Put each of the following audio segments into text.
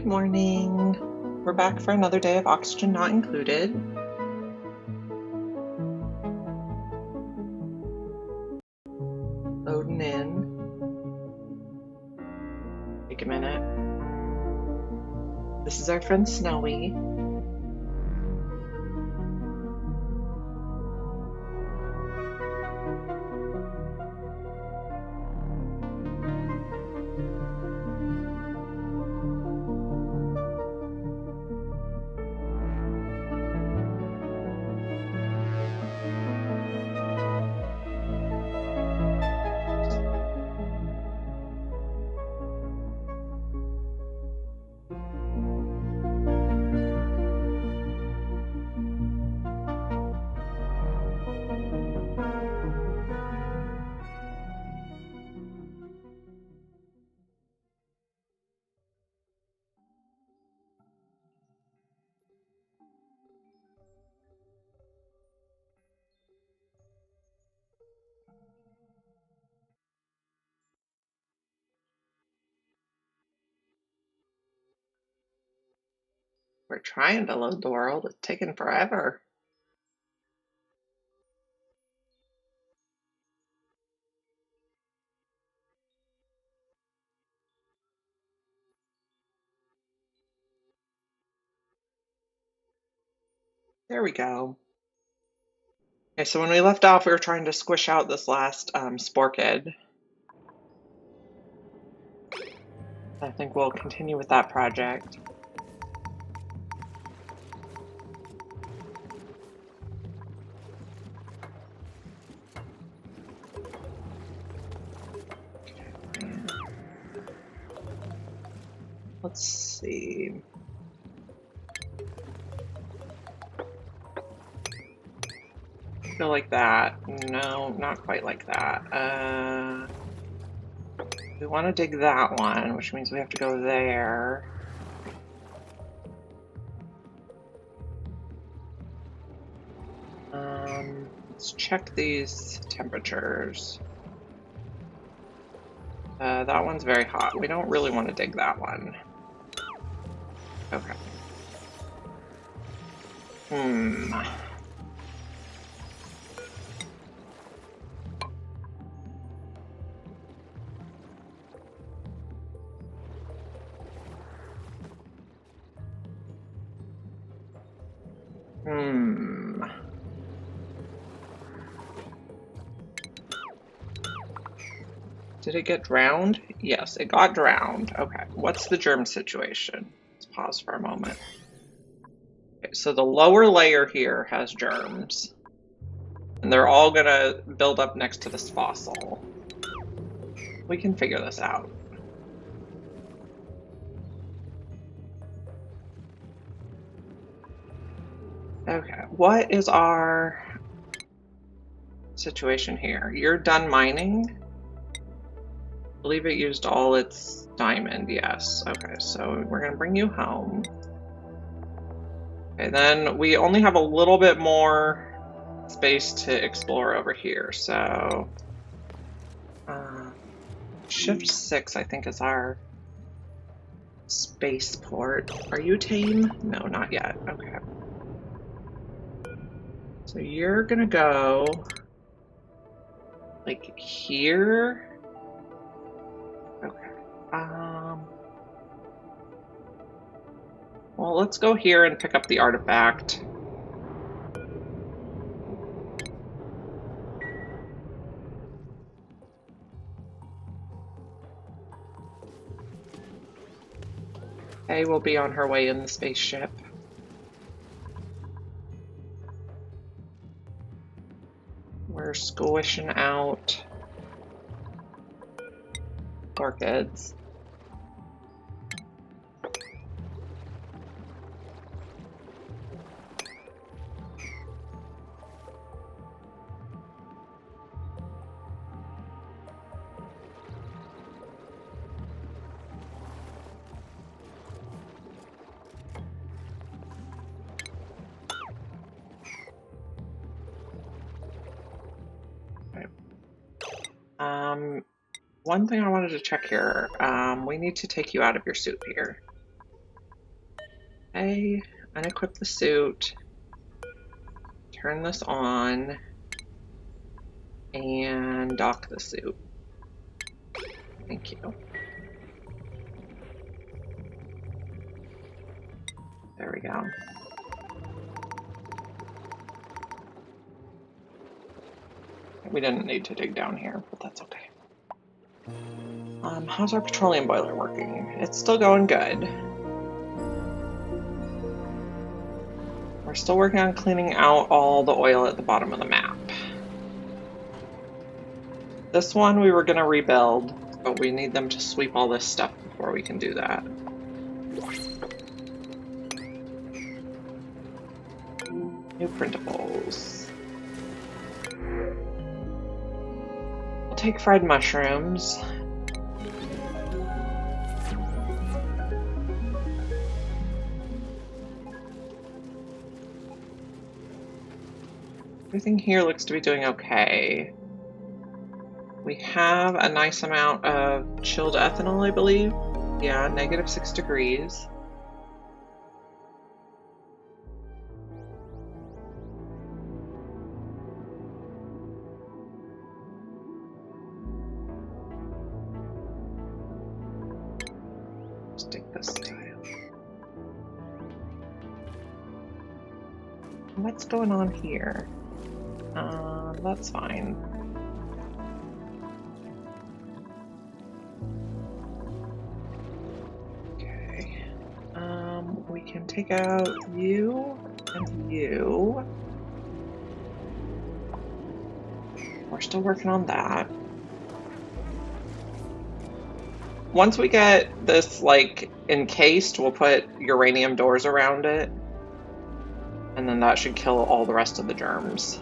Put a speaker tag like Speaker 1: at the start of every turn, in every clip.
Speaker 1: Good morning. We're back for another day of oxygen not included. Loading in. Take a minute. This is our friend Snowy. We're trying to load the world. It's taking forever. There we go. Okay, so when we left off, we were trying to squish out this last spore kid. I think we'll continue with that project. Let's see. Go like that. No, not quite like that. We want to dig that one, which means we have to go there. Let's check these temperatures. That one's very hot. We don't really want to dig that one. Okay. Did it get drowned? Yes, it got drowned. Okay, what's the germ situation? Let's pause for a moment. Okay, so the lower layer here has germs. And they're all gonna build up next to this fossil. We can figure this out. Okay, what is our situation here? You're done mining? I believe it used all its diamond, yes. Okay, so we're gonna bring you home. Okay, then we only have a little bit more space to explore over here, so Shift 6 I think is our spaceport. Are you tame? No, not yet. Okay. So you're gonna go like here. Okay. Well, let's go here and pick up the artifact. Faye will be on her way in the spaceship. We're squishing out orchids. One thing I wanted to check here, we need to take you out of your suit here. Okay, unequip the suit, turn this on, and dock the suit. Thank you. There we go. We didn't need to dig down here, but that's okay. How's our petroleum boiler working? It's still going good. We're still working on cleaning out all the oil at the bottom of the map. This one we were going to rebuild, but we need them to sweep all this stuff before we can do that. New printables. We'll take fried mushrooms. Everything here looks to be doing okay. We have a nice amount of chilled ethanol, I believe. Yeah, -6 degrees. Let's take this tile. What's going on here? That's fine. Okay. We can take out you and you. We're still working on that. Once we get this, like, encased, we'll put uranium doors around it. And then that should kill all the rest of the germs.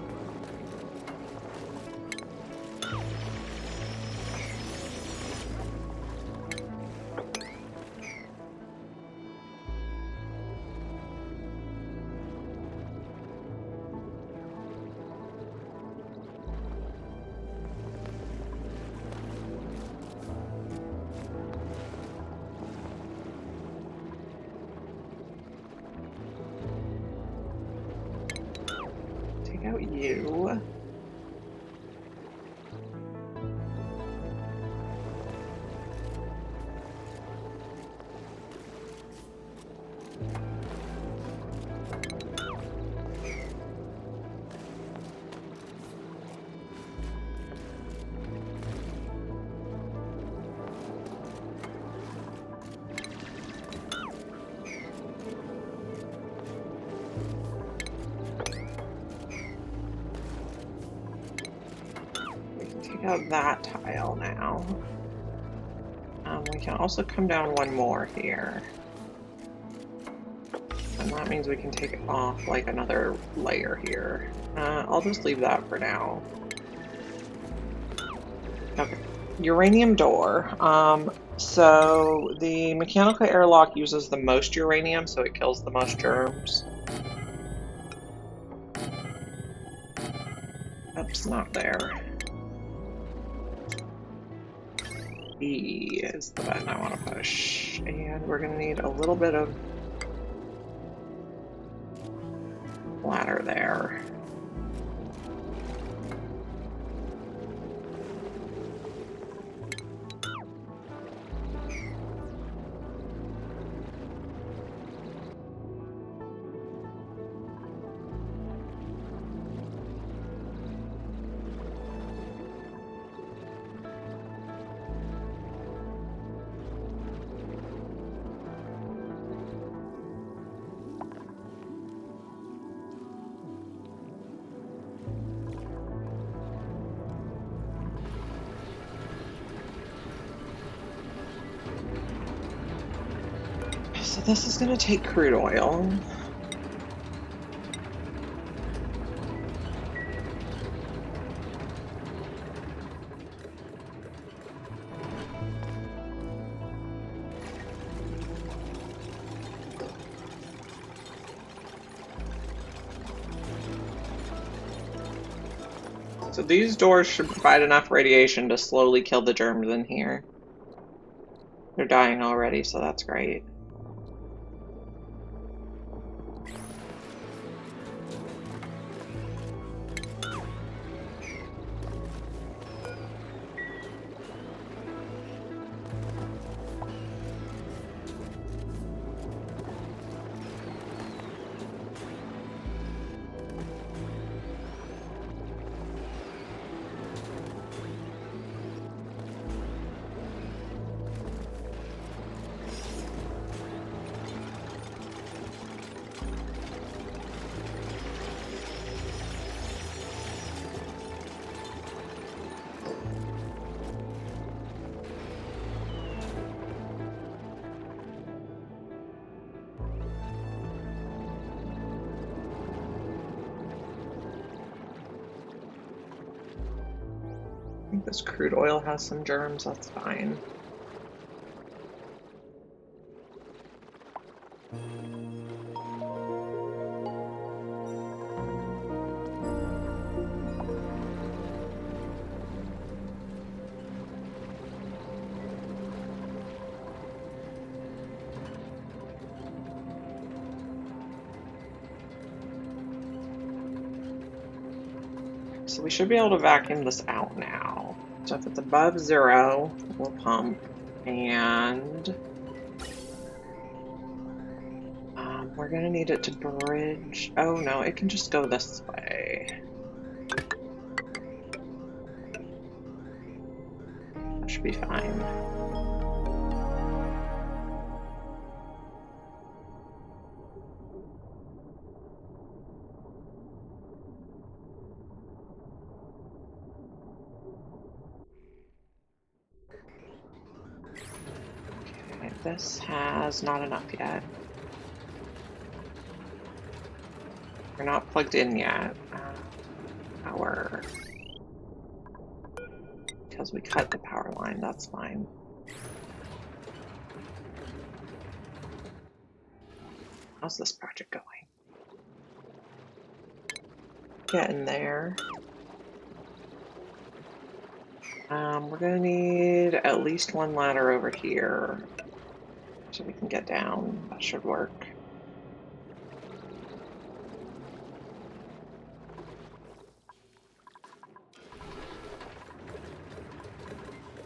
Speaker 1: Take out you. Take out that tile now. We can also come down one more here. And that means we can take off like another layer here. I'll just leave that for now. Okay, uranium door. So the mechanical airlock uses the most uranium, so it kills the most germs. Oops, not there. E is the button I want to push. And we're going to need a little bit of ladder there. So this is going to take crude oil. So these doors should provide enough radiation to slowly kill the germs in here. They're dying already, so that's great. think this crude oil has some germs, that's fine. So we should be able to vacuum this out now. So if it's above 0, we'll pump. And we're going to need it to bridge. Oh no, it can just go this way. That should be fine. Okay, this has not enough yet. We're not plugged in yet. Power. Because we cut the power line, that's fine. How's this project going? Getting there. We're gonna need at least one ladder over here so we can get down. That should work.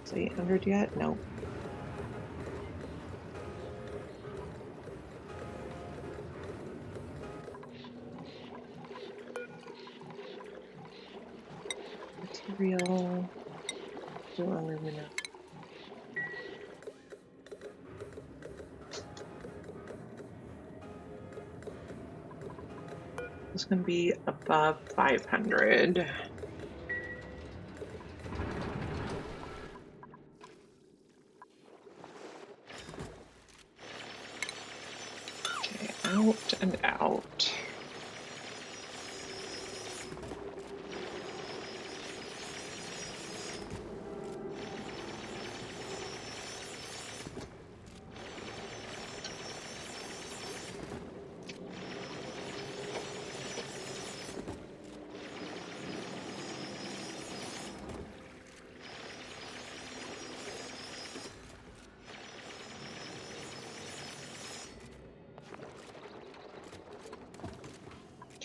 Speaker 1: Is it 800 yet? Nope. Material. Aluminum. It's going to be above 500. Okay, out and out.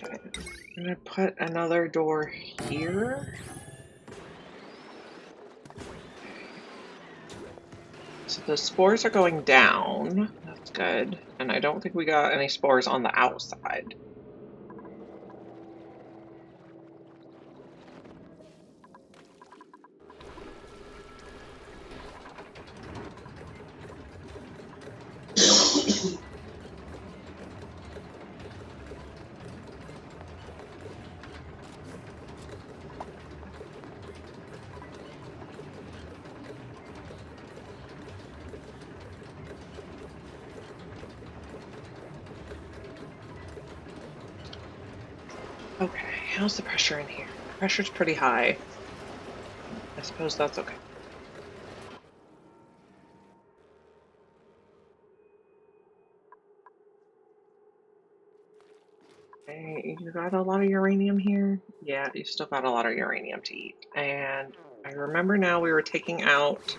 Speaker 1: Okay, I'm gonna put another door here. So the spores are going down. That's good. And I don't think we got any spores on the outside. Okay, how's the pressure in here? The pressure's pretty high. I suppose that's okay. Okay, you got a lot of uranium here? Yeah, you still got a lot of uranium to eat. And I remember now we were taking out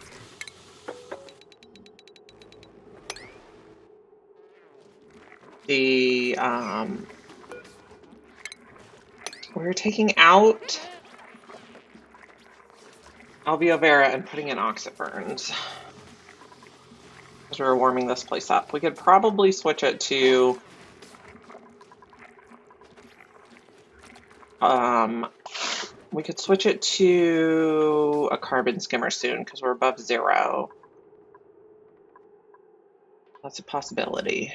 Speaker 1: the, we were taking out Alveo Vera and putting in oxyburns. As we were warming this place up. We could probably switch it to we could switch it to a carbon skimmer soon because we're above 0. That's a possibility.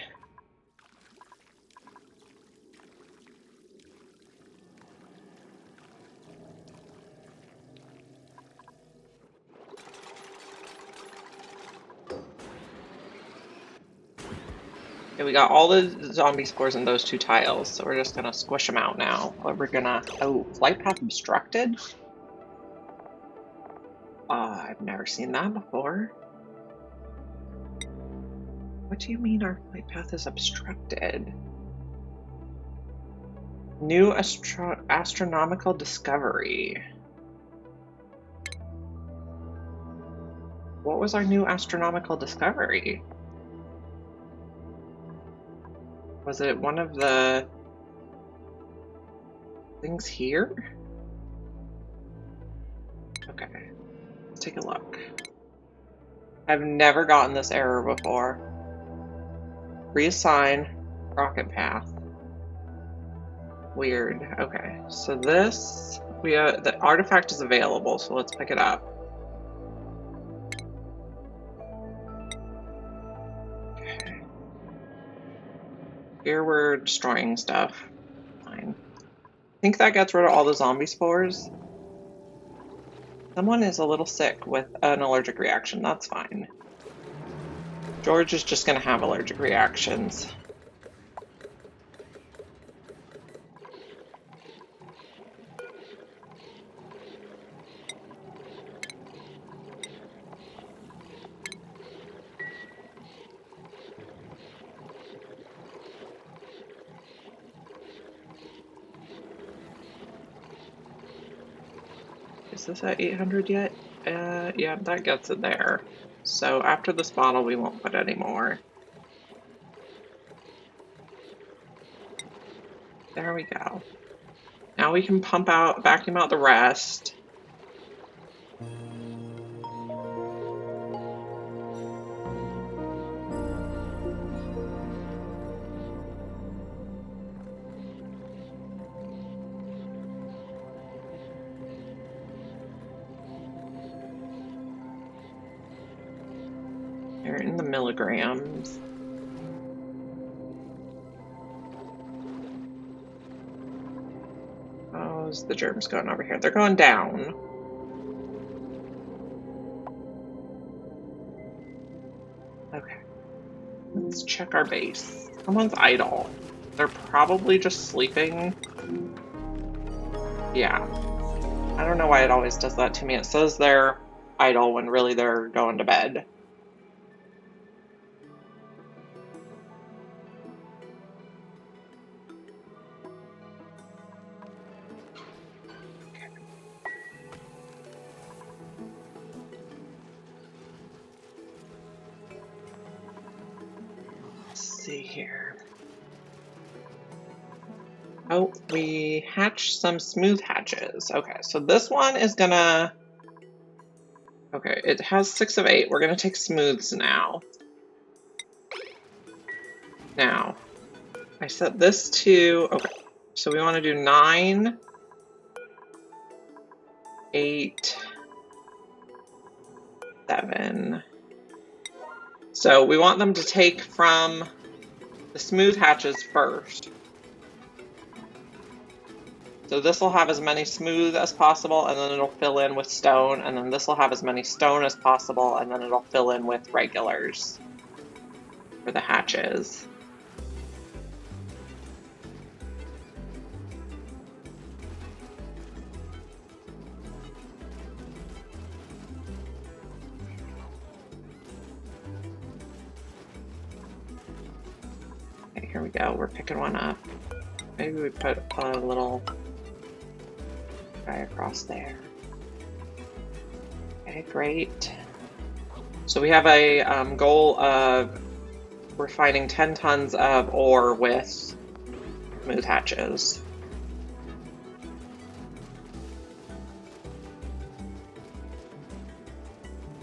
Speaker 1: Okay, we got all the zombie spores in those 2 tiles, so we're just gonna squish them out now. But we're gonna... Oh, flight path obstructed? I've never seen that before. What do you mean our flight path is obstructed? New astronomical discovery. What was our new astronomical discovery? Was it one of the things here? Okay, let's take a look. I've never gotten this error before. Reassign rocket path. Weird. Okay, so this, the artifact is available, so let's pick it up. Okay. Here we're destroying stuff. Fine. I think that gets rid of all the zombie spores. Someone is a little sick with an allergic reaction. That's fine. George is just going to have allergic reactions. Is this at 800 yet? Yeah, that gets it there. So after this bottle, we won't put any more. There we go. Now we can vacuum out the rest. They're in the milligrams. How's the germs going over here? They're going down. Okay. Let's check our base. Someone's idle. They're probably just sleeping. Yeah. I don't know why it always does that to me. It says they're idle when really they're going to bed. See here. Oh, we hatched some smooth hatches. Okay, so this one is gonna... Okay, it has 6 of 8. We're gonna take smooths now. Now, I set this to... Okay, so we want to do 9, 8, 7. So we want them to take from the smooth hatches first. So this will have as many smooth as possible, and then it'll fill in with stone, and then this will have as many stone as possible, and then it'll fill in with regulars for the hatches. Okay, here we go. We're picking one up. Maybe we put a little guy across there. Okay, great. So we have a goal of refining 10 tons of ore with smooth hatches.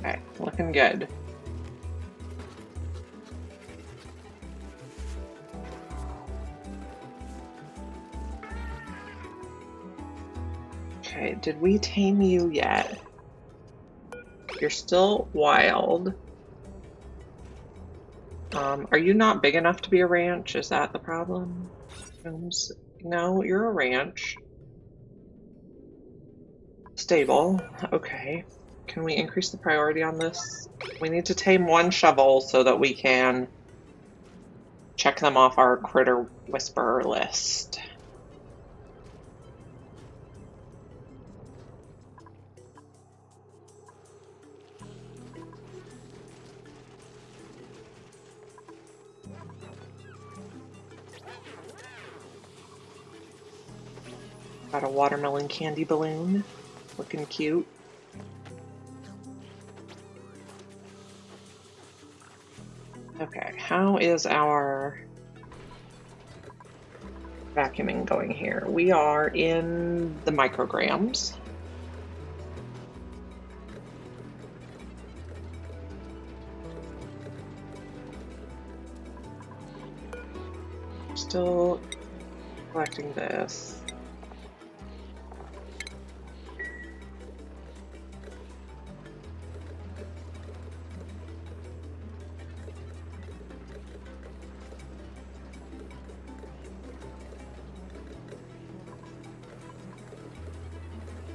Speaker 1: Okay, looking good. Okay, did we tame you yet? You're still wild. Are you not big enough to be a ranch? Is that the problem? No, you're a ranch. Stable. Okay. Can we increase the priority on this? We need to tame 1 shovel so that we can check them off our critter whisperer list. Got a watermelon candy balloon. Looking cute. Okay, how is our vacuuming going here? We are in the micrograms. Still collecting this.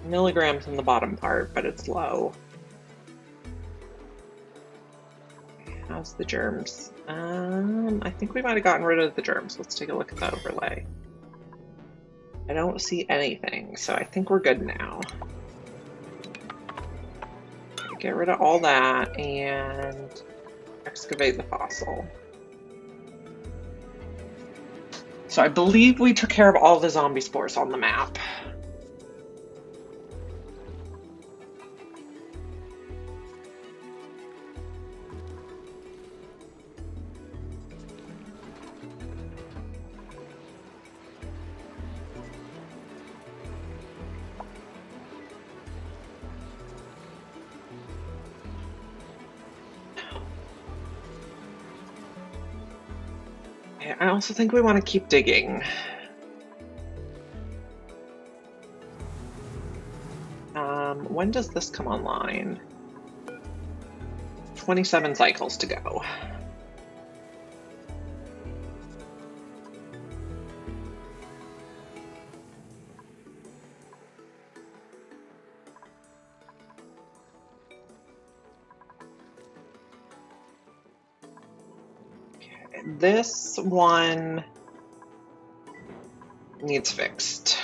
Speaker 1: Milligrams in the bottom part, but it's low. How's the germs? I think we might have gotten rid of the germs. Let's take a look at the overlay. I don't see anything, so I think we're good now. Get rid of all that and excavate the fossil. So I believe we took care of all the zombie spores on the map. I also think we want to keep digging. When does this come online? 27 cycles to go. Okay, this one needs fixed.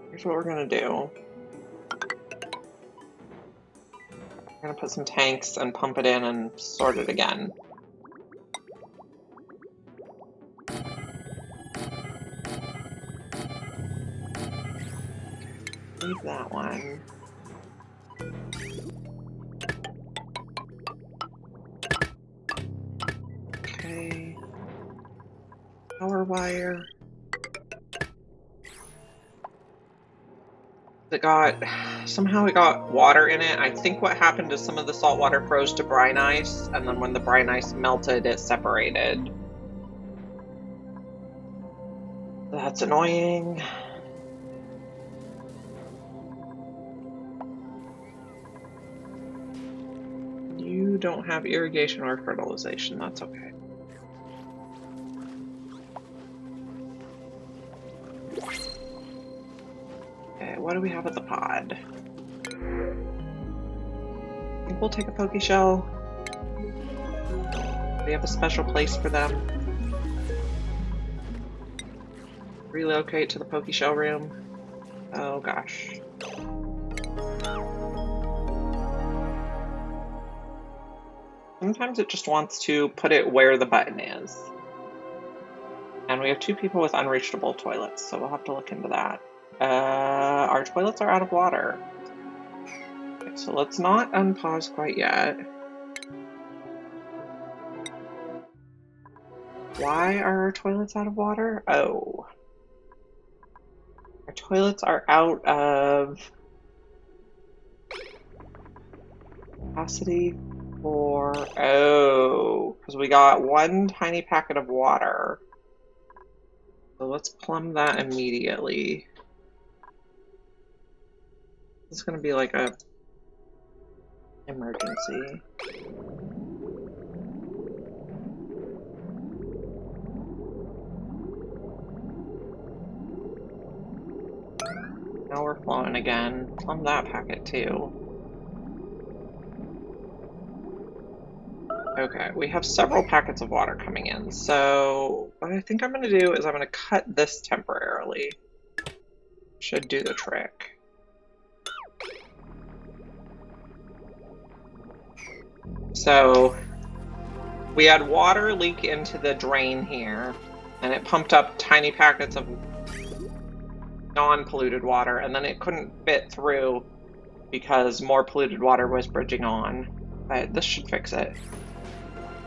Speaker 1: Here's what we're gonna do. We're gonna put some tanks and pump it in and sort it again. Leave that one. Okay. Power wire. Somehow it got water in it. I think what happened is some of the salt water froze to brine ice, and then when the brine ice melted, it separated. That's annoying. You don't have irrigation or fertilization, that's okay. Okay, what do we have at the pod? I think we'll take a Poke Shell. We have a special place for them. Relocate to the Poke Shell room. Oh gosh. Sometimes it just wants to put it where the button is. And we have 2 people with unreachable toilets, so we'll have to look into that. Our toilets are out of water. Okay, so let's not unpause quite yet. Why are our toilets out of water? Oh. Our toilets are out of capacity for... Oh, because we got 1 tiny packet of water. So let's plumb that immediately. This is going to be like a emergency. Now we're flowing again. Plumb that packet too. Okay, we have several packets of water coming in, so what I think I'm going to do is I'm going to cut this temporarily. Should do the trick. So We had water leak into the drain here, and it pumped up tiny packets of non-polluted water, and then it couldn't fit through because more polluted water was bridging on. But this should fix it.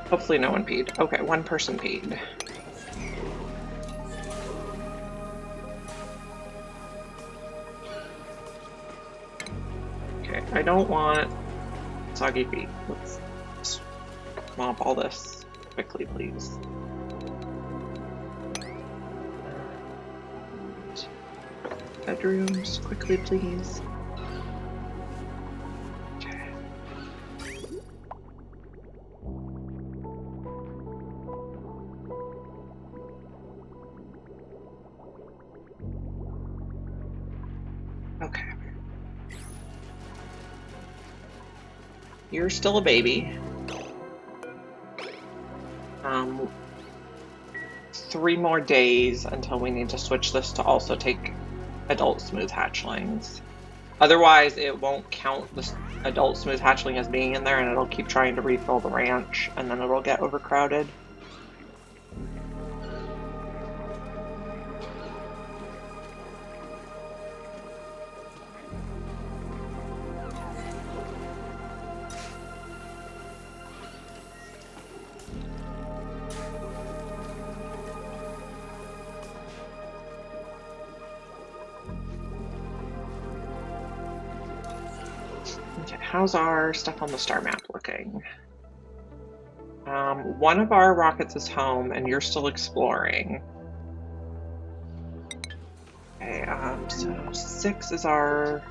Speaker 1: Hopefully no one peed. Okay, one person peed. Okay, I don't want soggy feet. Let's mop all this quickly, please. Bedrooms, quickly, please. Okay. Okay. You're still a baby. 3 more days until we need to switch this to also take adult smooth hatchlings. Otherwise, it won't count the adult smooth hatchling as being in there, and it'll keep trying to refill the ranch, and then it'll get overcrowded. Okay, how's our stuff on the star map looking? One of our rockets is home, and you're still exploring. Okay, so 6 is our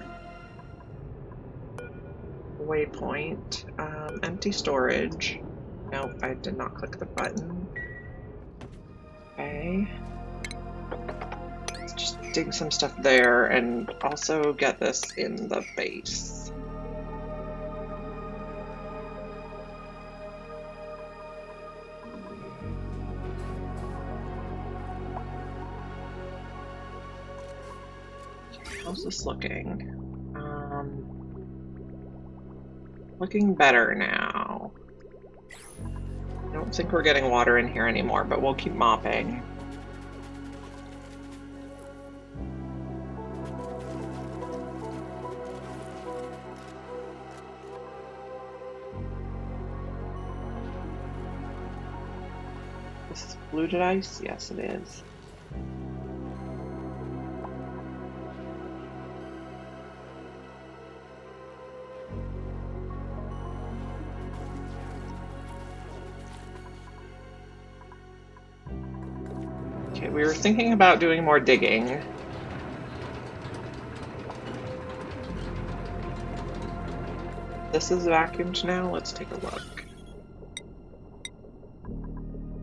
Speaker 1: waypoint. Empty storage. Nope, I did not click the button. Okay. Let's just dig some stuff there, and also get this in the base. How's this looking? Looking better now. I don't think we're getting water in here anymore, but we'll keep mopping. This is polluted ice? Yes, it is. Okay, we were thinking about doing more digging. This is vacuumed now. Let's take a look.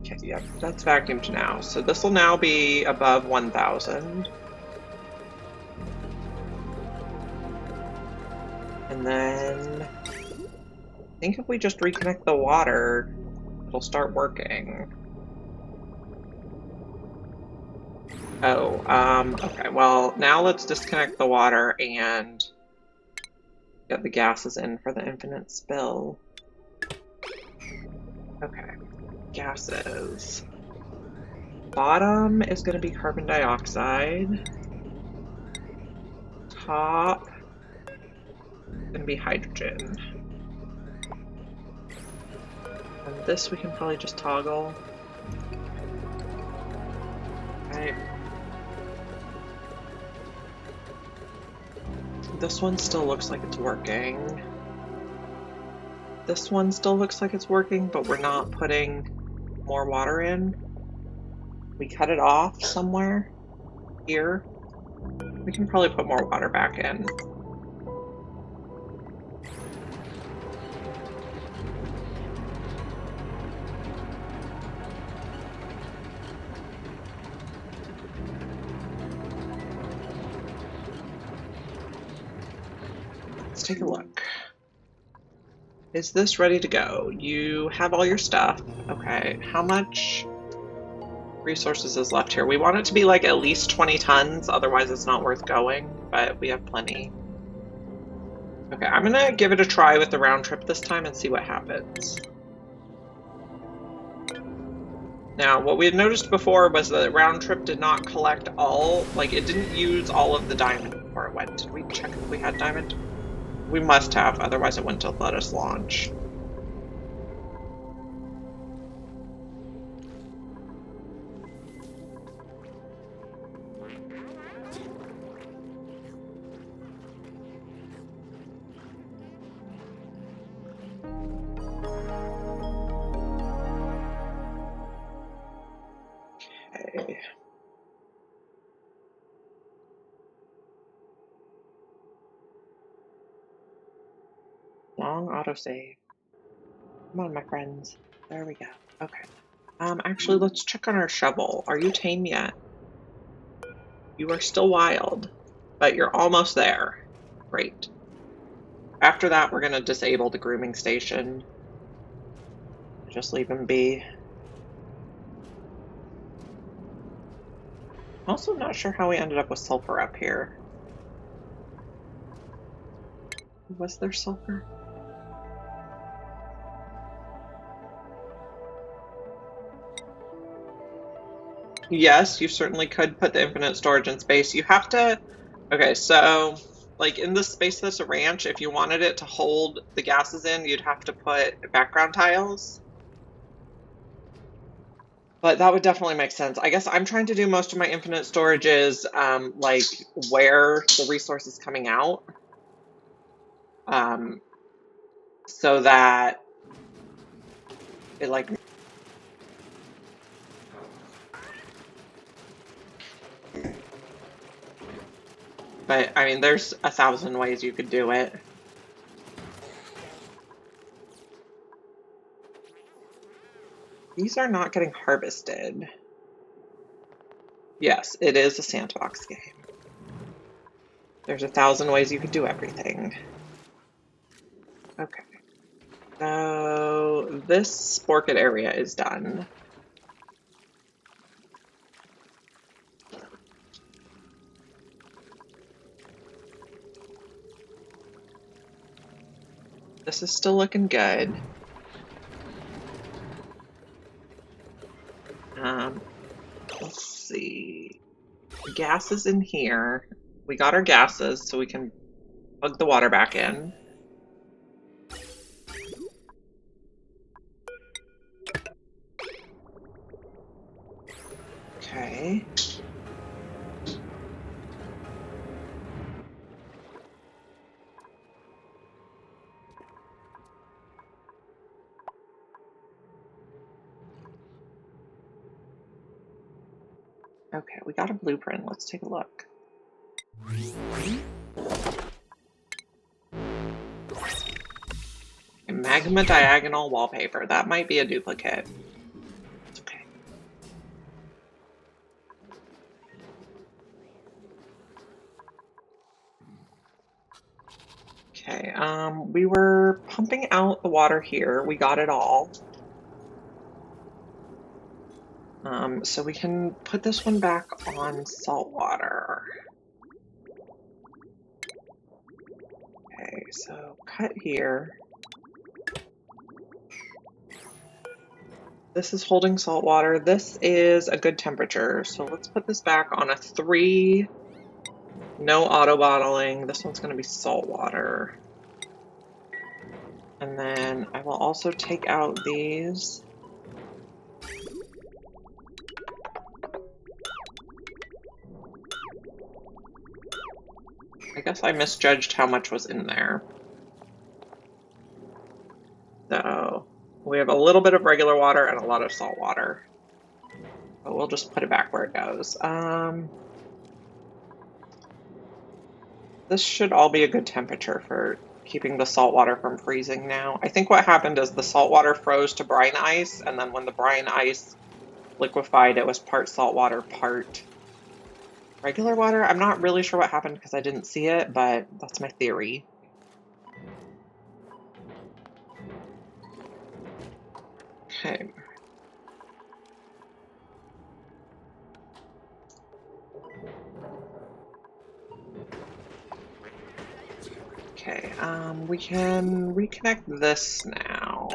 Speaker 1: Okay, yeah, that's vacuumed now. So this will now be above 1,000. And then I think if we just reconnect the water, it'll start working. Oh, okay, well, now let's disconnect the water and get the gases in for the infinite spill. Okay, gases. Bottom is going to be carbon dioxide. Top is going to be hydrogen. And this we can probably just toggle. Okay. This one still looks like it's working. This one still looks like it's working, but we're not putting more water in. We cut it off somewhere here. We can probably put more water back in. Let's take a look. Is this ready to go? You have all your stuff. Okay, how much resources is left here? We want it to be like at least 20 tons, otherwise it's not worth going, but we have plenty. Okay, I'm gonna give it a try with the round trip this time and see what happens. Now, what we had noticed before was that round trip did not collect all, like it didn't use all of the diamond before it went. Did we check if we had diamond? We must have, otherwise it wouldn't have let us launch. Okay. Long autosave. Come on, my friends. There we go. Okay. Actually, let's check on our shovel. Are you tame yet? You are still wild, but you're almost there. Great. After that, we're going to disable the grooming station. Just leave him be. Also not sure how we ended up with sulfur up here. Was there sulfur? Yes, you certainly could put the infinite storage in space. You have to... Okay, so, like, in this space that's a ranch, if you wanted it to hold the gases in, you'd have to put background tiles. But that would definitely make sense. I guess I'm trying to do most of my infinite storages, like, where the resource is coming out. So that it, like... But, I mean, there's 1,000 ways you could do it. These are not getting harvested. Yes, it is a sandbox game. There's 1,000 ways you could do everything. Okay. So this Sporkit area is done. This is still looking good. Let's see. Gas is in here. We got our gases, so we can plug the water back in. Okay. Okay, we got a blueprint. Let's take a look. A magma diagonal wallpaper. That might be a duplicate. It's okay. Okay, we were pumping out the water here. We got it all. So we can put this one back on salt water. Okay, so cut here. This is holding salt water. This is a good temperature. So let's put this back on a 3. No auto bottling. This one's going to be salt water. And then I will also take out these. I guess I misjudged how much was in there. So we have a little bit of regular water and a lot of salt water. But we'll just put it back where it goes. This should all be a good temperature for keeping the salt water from freezing now. I think what happened is the salt water froze to brine ice, and then when the brine ice liquefied, it was part salt water, part regular water. I'm not really sure what happened because I didn't see it, but that's my theory. Okay. Okay, we can reconnect this now.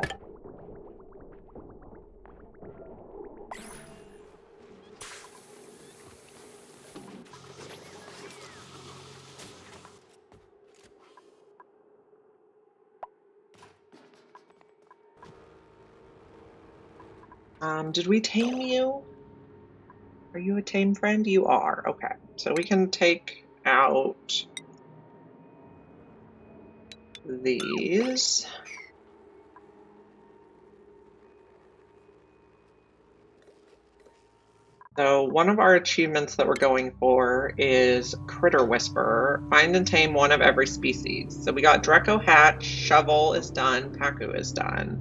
Speaker 1: Did we tame you? Are you a tame friend? You are. Okay. So we can take out these. So one of our achievements that we're going for is Critter Whisperer. Find and tame one of every species. So we got Dreco Hatch, Shovel is done, Pacu is done.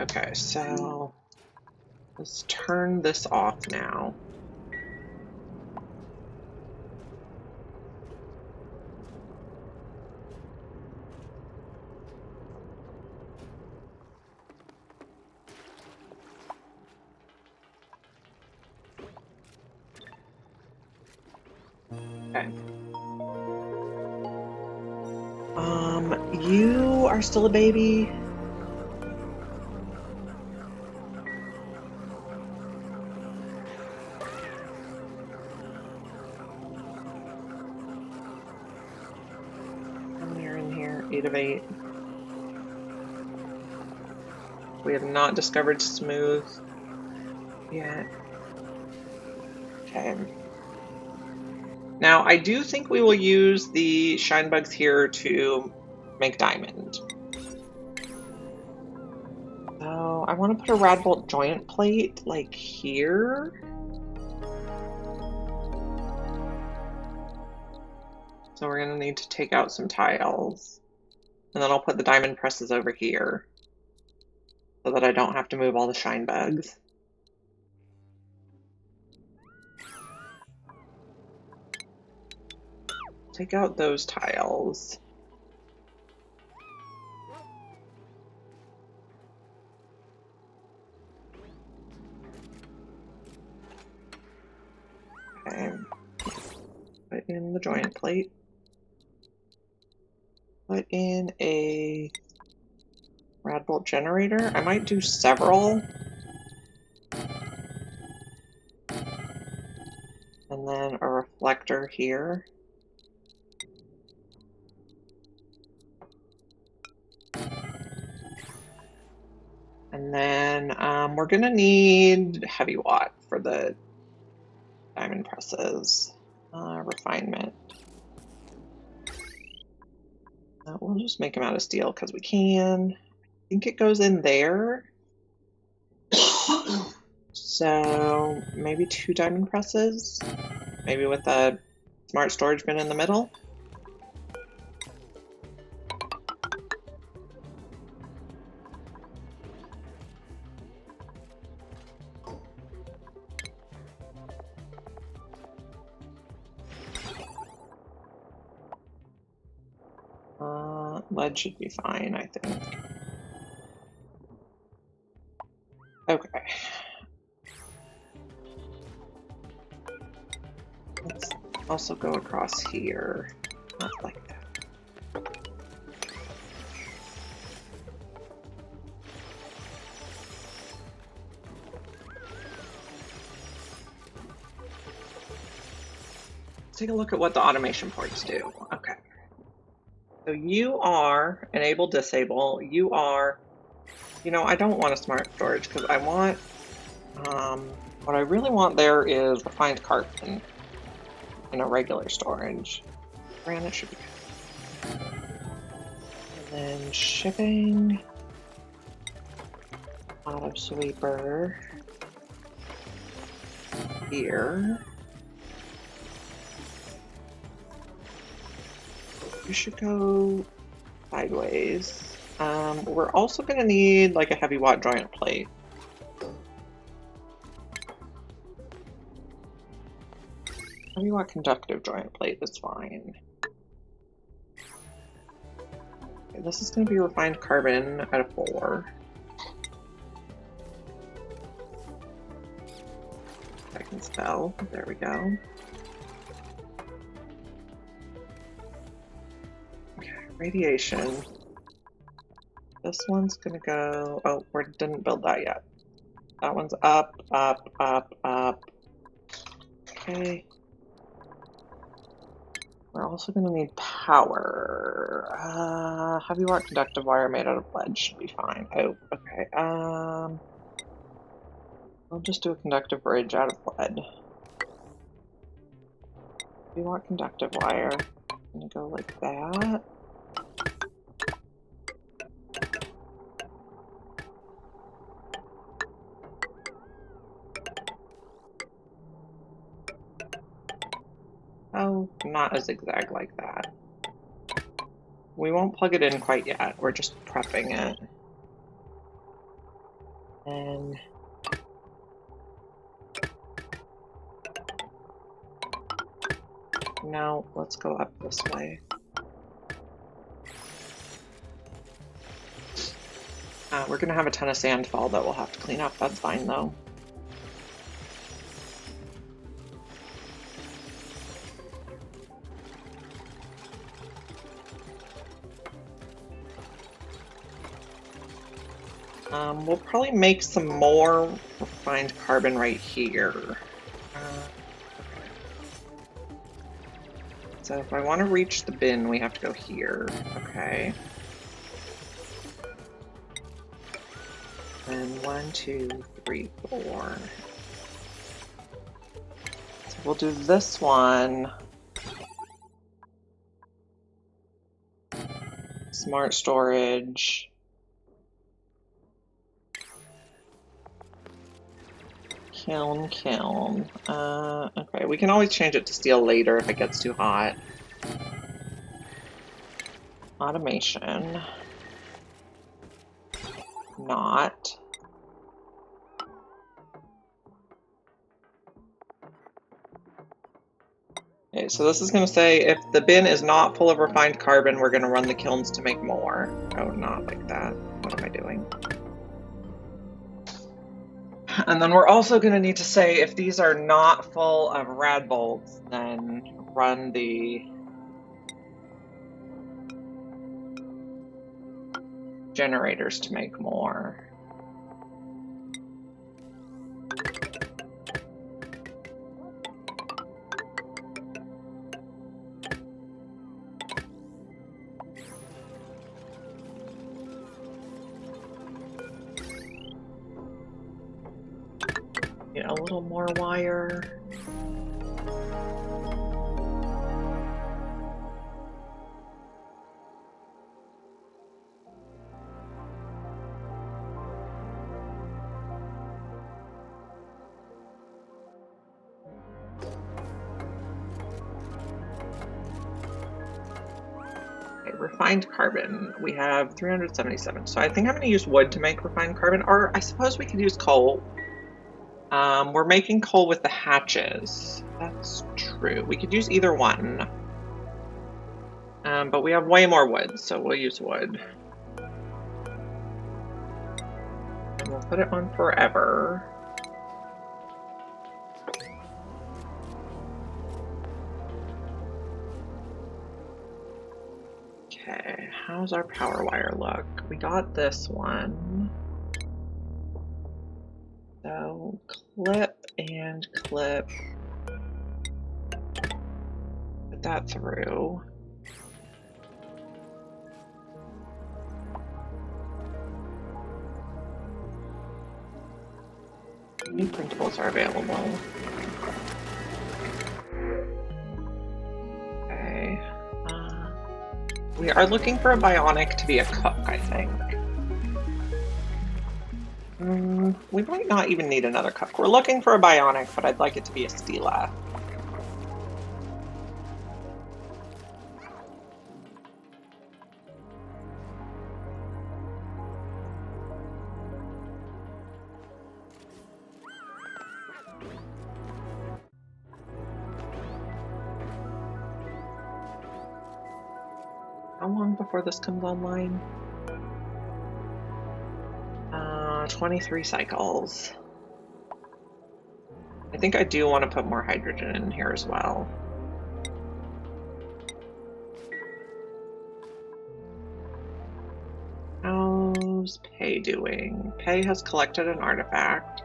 Speaker 1: Okay, so let's turn this off now. Okay. You are still a baby. How many are in here? 8 of 8. We have not discovered Smooth yet. Okay. Now, I do think we will use the shine bugs here to make diamond. So I want to put a Radbolt joint plate like here. So we're going to need to take out some tiles. And then I'll put the diamond presses over here so that I don't have to move all the shine bugs. Take out those tiles. Okay. Put in the joint plate. Put in a Radbolt generator. I might do several. And then a reflector here. And then we're gonna need heavy watt for the diamond presses. Refinement. We'll just make them out of steel because we can. I think it goes in there. So maybe 2 diamond presses. Maybe with a smart storage bin in the middle. Lead should be fine, I think. Okay. Let's also go across here. Not like that. Let's take a look at what the automation ports do. Okay. So you are enable, disable. You are, I don't want a smart storage because I want, what I really want there is refined carbon in a regular storage. Granite should be good. And then shipping, auto sweeper here. We should go sideways. We're also going to need like a heavy watt joint plate. Heavy watt conductive joint plate is fine. Okay, this is going to be refined carbon at a 4. I can spell. There we go. Radiation. This one's gonna go, oh, we didn't build that yet. That one's up, up, up, up. Okay. We're also gonna need power. Heavy watt conductive wire made out of lead should be fine. Oh, okay. I'll just do a conductive bridge out of lead. We want conductive wire. I'm gonna go like that. Oh, not a zigzag like that. We won't plug it in quite yet. We're just prepping it. And now let's go up this way. We're gonna have a ton of sand fall that we'll have to clean up. That's fine though. We'll probably make some more refined carbon right here. Okay. So if I want to reach the bin, we have to go here. Okay. And 1, 2, 3, 4. So we'll do this one. Smart storage. Kiln. Okay, we can always change it to steel later if it gets too hot. Automation. Not. Okay, so this is going to say if the bin is not full of refined carbon, we're going to run the kilns to make more. Oh, not like that. What am I doing? And then we're also going to need to say if these are not full of rad bolts, then run the generators to make more. A little more wire. Okay, refined carbon. We have 377. So I think I'm going to use wood to make refined carbon, or I suppose we could use coal. We're making coal with the hatches. That's true. We could use either one. But we have way more wood, so we'll use wood. And we'll put it on forever. Okay, how's our power wire look? We got this one. So clip and clip. Put that through. New printables are available. Okay. We are looking for a bionic to be a cook, I think. We might not even need another cook. We're looking for a bionic, but I'd like it to be a Stela. How long before this comes online? 23 cycles. I think I do want to put more hydrogen in here as well. How's Pei doing? Pei has collected an artifact.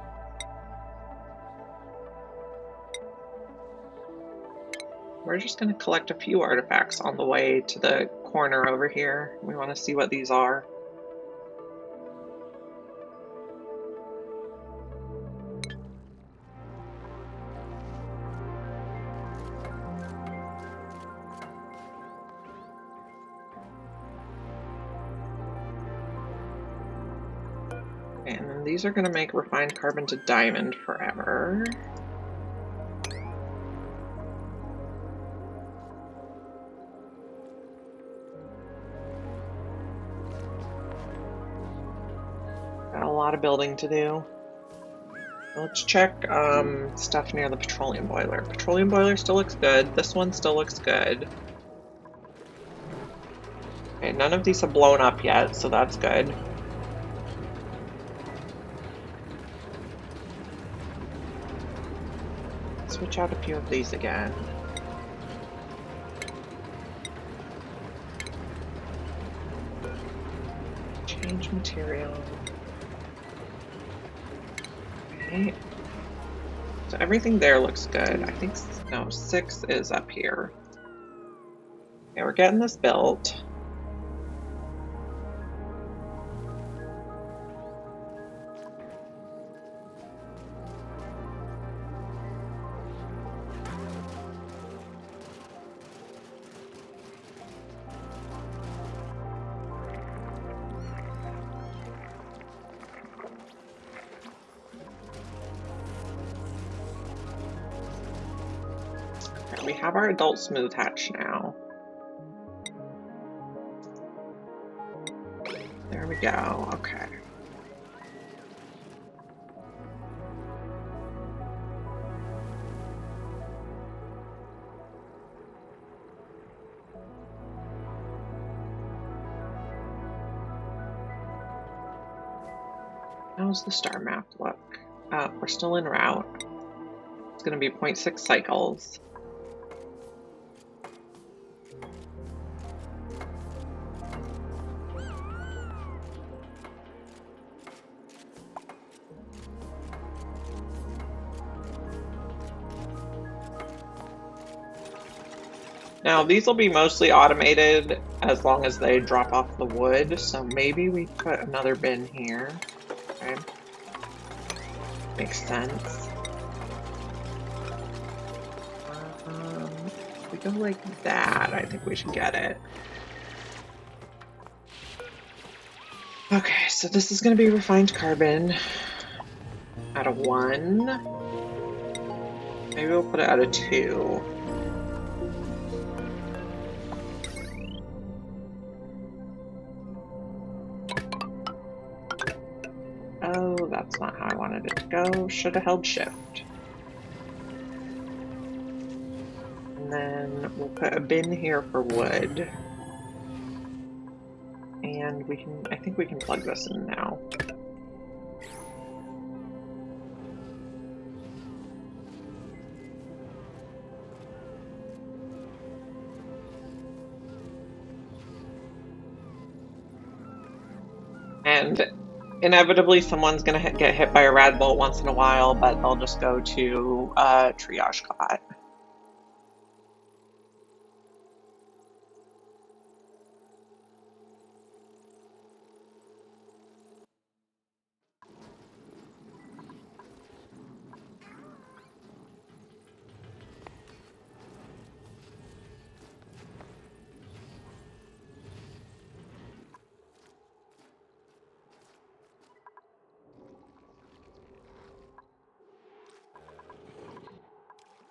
Speaker 1: We're just going to collect a few artifacts on the way to the corner over here. We want to see what these are. And then these are going to make refined carbon to diamond forever. Got a lot of building to do. Let's check stuff near the petroleum boiler. Petroleum boiler still looks good. This one still looks good. Okay, none of these have blown up yet, so that's good. Switch out a few of these again. Change material. Okay. So everything there looks good. I think, no, 6 is up here. Okay, we're getting this built. We have our adult smooth hatch now. There we go, okay. How's the star map look? We're still en route. It's gonna be 0.6 cycles. Now, these will be mostly automated as long as they drop off the wood, so maybe we put another bin here. Okay. Makes sense. If we go like that, I think we should get it. Okay, so this is going to be refined carbon out of 1. Maybe we'll put it out of 2. Oh, that's not how I wanted it to go. Should have held shift. And then we'll put a bin here for wood. And we can, I think we can plug this in now. And inevitably someone's gonna get hit by a rad bolt once in a while, but they'll just go to triage cot.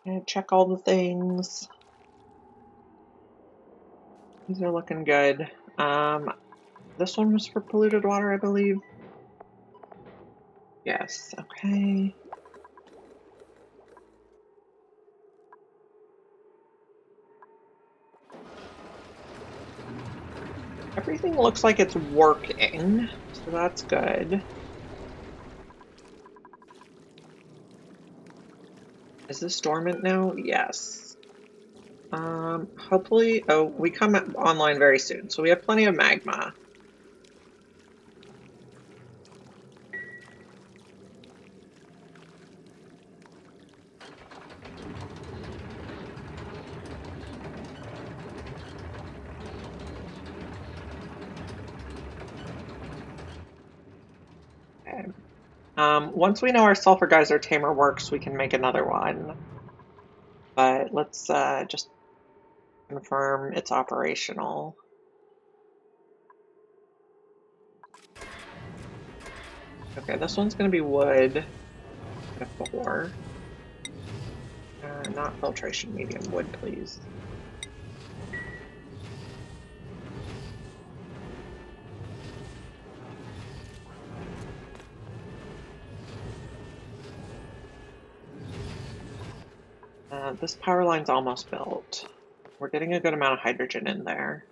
Speaker 1: And check all the things. These are looking good. This one was for polluted water, I believe. Yes, okay. Everything looks like it's working, so that's good. Is this dormant now? Yes. Hopefully, oh, we come online very soon, so we have plenty of magma. Okay. Once we know our sulfur geyser tamer works, we can make another one. But let's just confirm it's operational. Okay, this one's going to be wood at a 4. Not filtration medium, wood, please. This power line's almost built. We're getting a good amount of hydrogen in there.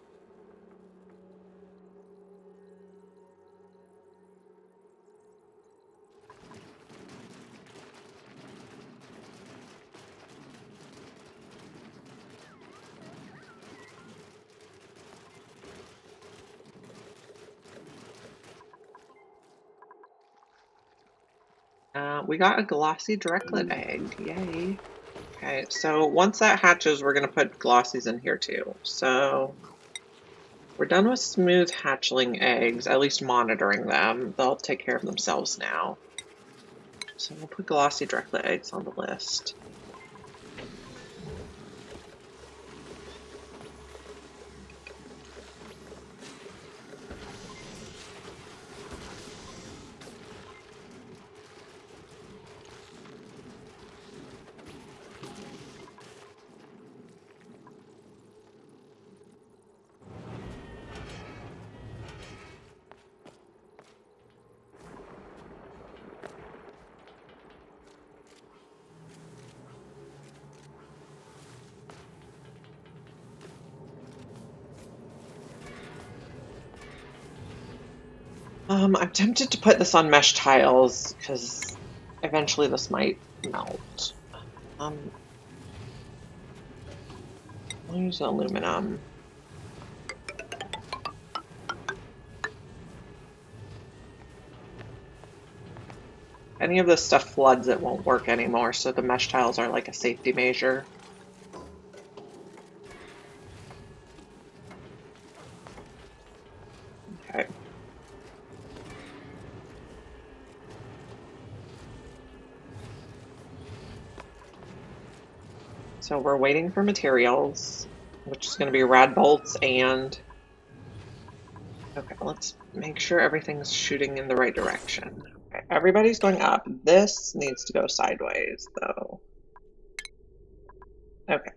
Speaker 1: We got a glossy directlet egg, yay. Okay, so once that hatches, we're gonna put glossies in here too. So we're done with smooth hatchling eggs, at least monitoring them. They'll take care of themselves now. So we'll put glossy directlet eggs on the list. I'm tempted to put this on mesh tiles because eventually this might melt. I'll use aluminum. Any of this stuff floods, it won't work anymore, so the mesh tiles are like a safety measure. Okay. So we're waiting for materials, which is going to be rad bolts and... Okay, let's make sure everything's shooting in the right direction. Okay, everybody's going up. This needs to go sideways, though. Okay.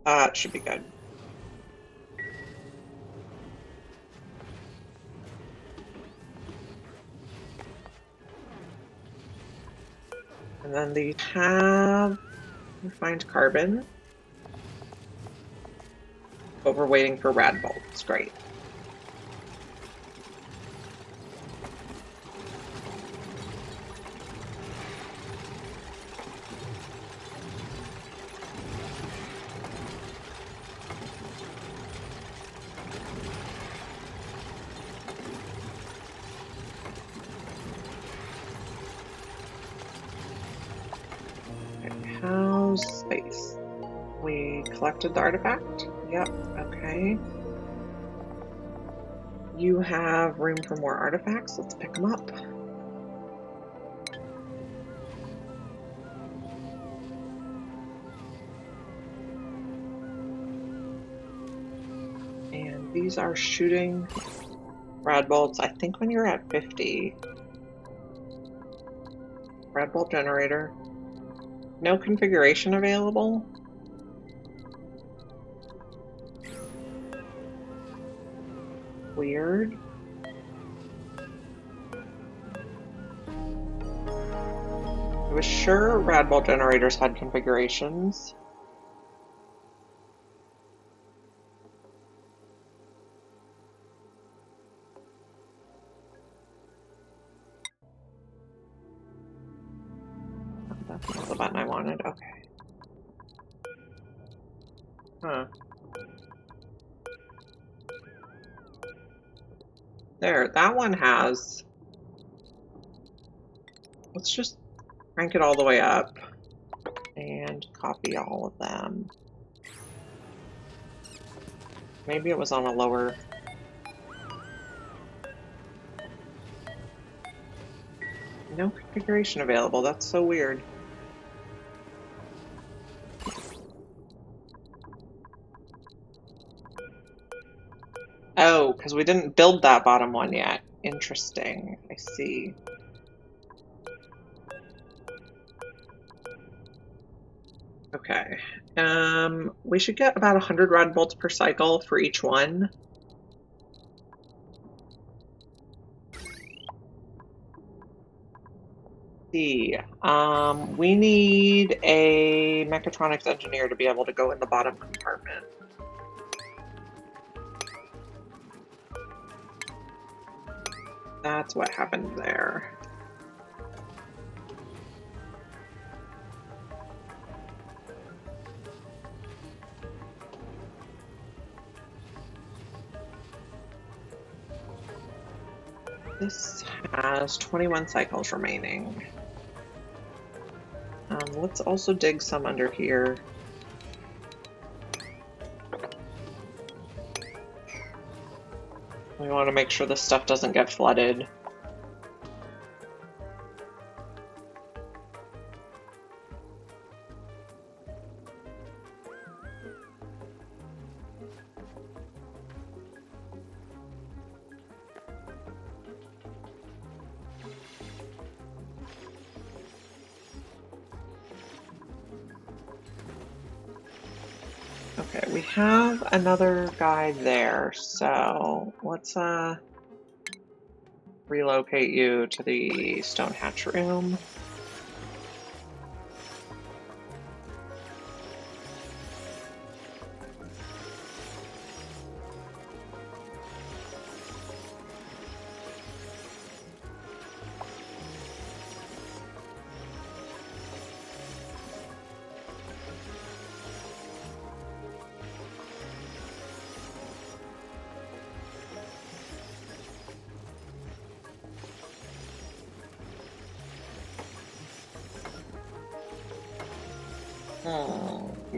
Speaker 1: That should be good. And then they have refined carbon. But we're waiting for rad bolts. Great. How's space? We collected the artifact? Yep, okay. You have room for more artifacts. Let's pick them up. And these are shooting rad bolts. I think when you're at 50. Rad bolt generator. No configuration available. Weird. I was sure rad bolt generators had configurations. That's not the button I wanted. Okay. Huh. There, that one has. Let's just crank it all the way up and copy all of them. Maybe it was on a lower. No configuration available. That's so weird. Oh, because we didn't build that bottom one yet. interesting. I see. Okay. We should get about 100 rod bolts per cycle for each one. See. We need a mechatronics engineer to be able to go in the bottom compartment. That's what happened there. This has 21 cycles remaining. Let's also dig some under here. We want to make sure this stuff doesn't get flooded. Okay, we have another guy there, so let's relocate you to the stone hatch room.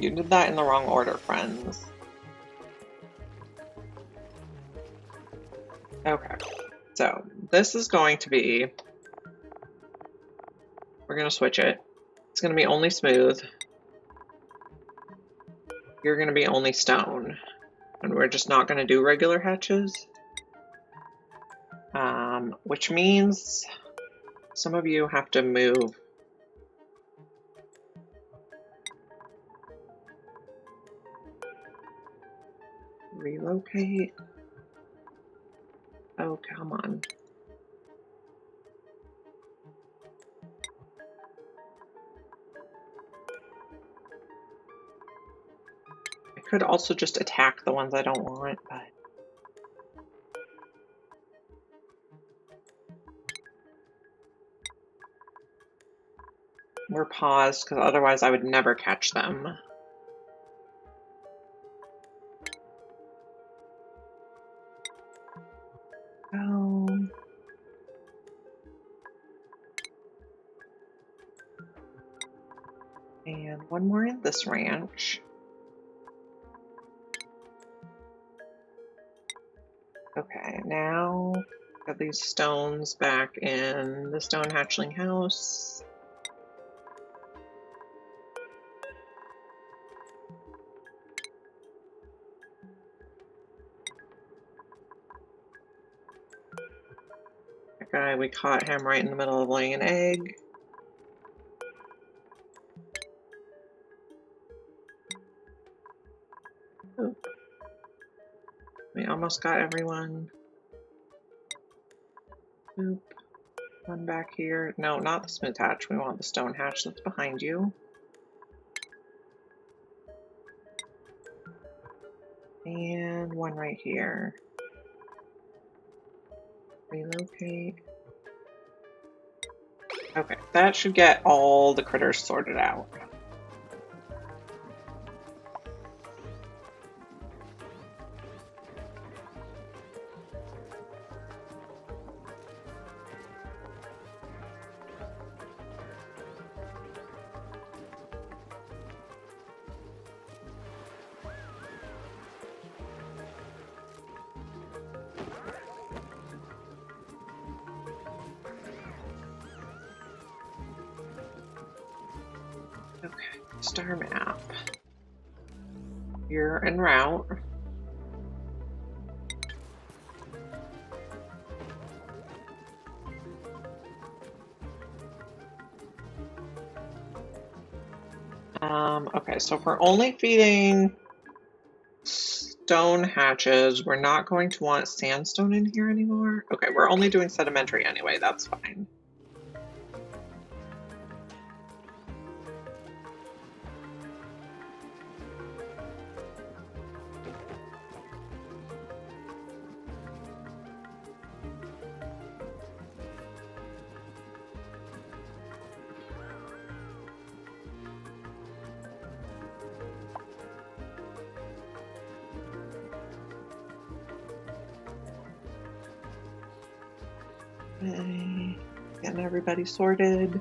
Speaker 1: You did that in the wrong order, friends. Okay, so this is going to be... We're going to switch it. It's going to be only smooth. You're going to be only stone. And we're just not going to do regular hatches. Which means some of you have to move. Relocate. Oh, come on. I could also just attack the ones I don't want, but... We're paused, because otherwise I would never catch them. Oh. And one more in this ranch. Okay, now got these stones back in the stone hatchling house. That guy, we caught him right in the middle of laying an egg. Ooh. We almost got everyone. Oop. One back here. No, not the smooth hatch. We want the stone hatch that's behind you. And one right here. Relocate. Okay, that should get all the critters sorted out. Okay, star map. You're en route. Okay, so if we're only feeding stone hatches, we're not going to want sandstone in here anymore. Okay, we're only doing sedimentary anyway, that's fine. Okay, getting everybody sorted.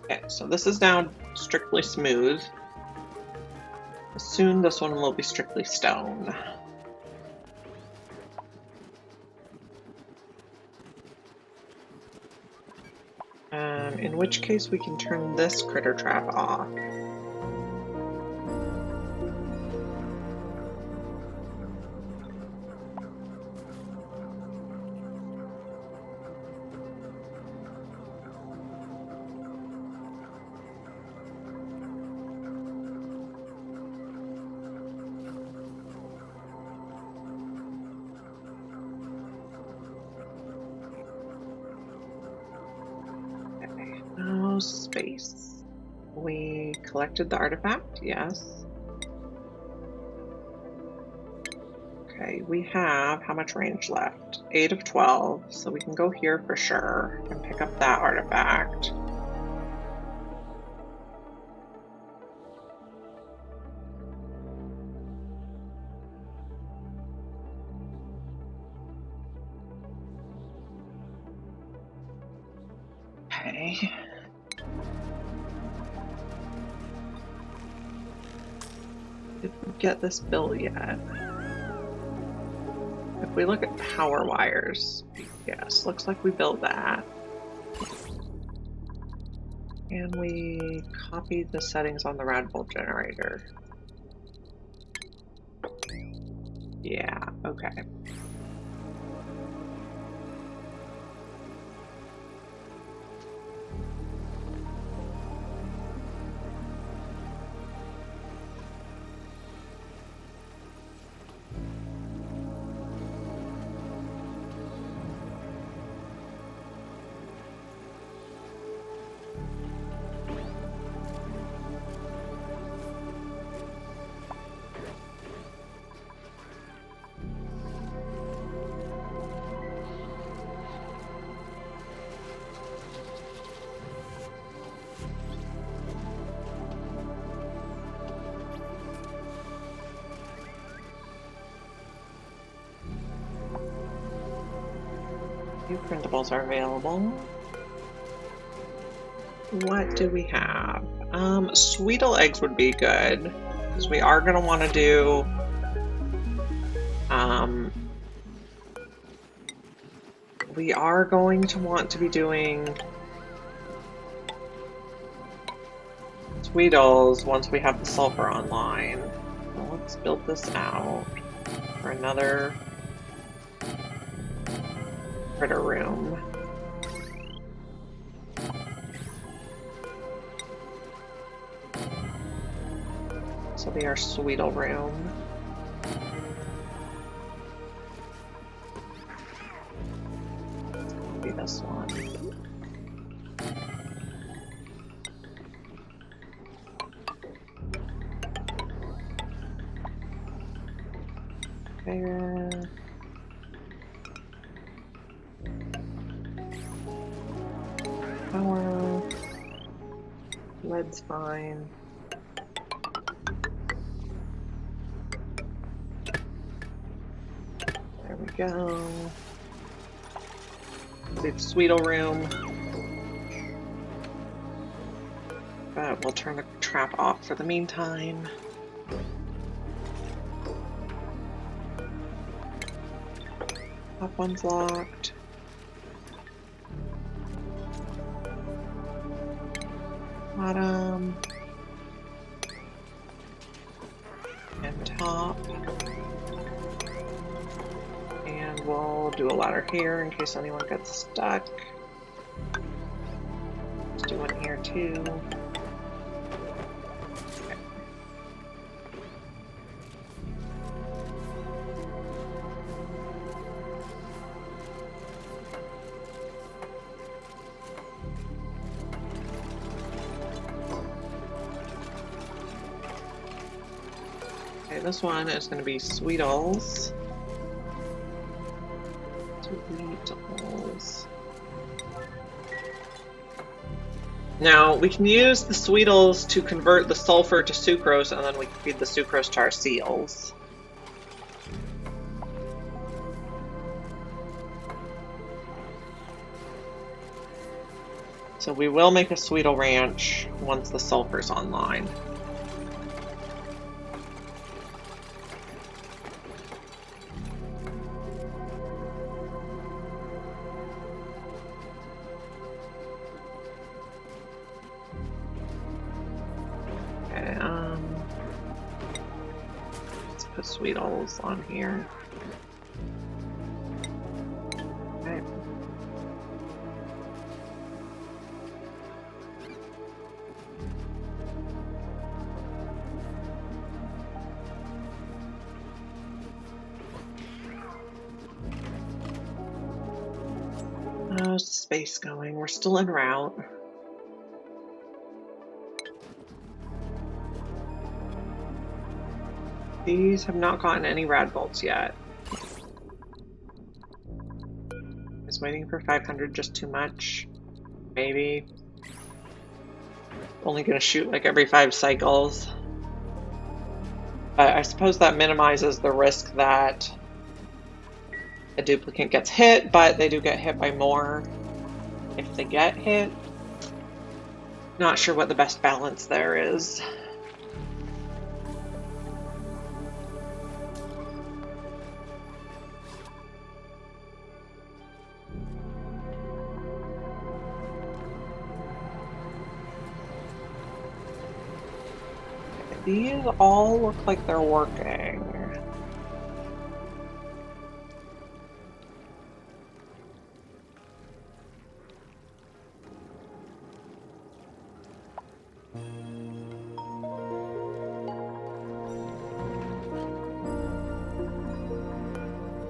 Speaker 1: Okay, so this is now strictly smooth. Soon this one will be strictly stone. In which case we can turn this critter trap off. No space. We collected the artifact, yes. Okay, we have how much range left? 8 of 12, so we can go here for sure and pick up that artifact. Okay. Did we get this built yet? If we look at power wires, yes, looks like we built that. And we copied the settings on the rad bolt generator. Yeah, okay. New printables are available. What do we have? Sweetle eggs would be good, because we are going to want to do we are going to want to be doing Sweetles once we have the sulfur online. So let's build this out for another critter room. This will be our Sweetle room. Be this one. There. Power. Lead's fine. There we go. The Sweetle room. But we'll turn the trap off for the meantime. Top one's locked. Bottom. And top. And we'll do a ladder here in case anyone gets stuck. Let's do one here too. Okay, this one is going to be Sweetles. Sweetles. Now, we can use the Sweetles to convert the sulfur to sucrose, and then we can feed the sucrose to our seals. So we will make a Sweetle Ranch once the sulfur's online. Put Sweetles on here. Okay. How's the space going? We're still en route. These have not gotten any rad bolts yet. Is waiting for 500 just too much? Maybe. Only gonna shoot like every 5 cycles. But I suppose that minimizes the risk that a duplicate gets hit, but they do get hit by more if they get hit. Not sure what the best balance there is. These all look like they're working.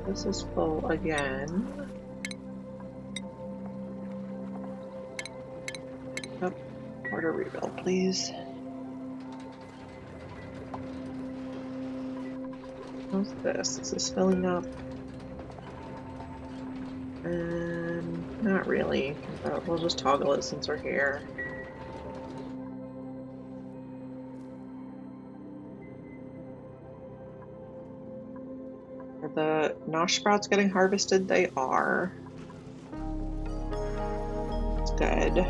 Speaker 1: This is full again. Oh, order rebuild, please. How's this? Is this filling up? Not really, but we'll just toggle it since we're here. Are the nosh sprouts getting harvested? They are. It's good.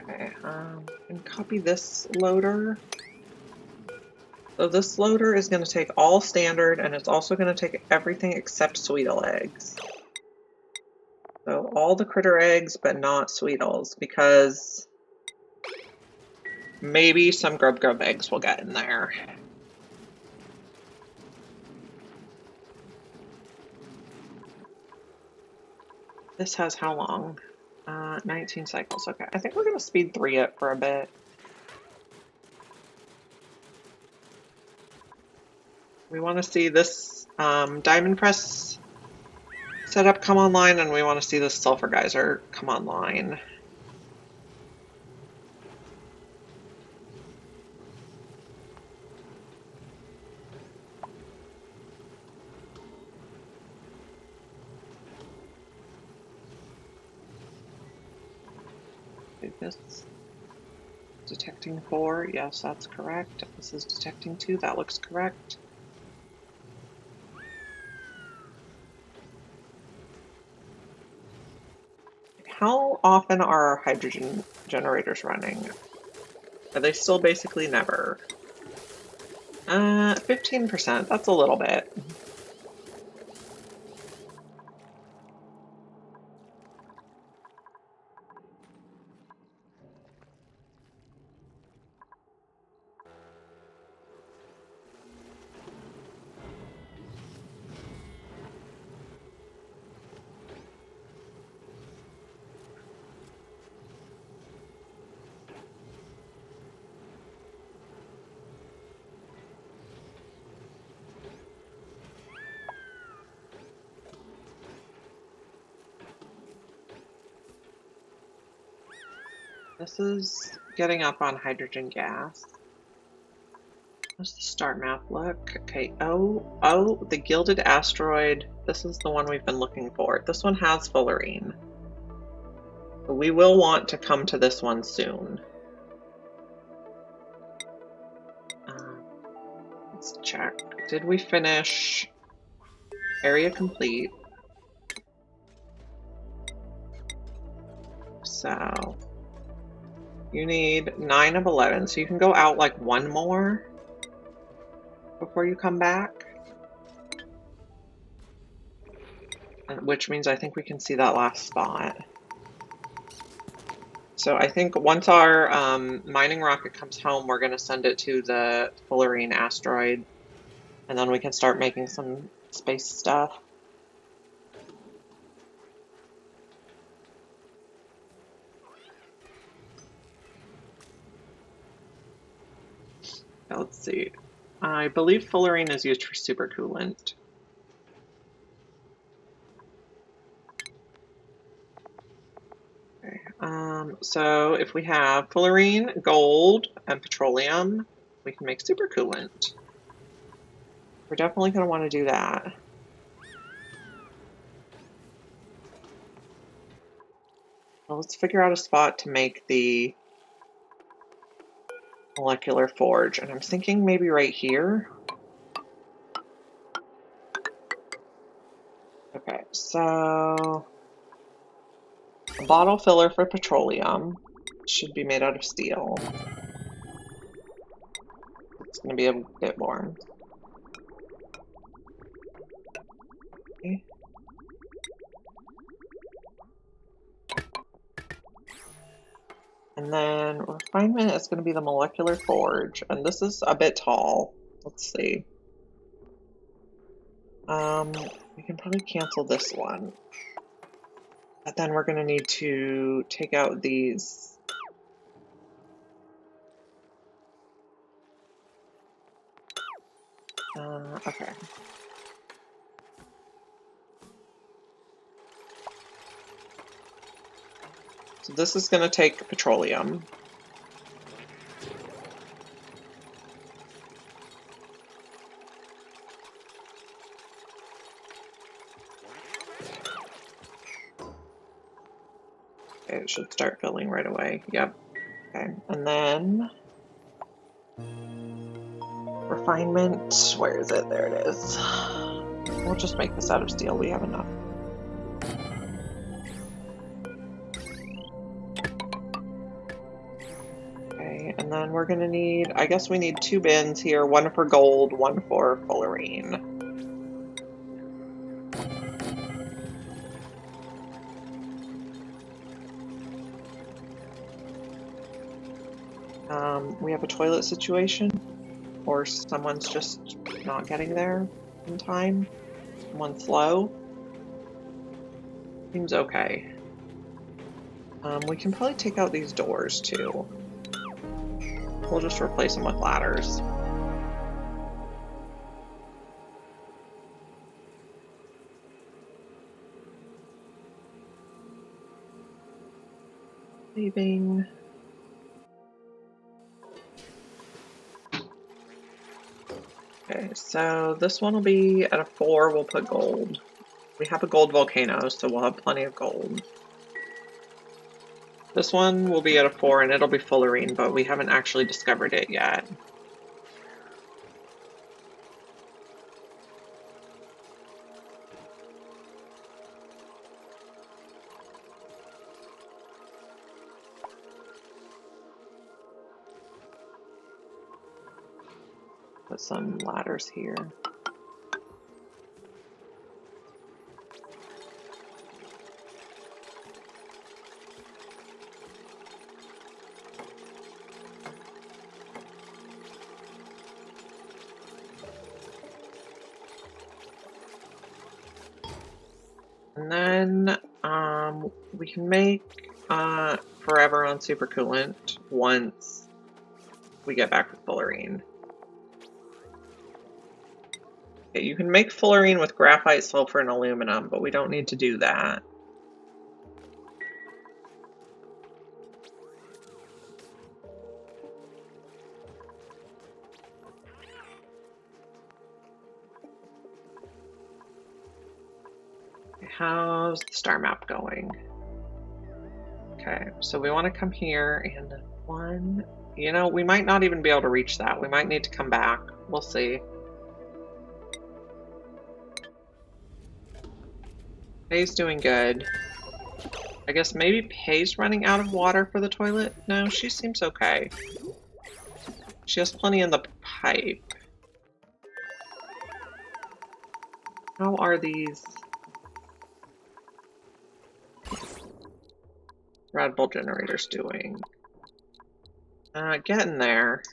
Speaker 1: Okay, and copy this loader. So this loader is going to take all standard, and it's also going to take everything except Sweetle eggs. So all the critter eggs, but not Sweetles, because maybe some grub eggs will get in there. This has how long? 19 cycles. Okay, I think we're going to speed 3 it for a bit. We want to see this diamond press setup come online, and we want to see this sulfur geyser come online. This detecting 4. Yes, that's correct. This is detecting 2. That looks correct. How often are our hydrogen generators running? Are they still basically never? 15%. That's a little bit. This is getting up on hydrogen gas. How's the start map look? Okay, oh, the gilded asteroid. This is the one we've been looking for. This one has fullerene. But we will want to come to this one soon. Let's check. Did we finish area complete? So you need 9 of 11, so you can go out like one more before you come back. Which means I think we can see that last spot. So I think once our mining rocket comes home, we're going to send it to the fullerene asteroid, and then we can start making some space stuff. Let's see. I believe fullerene is used for supercoolant. Okay. So if we have fullerene, gold, and petroleum, we can make supercoolant. We're definitely going to want to do that. Well, let's figure out a spot to make the molecular forge, and I'm thinking maybe right here. Okay, so a bottle filler for petroleum should be made out of steel. It's going to be a bit warm. Okay. And then refinement is going to be the molecular forge, and this is a bit tall. Let's see. We can probably cancel this one. But then we're going to need to take out these. Okay. So this is going to take petroleum. Okay, it should start filling right away. Yep. Okay, and then refinement. Where is it? There it is. We'll just make this out of steel. We have enough. Okay, and then we're going to need, I guess we need 2 bins here, one for gold, one for fullerene. We have a toilet situation, or someone's just not getting there in time. Someone's slow. Seems okay. We can probably take out these doors too. We'll just replace them with ladders. Leaving. Okay, so this one will be at a 4, we'll put gold. We have a gold volcano, so we'll have plenty of gold. This one will be at a 4 and it'll be fullerene, but we haven't actually discovered it yet. Put some ladders here. And then we can make forever on supercoolant once we get back with fullerene. Okay, you can make fullerene with graphite, sulfur, and aluminum, but we don't need to do that. How's the star map going? Okay, so we want to come here and one, you know, we might not even be able to reach that. We might need to come back. We'll see. Pay's doing good. I guess maybe Pay's running out of water for the toilet? No, she seems okay. She has plenty in the pipe. How are these Red Bull generators doing? Getting there.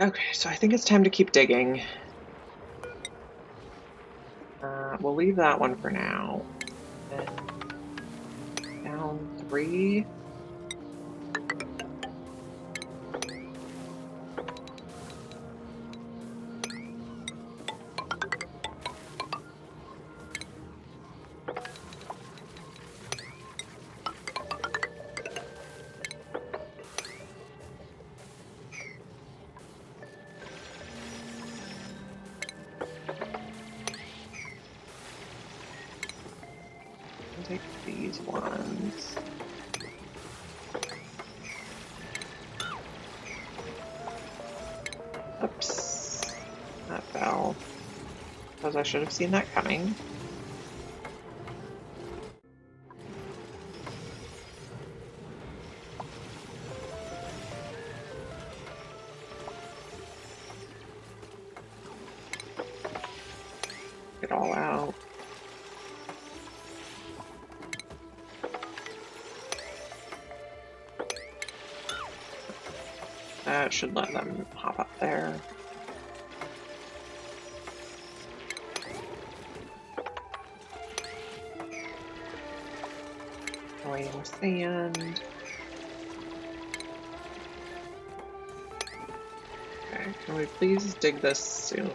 Speaker 1: Okay, so I think it's time to keep digging. We'll leave that one for now. And down 3. Take these ones. Oops. That fell. Because I should have seen that coming. Get all out. That should let them hop up there. Away more sand. Okay, can we please dig this soon?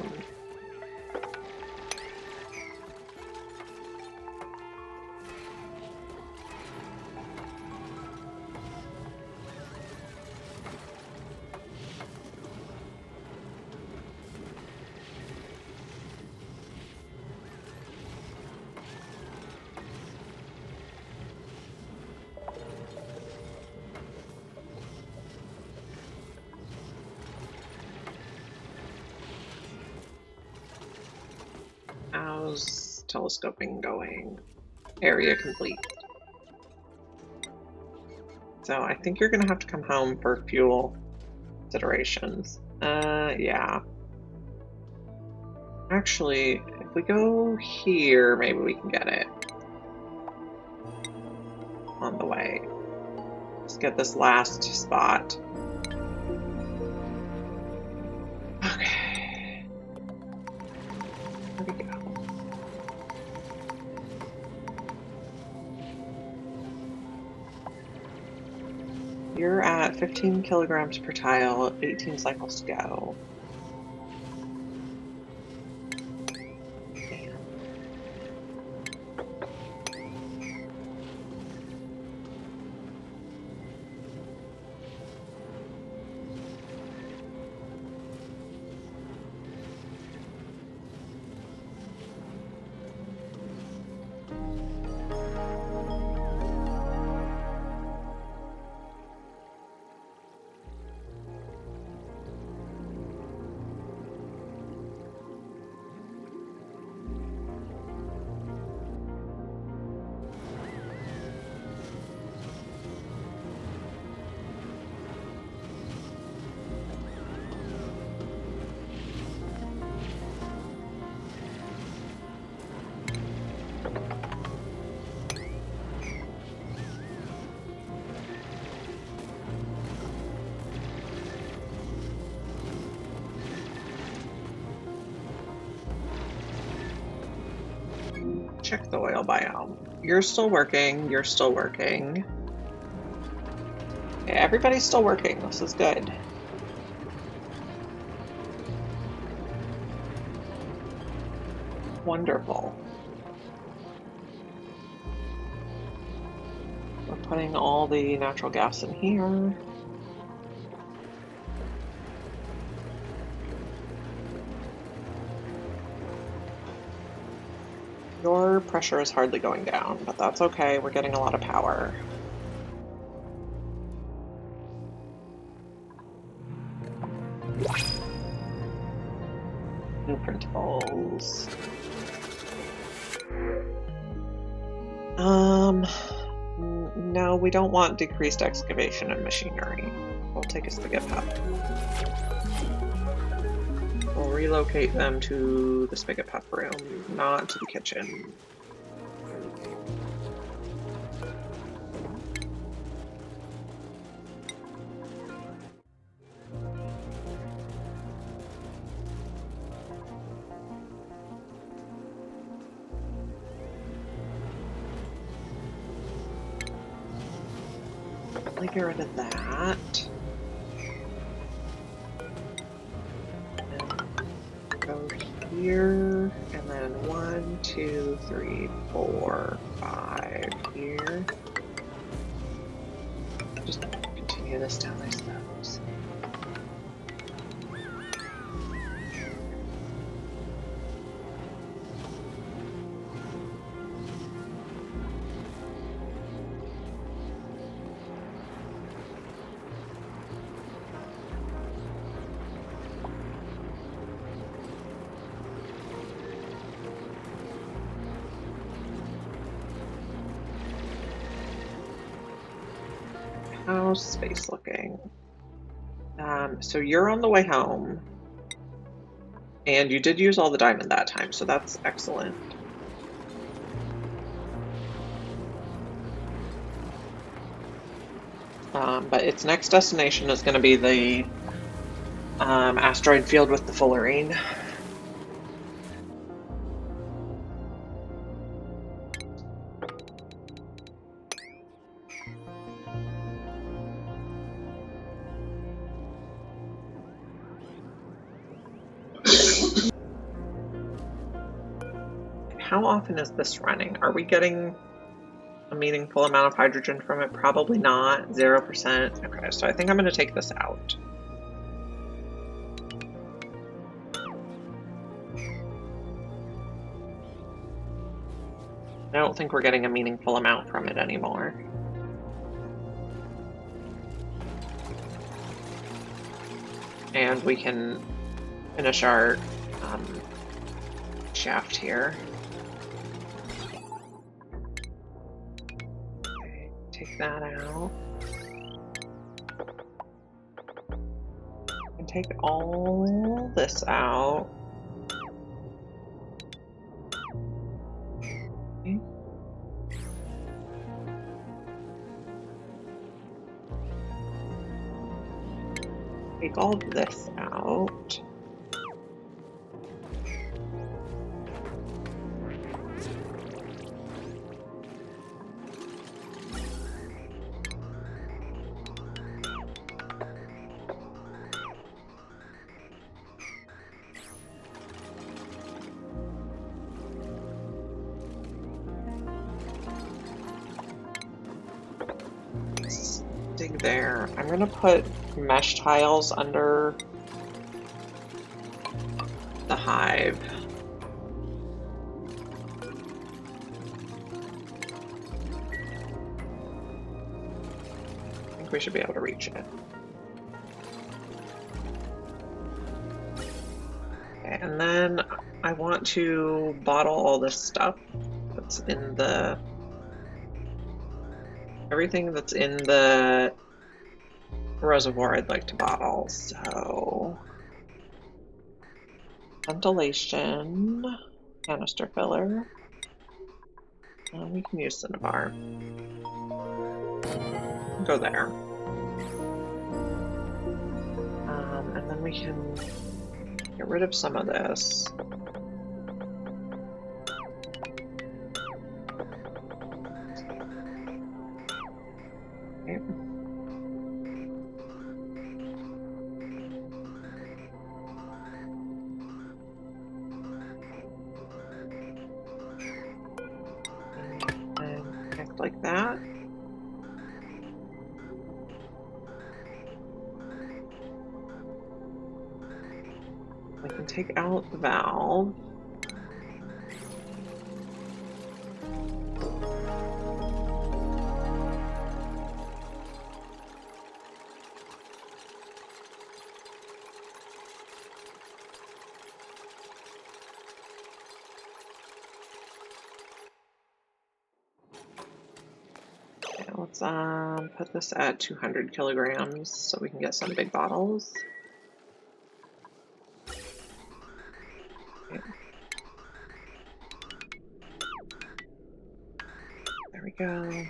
Speaker 1: How's telescoping going? Area complete. So I think you're gonna have to come home for fuel considerations. Yeah. Actually, if we go here, maybe we can get it. On the way. Let's get this last spot. Okay. There we go. You're at 15 kilograms per tile, 18 cycles to go. Check the oil biome. You're still working. You're still working. Okay, everybody's still working. This is good. Wonderful. We're putting all the natural gas in here. Your pressure is hardly going down, but that's okay. We're getting a lot of power. New printables. No, we don't want decreased excavation and machinery. We'll take a spigot pup. We'll relocate them to the spigot pup room, not to the kitchen. Get rid of that. And go here, and then 1, 2, 3, 4, 5 here. Just continue this down, I suppose. How's space looking? So you're on the way home, and you did use all the diamond that time, so that's excellent. But its next destination is going to be the asteroid field with the fullerene. How often is this running? Are we getting a meaningful amount of hydrogen from it? Probably not. 0%. Okay, so I think I'm going to take this out. I don't think we're getting a meaningful amount from it anymore. And we can finish our shaft here. Okay, take that out. And take all this out. Okay. Take all of this out. dig there. I'm gonna put mesh tiles under the hive. I think we should be able to reach it. Okay, and then I want to bottle all this stuff that's in the... Everything that's in the reservoir I'd like to bottle, so... Ventilation, canister filler, and we can use cinnabar. Go there. And then we can get rid of some of this. Okay. And connect like that. We can take out the valve. Okay, let's put this at 200 kilograms so we can get some big bottles. Okay. There we go.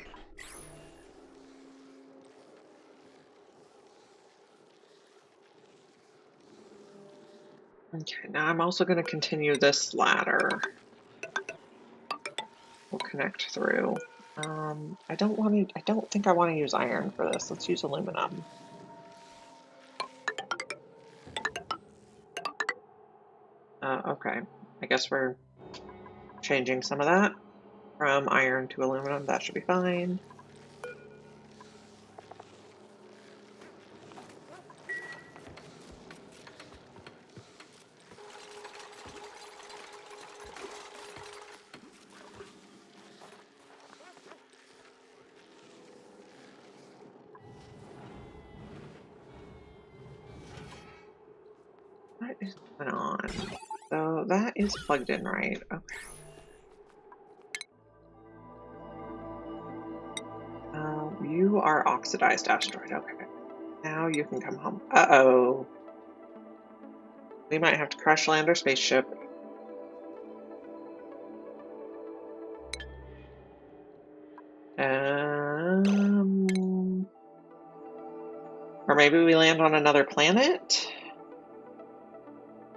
Speaker 1: Okay, now I'm also going to continue this ladder. We'll connect through. I don't think I want to use iron for this. Let's use aluminum. Okay, I guess we're changing some of that from iron to aluminum. That should be fine. What is going on? So that is plugged in, right? Okay. You are oxidized asteroid. Okay. Now you can come home. Uh-oh. We might have to crash land our spaceship. Or maybe we land on another planet?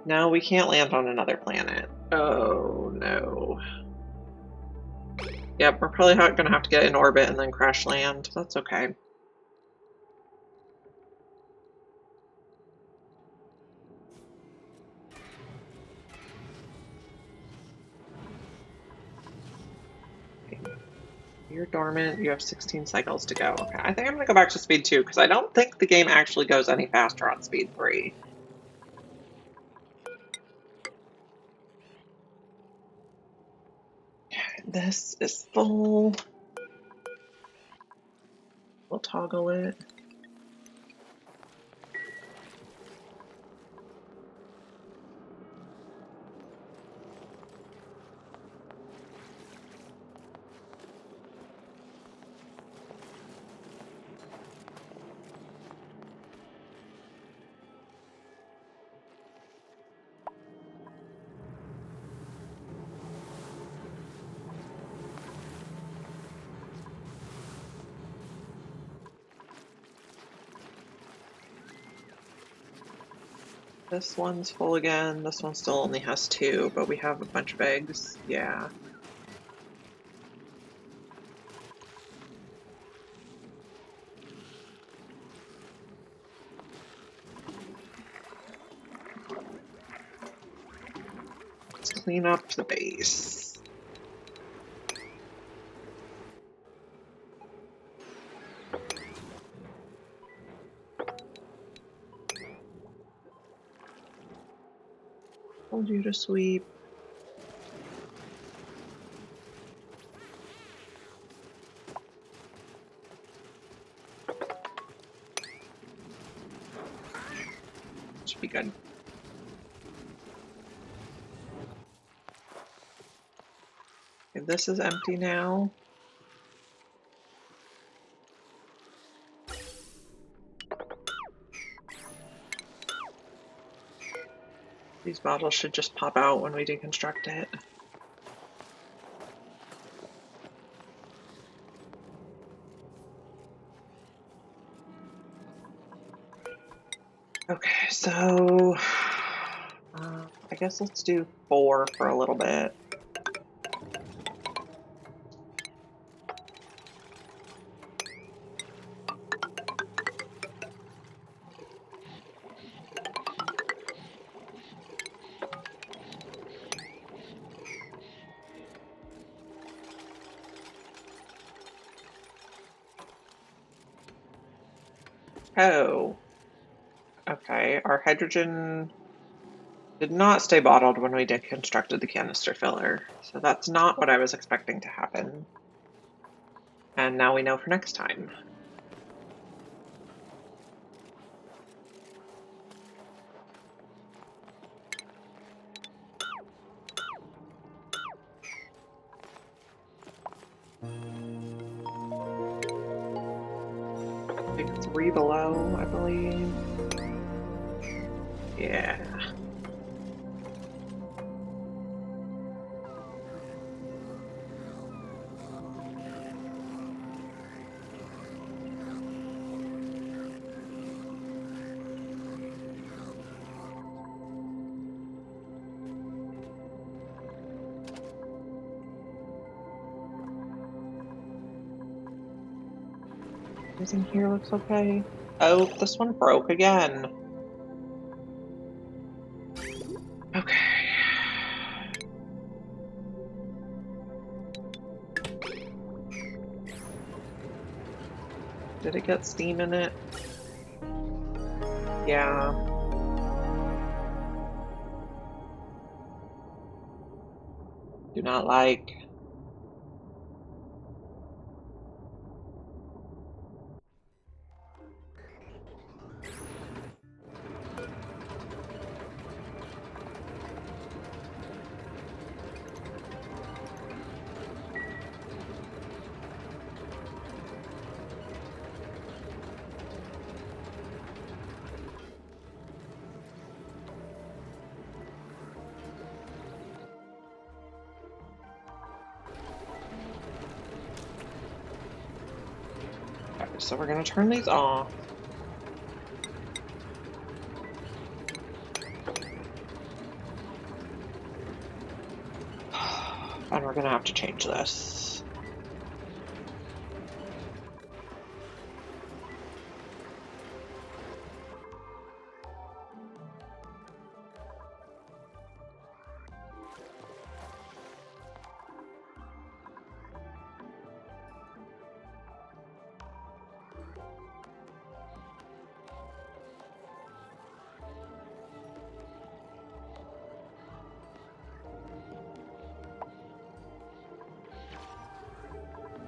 Speaker 1: No, we can't land on another planet. Oh, no. Yep, we're probably going to have to get in orbit and then crash land. That's okay. You're dormant. You have 16 cycles to go. Okay, I think I'm going to go back to speed 2 because I don't think the game actually goes any faster on speed 3. This is full. We'll toggle it. This one's full again. This one still only has 2, but we have a bunch of eggs. Yeah. Let's clean up the base. Told you to sweep. Should be good. Okay, this is empty now. These bottles should just pop out when we deconstruct it. Okay, so I guess let's do 4 for a little bit. Oh, okay. Our hydrogen did not stay bottled when we deconstructed the canister filler, so that's not what I was expecting to happen. And now we know for next time. Like 3 below, I believe. Yeah. Everything here looks okay. Oh, this one broke again. Okay. Did it get steam in it? Yeah. Do not like. Okay, so we're gonna turn these off. And we're gonna have to change this.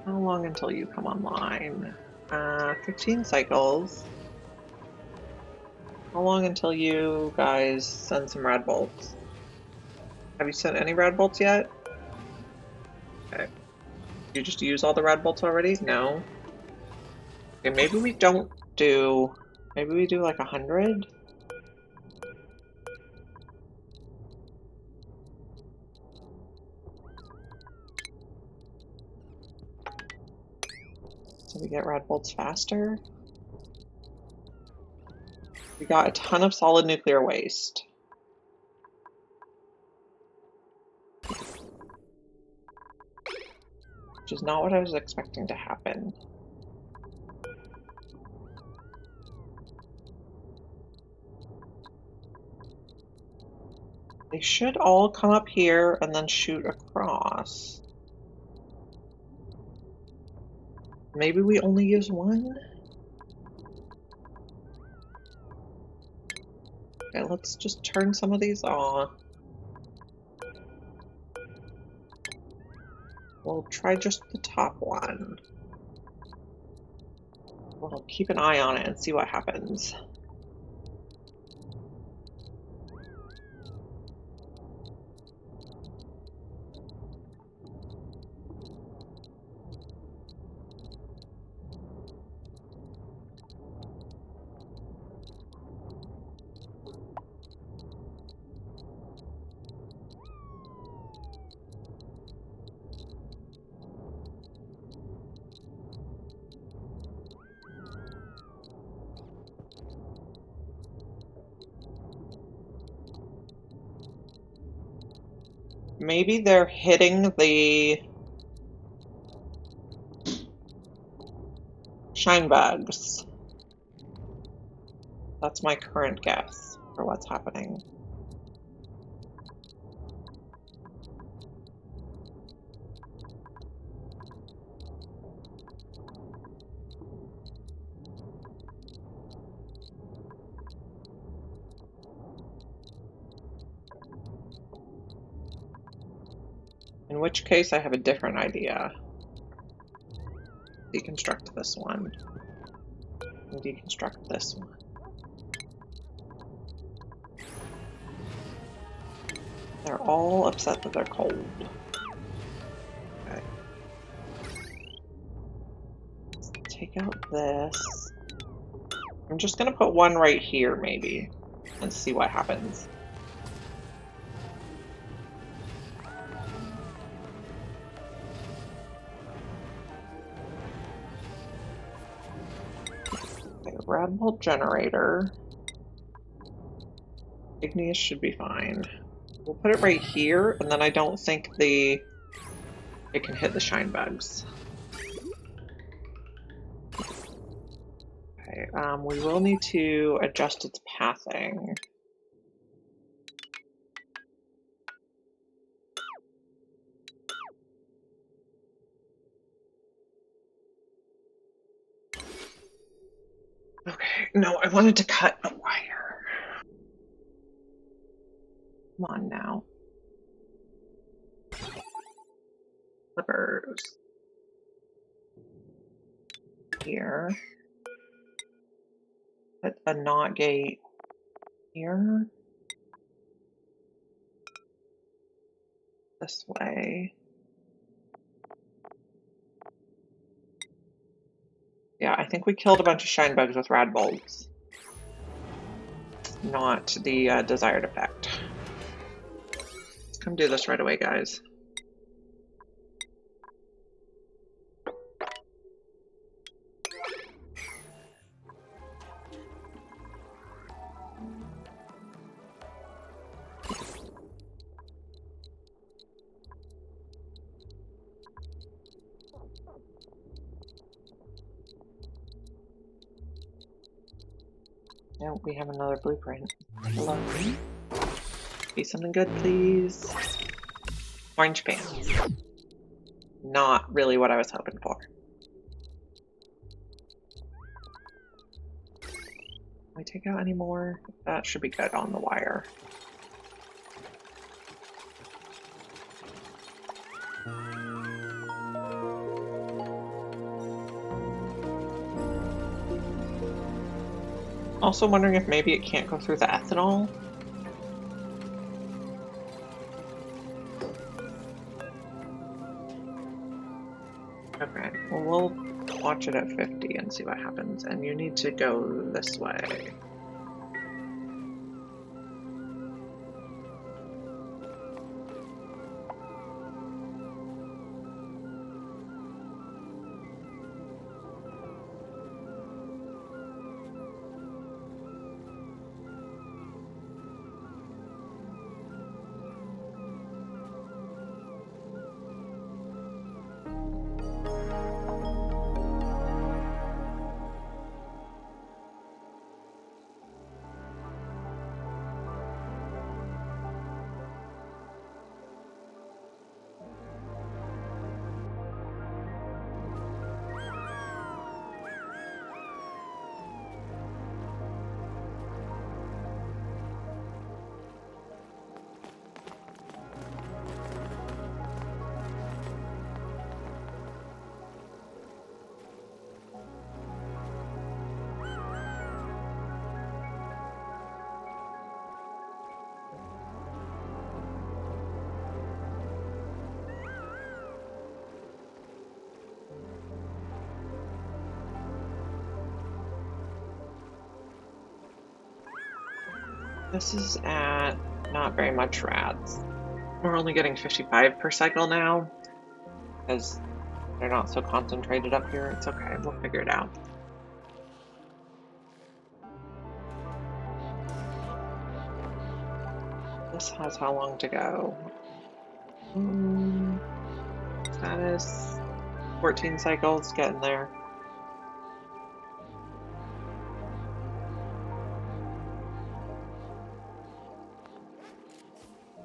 Speaker 1: How long until you come online? 15 cycles. How long until you guys send some rad bolts? Have you sent any rad bolts yet? Okay. You just use all the rad bolts already? No. Okay, maybe we don't do. Maybe we do like 100? So we get rad bolts faster? We got a ton of solid nuclear waste. Which is not what I was expecting to happen. They should all come up here and then shoot across. Maybe we only use one? Okay, let's just turn some of these off. we'll try just the top one. We'll keep an eye on it and see what happens. Maybe they're hitting the shine bugs. That's my current guess for what's happening. In which case, I have a different idea. Deconstruct this one. And deconstruct this one. They're all upset that they're cold. Okay. Let's take out this. I'm just gonna put one right here, maybe, and see what happens. Rad bolt generator. Igneous should be fine. We'll put it right here, and then I don't think it can hit the shine bugs. Okay, we will need to adjust its pathing. Okay, no, I wanted to cut a wire. Come on now. Clippers. Here. Put a knot gate here. This way. Yeah, I think we killed a bunch of shine bugs with rad bolts. Not the desired effect. Let's come do this right away, guys. No, we have another blueprint. Hello. Be something good, please. Orange pants. Not really what I was hoping for. Can we take out any more? That should be good on the wire. Also wondering if maybe it can't go through the ethanol. Okay, well, we'll watch it at 50 and see what happens. And you need to go this way. This is at not very much rats. We're only getting 55 per cycle now because they're not so concentrated up here. It's okay, we'll figure it out. This has how long to go? Status 14 cycles, getting there.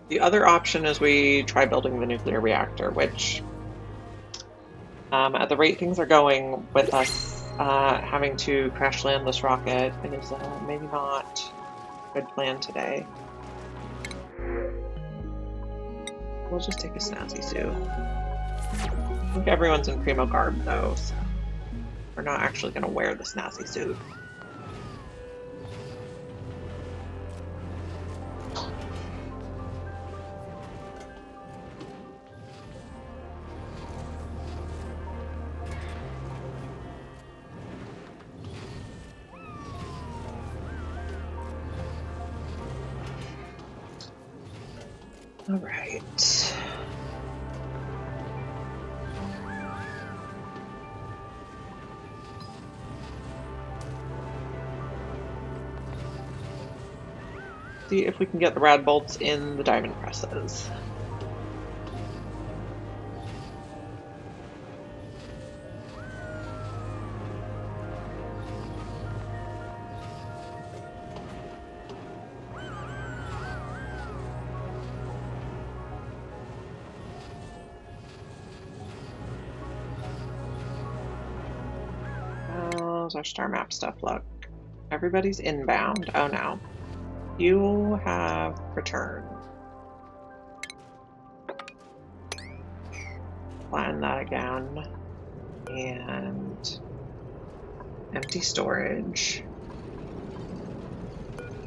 Speaker 1: The other option is we try building the nuclear reactor, which at the rate things are going with us having to crash land this rocket, it is maybe not a good plan today. We'll just take a snazzy suit. I think everyone's in primo garb though, so we're not actually going to wear the snazzy suit. All right. See if we can get the rad bolts in the diamond presses. How's our star map stuff look? Everybody's inbound. Oh no. You have returned. Plan that again. And empty storage.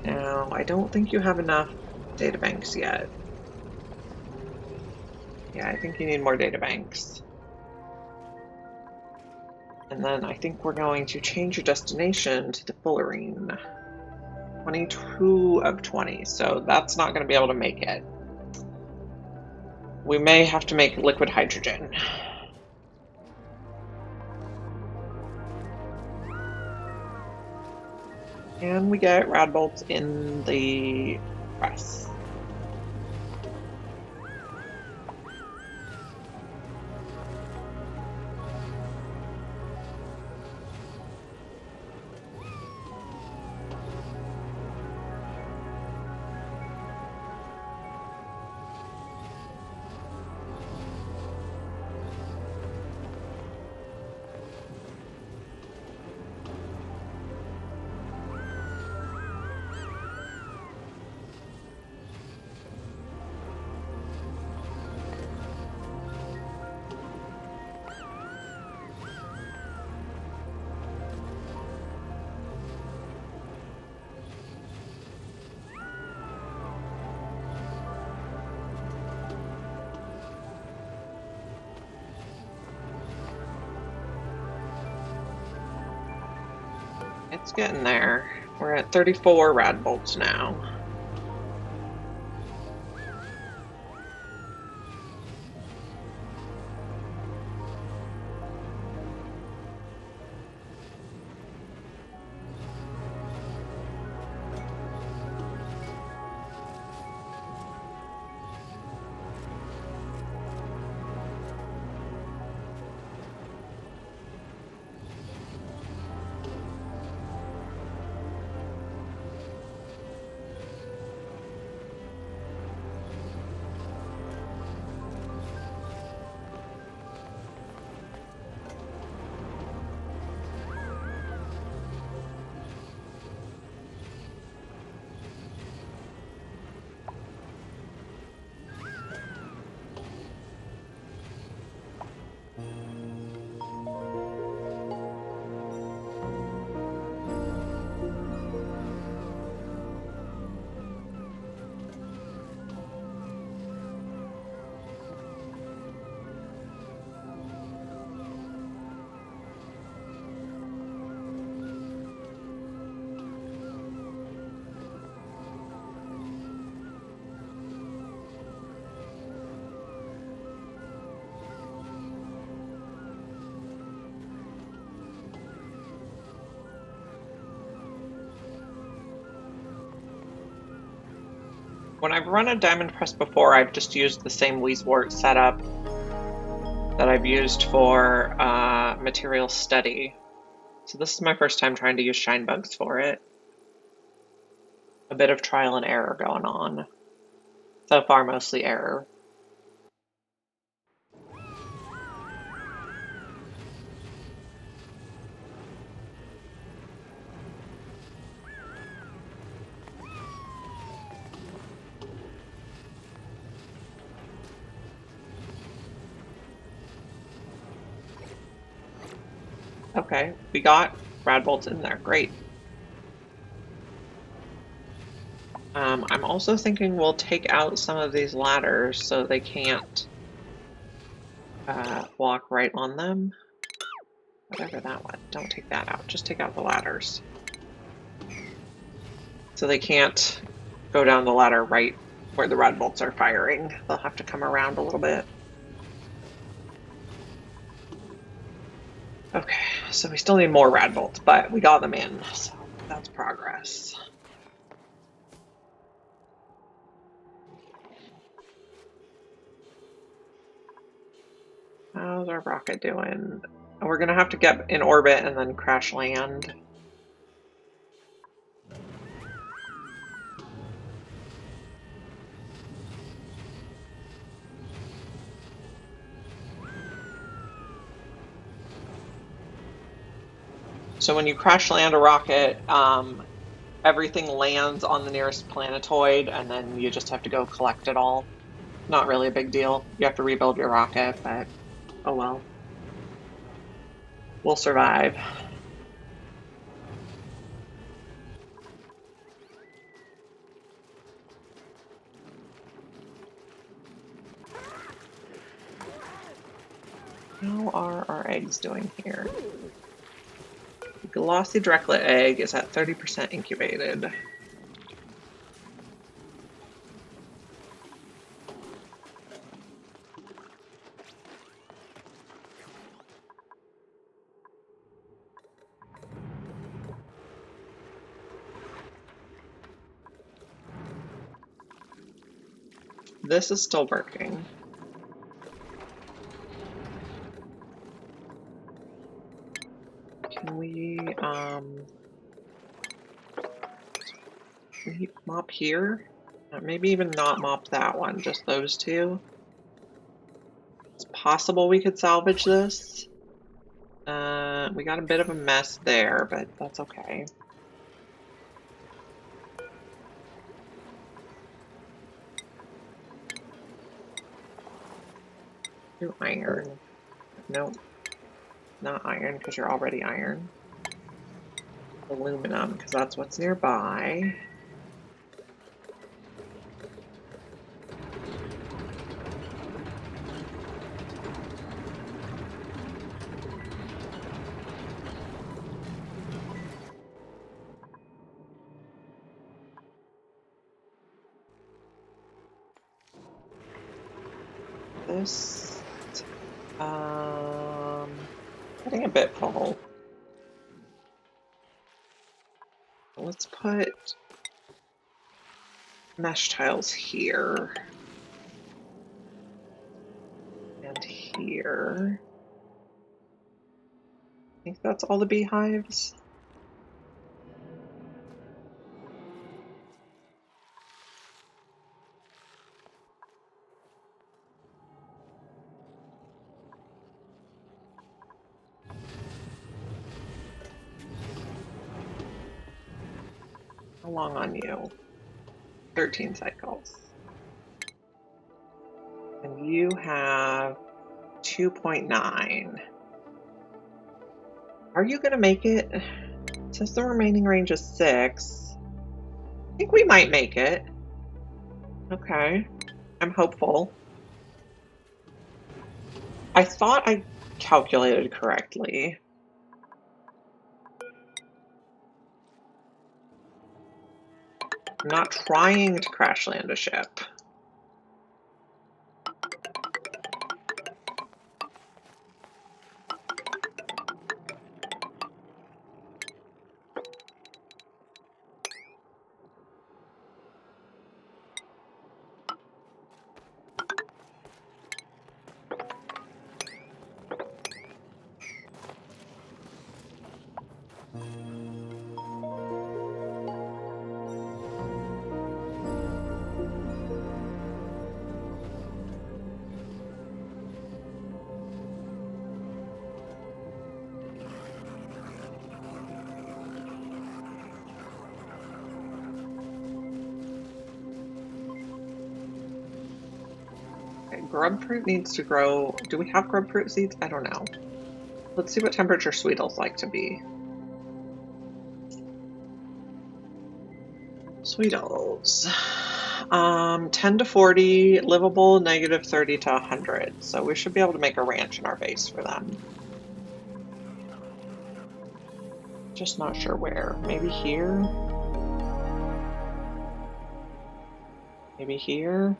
Speaker 1: Now, I don't think you have enough data banks yet. Yeah, I think you need more data banks. And then I think we're going to change your destination to the fullerene. 22 of 20, so that's not going to be able to make it. We may have to make liquid hydrogen. And we get rad bolts in the press. It's getting there. We're at 34 rad bolts now. When I've run a diamond press before, I've just used the same Weasewort setup that I've used for material study. So this is my first time trying to use shine bugs for it. A bit of trial and error going on. So far, mostly error. Okay, we got rad bolts in there. Great. I'm also thinking we'll take out some of these ladders so they can't walk right on them. Whatever that was. Don't take that out. Just take out the ladders. So they can't go down the ladder right where the rad bolts are firing. They'll have to come around a little bit. Okay, so we still need more rad bolts, but we got them in, so that's progress. How's our rocket doing? We're gonna have to get in orbit and then crash land. So when you crash land a rocket, everything lands on the nearest planetoid, and then you just have to go collect it all. Not really a big deal. You have to rebuild your rocket, but oh well. We'll survive. How are our eggs doing here? The glossy directlet egg is at 30% incubated. This is still working. Can we mop here? Maybe even not mop that one, just those two. It's possible we could salvage this. We got a bit of a mess there, but that's okay. Do iron. Nope. Not iron, because you're already iron. Aluminum, because that's what's nearby. This, getting a bit full. Let's put mesh tiles here. And here. I think that's all the beehives. How long on you? 13 cycles. And you have 2.9. Are you going to make it? Since the remaining range is 6, I think we might make it. Okay. I'm hopeful. I thought I calculated correctly. I'm not trying to crash land a ship. Grub fruit needs to grow. Do we have grub fruit seeds? I don't know. Let's see what temperature Sweetles like to be. Sweetles. 10 to 40, livable, negative 30 to 100. So we should be able to make a ranch in our base for them. Just not sure where. Maybe here? Maybe here?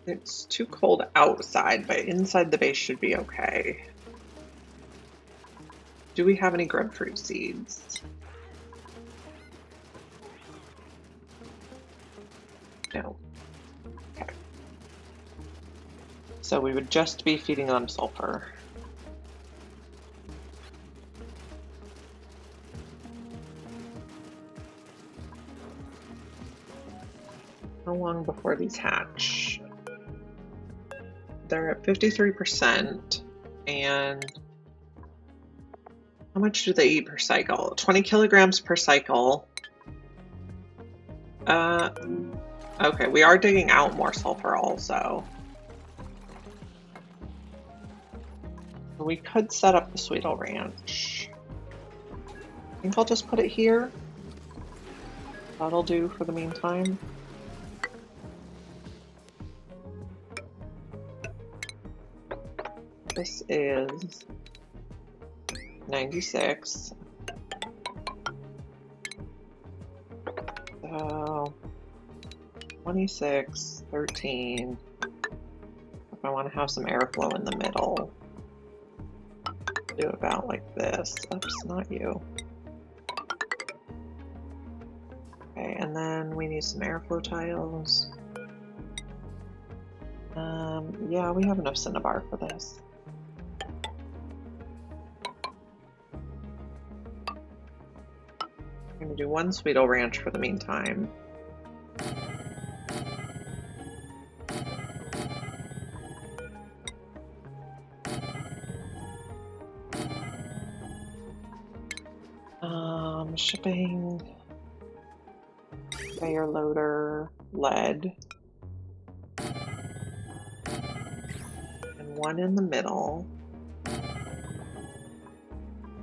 Speaker 1: It's too cold outside, but inside the base should be okay. Do we have any grapefruit seeds? No. Okay. So we would just be feeding them sulfur. How long before these hatch? They're at 53%, and how much do they eat per cycle? 20 kilograms per cycle. Okay, we are digging out more sulfur also. We could set up the Sweetle Ranch. I think I'll just put it here. That'll do for the meantime. This is 96. So 26, 13. If I want to have some airflow in the middle, do about like this. Oops, not you. Okay, and then we need some airflow tiles. Yeah, we have enough cinnabar for this. I'm gonna do one Sweetle Ranch for the meantime. Shipping, conveyor loader, lead, and one in the middle.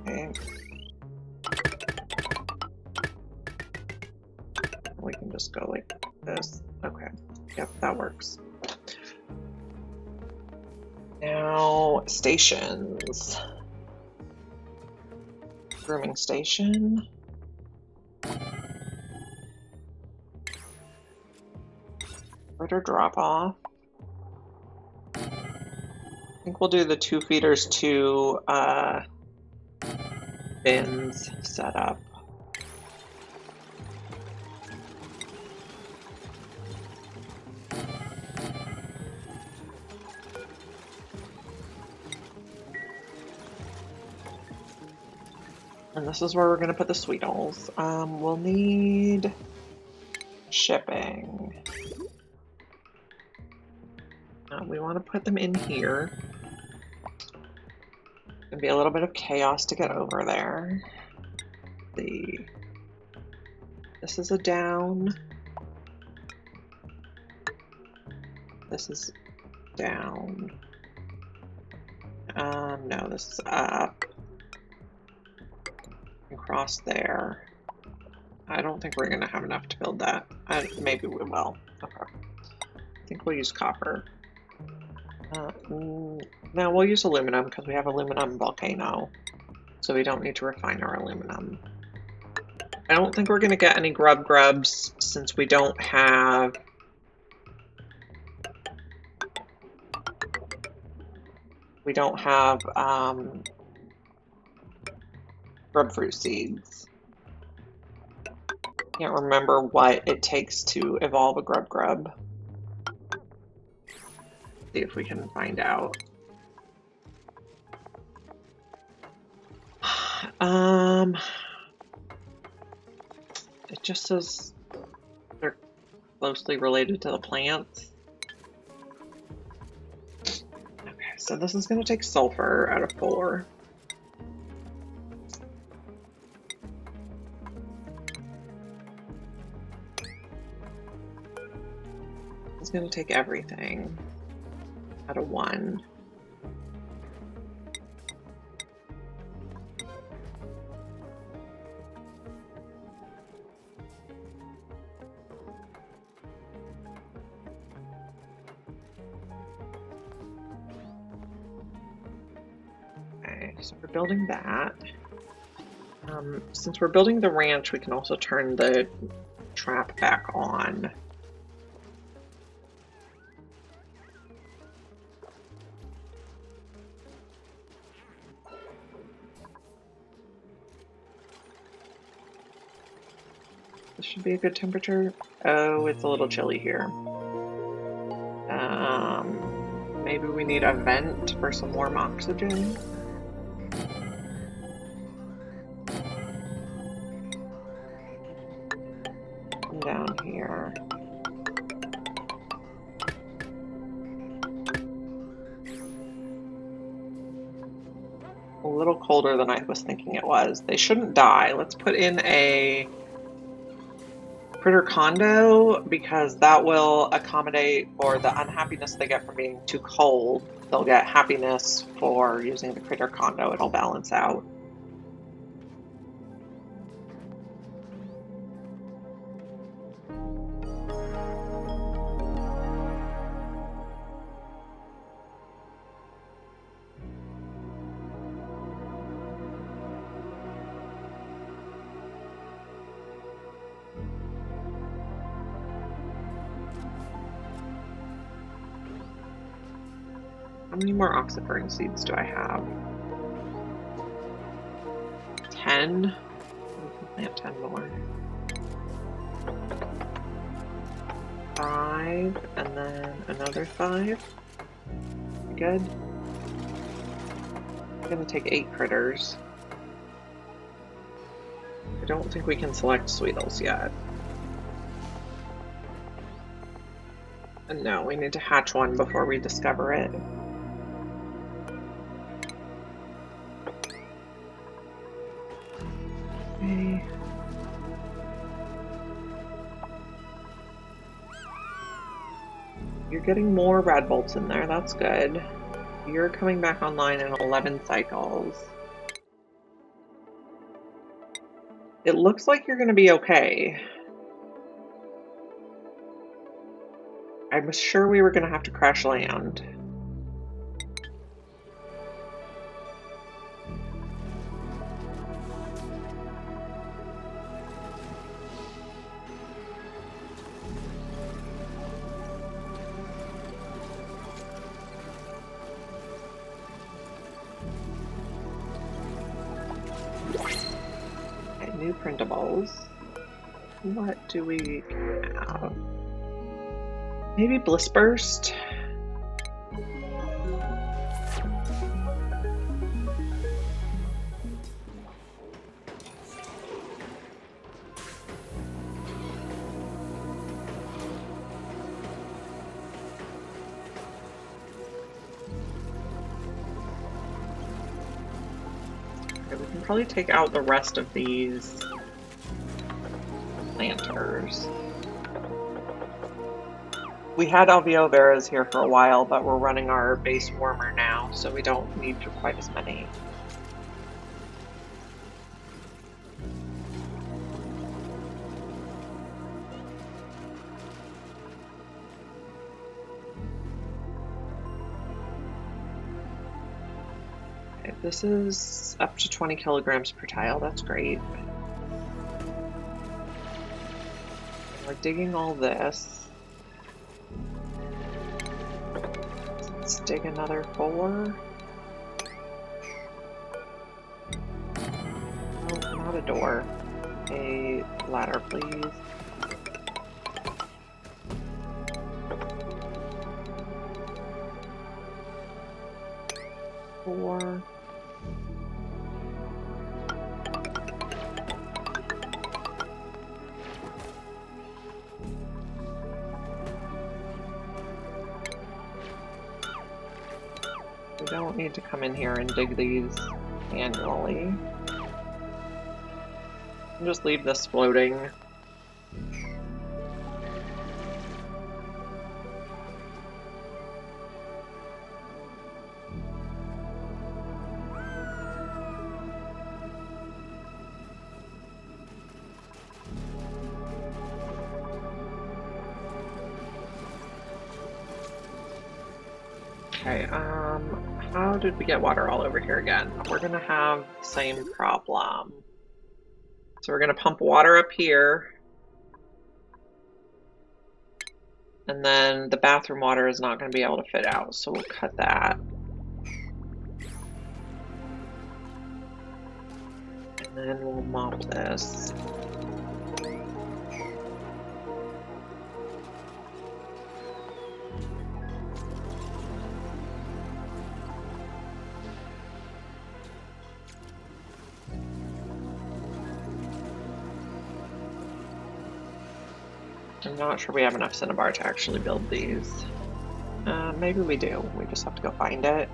Speaker 1: Okay. We can just go like this. Okay. Yep, that works. Now, stations. Grooming station. Critter drop off. I think we'll do the 2 feeders, 2 bins set up. And this is where we're going to put the Sweetles. We'll need shipping. We want to put them in here. It'll be a little bit of chaos to get over there. This is a down. This is down. No, this is up. Across there. I don't think we're going to have enough to build that. Maybe we will. Okay. I think we'll use copper. No, we'll use aluminum because we have aluminum volcano. So we don't need to refine our aluminum. I don't think we're going to get any grubs since we don't have... grubfruit seeds. Can't remember what it takes to evolve a grub. See if we can find out. It just says they're closely related to the plants. Okay, so this is going to take sulfur out of 4. It's going to take everything out of 1. Okay, so we're building that. Since we're building the ranch, we can also turn the trap back on. This should be a good temperature. Oh, it's a little chilly here. Maybe we need a vent for some warm oxygen. Come down here. A little colder than I was thinking it was. They shouldn't die. Let's put in a critter condo because that will accommodate for the unhappiness they get from being too cold. They'll get happiness for using the critter condo. It'll balance out. How many more oxyfern seeds do I have? 10? We can plant 10 more. 5, and then another 5. Good. I'm gonna take 8 critters. I don't think we can select Sweetles yet. And no, we need to hatch one before we discover it. Okay. You're getting more red bolts in there, that's good. You're coming back online in 11 cycles. It looks like you're going to be okay. I was sure we were going to have to crash land. Okay, new printables. What do we have? Maybe Bliss Burst? Okay, we can probably take out the rest of these planters. We had alveo veras here for a while, but we're running our base warmer now, so we don't need quite as many. Okay, this is up to 20 kilograms per tile, that's great. We're digging all this. Let's dig another 4. Oh, not a door. A ladder, please. Four. We don't need to come in here and dig these manually. Just leave this floating. Okay, how did we get water all over here again? We're gonna have the same problem. So we're gonna pump water up here. And then the bathroom water is not gonna be able to fit out, so we'll cut that. And then we'll mop this. I'm not sure we have enough cinnabar to actually build these. Maybe we do. We just have to go find it.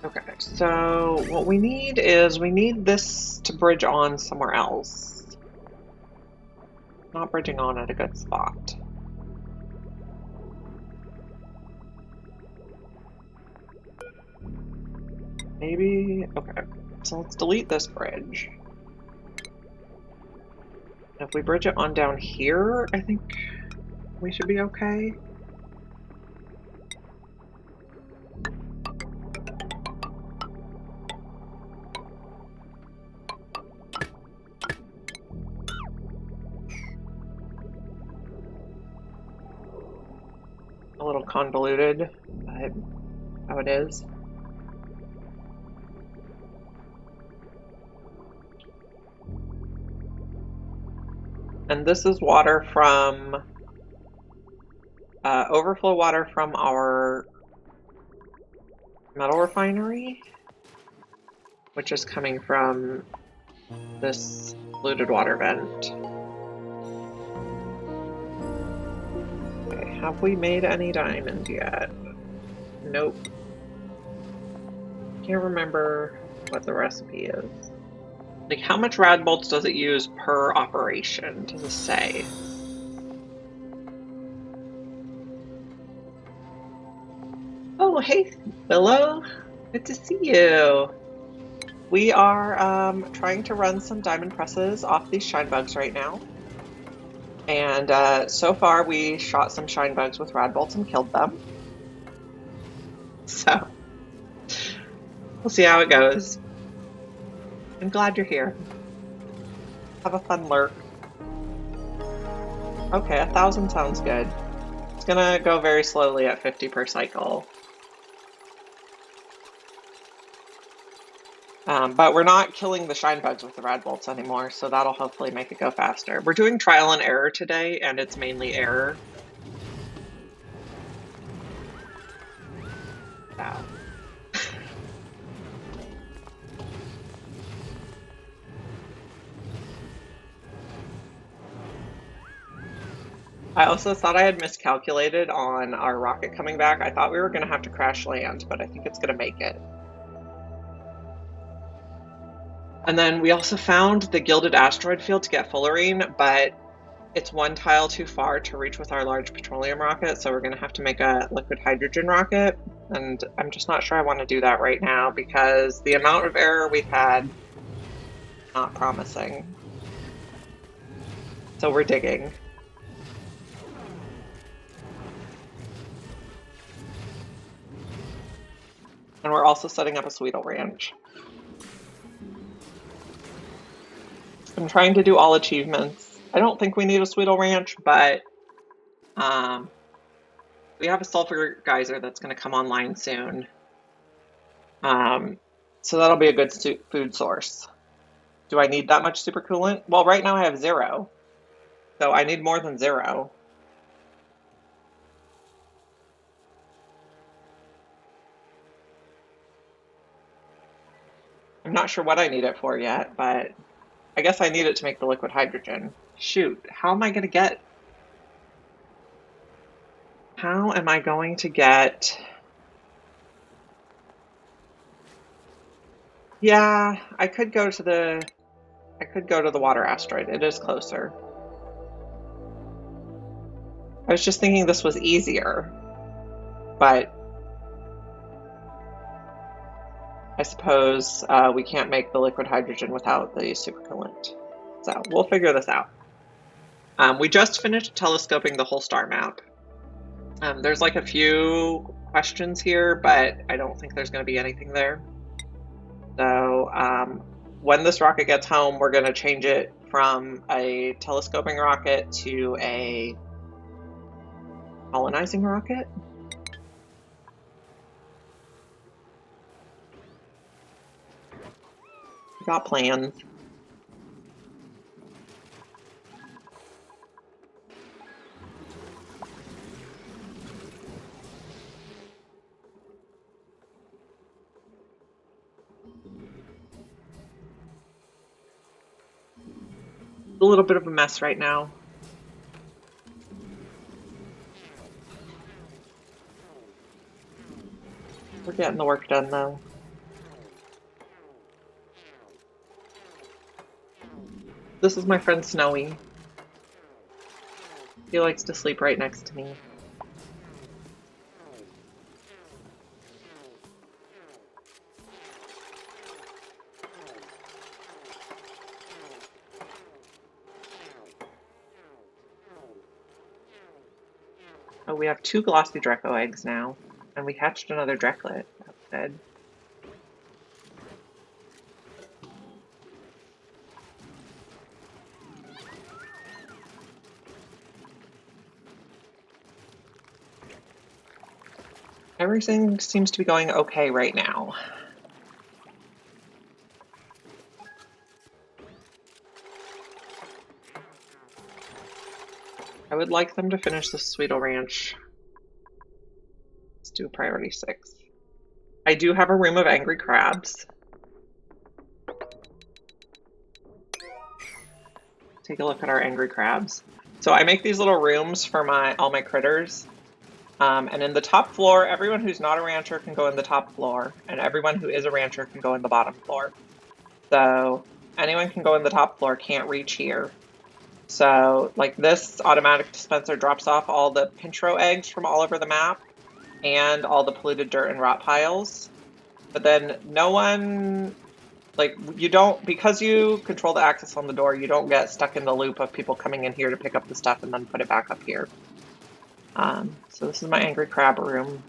Speaker 1: Okay, so what we need is we need this to bridge on somewhere else. Not bridging on at a good spot. Maybe, okay, so let's delete this bridge. If we bridge it on down here, I think we should be okay. A little convoluted, but how it is. And this is water from, overflow water from our metal refinery, which is coming from this polluted water vent. Okay, have we made any diamonds yet? Nope. Can't remember what the recipe is. Like, how much rad bolts does it use per operation? Does it say? Oh, hey, Willow. Good to see you. We are trying to run some diamond presses off these shine bugs right now. And so far we shot some shine bugs with rad bolts and killed them. So, we'll see how it goes. I'm glad you're here. Have a fun lurk. Okay, 1,000 sounds good. It's gonna go very slowly at 50 per cycle. But we're not killing the shine bugs with the rad bolts anymore, so that'll hopefully make it go faster. We're doing trial and error today, and it's mainly error. Wow. I also thought I had miscalculated on our rocket coming back. I thought we were going to have to crash land, but I think it's going to make it. And then we also found the gilded asteroid field to get fullerene, but it's one tile too far to reach with our large petroleum rocket, so we're going to have to make a liquid hydrogen rocket. And I'm just not sure I want to do that right now because the amount of error we've had, not promising. So we're digging. And we're also setting up a Sweetle Ranch. I'm trying to do all achievements. I don't think we need a Sweetle Ranch, but we have a sulfur geyser that's going to come online soon. So that'll be a good food source. Do I need that much supercoolant? Well, right now I have 0. So I need more than 0. I'm not sure what I need it for yet, but I guess I need it to make the liquid hydrogen. Shoot, how am I going to get... How am I going to get... Yeah, I could go to the water asteroid. It is closer. I was just thinking this was easier, but I suppose we can't make the liquid hydrogen without the supercoolant. So we'll figure this out. We just finished telescoping the whole star map. There's like a few questions here, but I don't think there's going to be anything there. So when this rocket gets home, we're going to change it from a telescoping rocket to a colonizing rocket. We got plans. A little bit of a mess right now. We're getting the work done though. This is my friend Snowy. He likes to sleep right next to me. Oh, we have 2 glossy Draco eggs now, and we hatched another Dreklet. That's good. Everything seems to be going okay right now. I would like them to finish the Sweetle Ranch. Let's do priority 6. I do have a room of angry crabs. Take a look at our angry crabs. So I make these little rooms for all my critters. And in the top floor, everyone who's not a rancher can go in the top floor, and everyone who is a rancher can go in the bottom floor. So anyone can go in the top floor, can't reach here. So like this automatic dispenser drops off all the Pinchro eggs from all over the map and all the polluted dirt and rot piles. But then no one, like you don't, because you control the access on the door, you don't get stuck in the loop of people coming in here to pick up the stuff and then put it back up here. So this is my angry crab room. And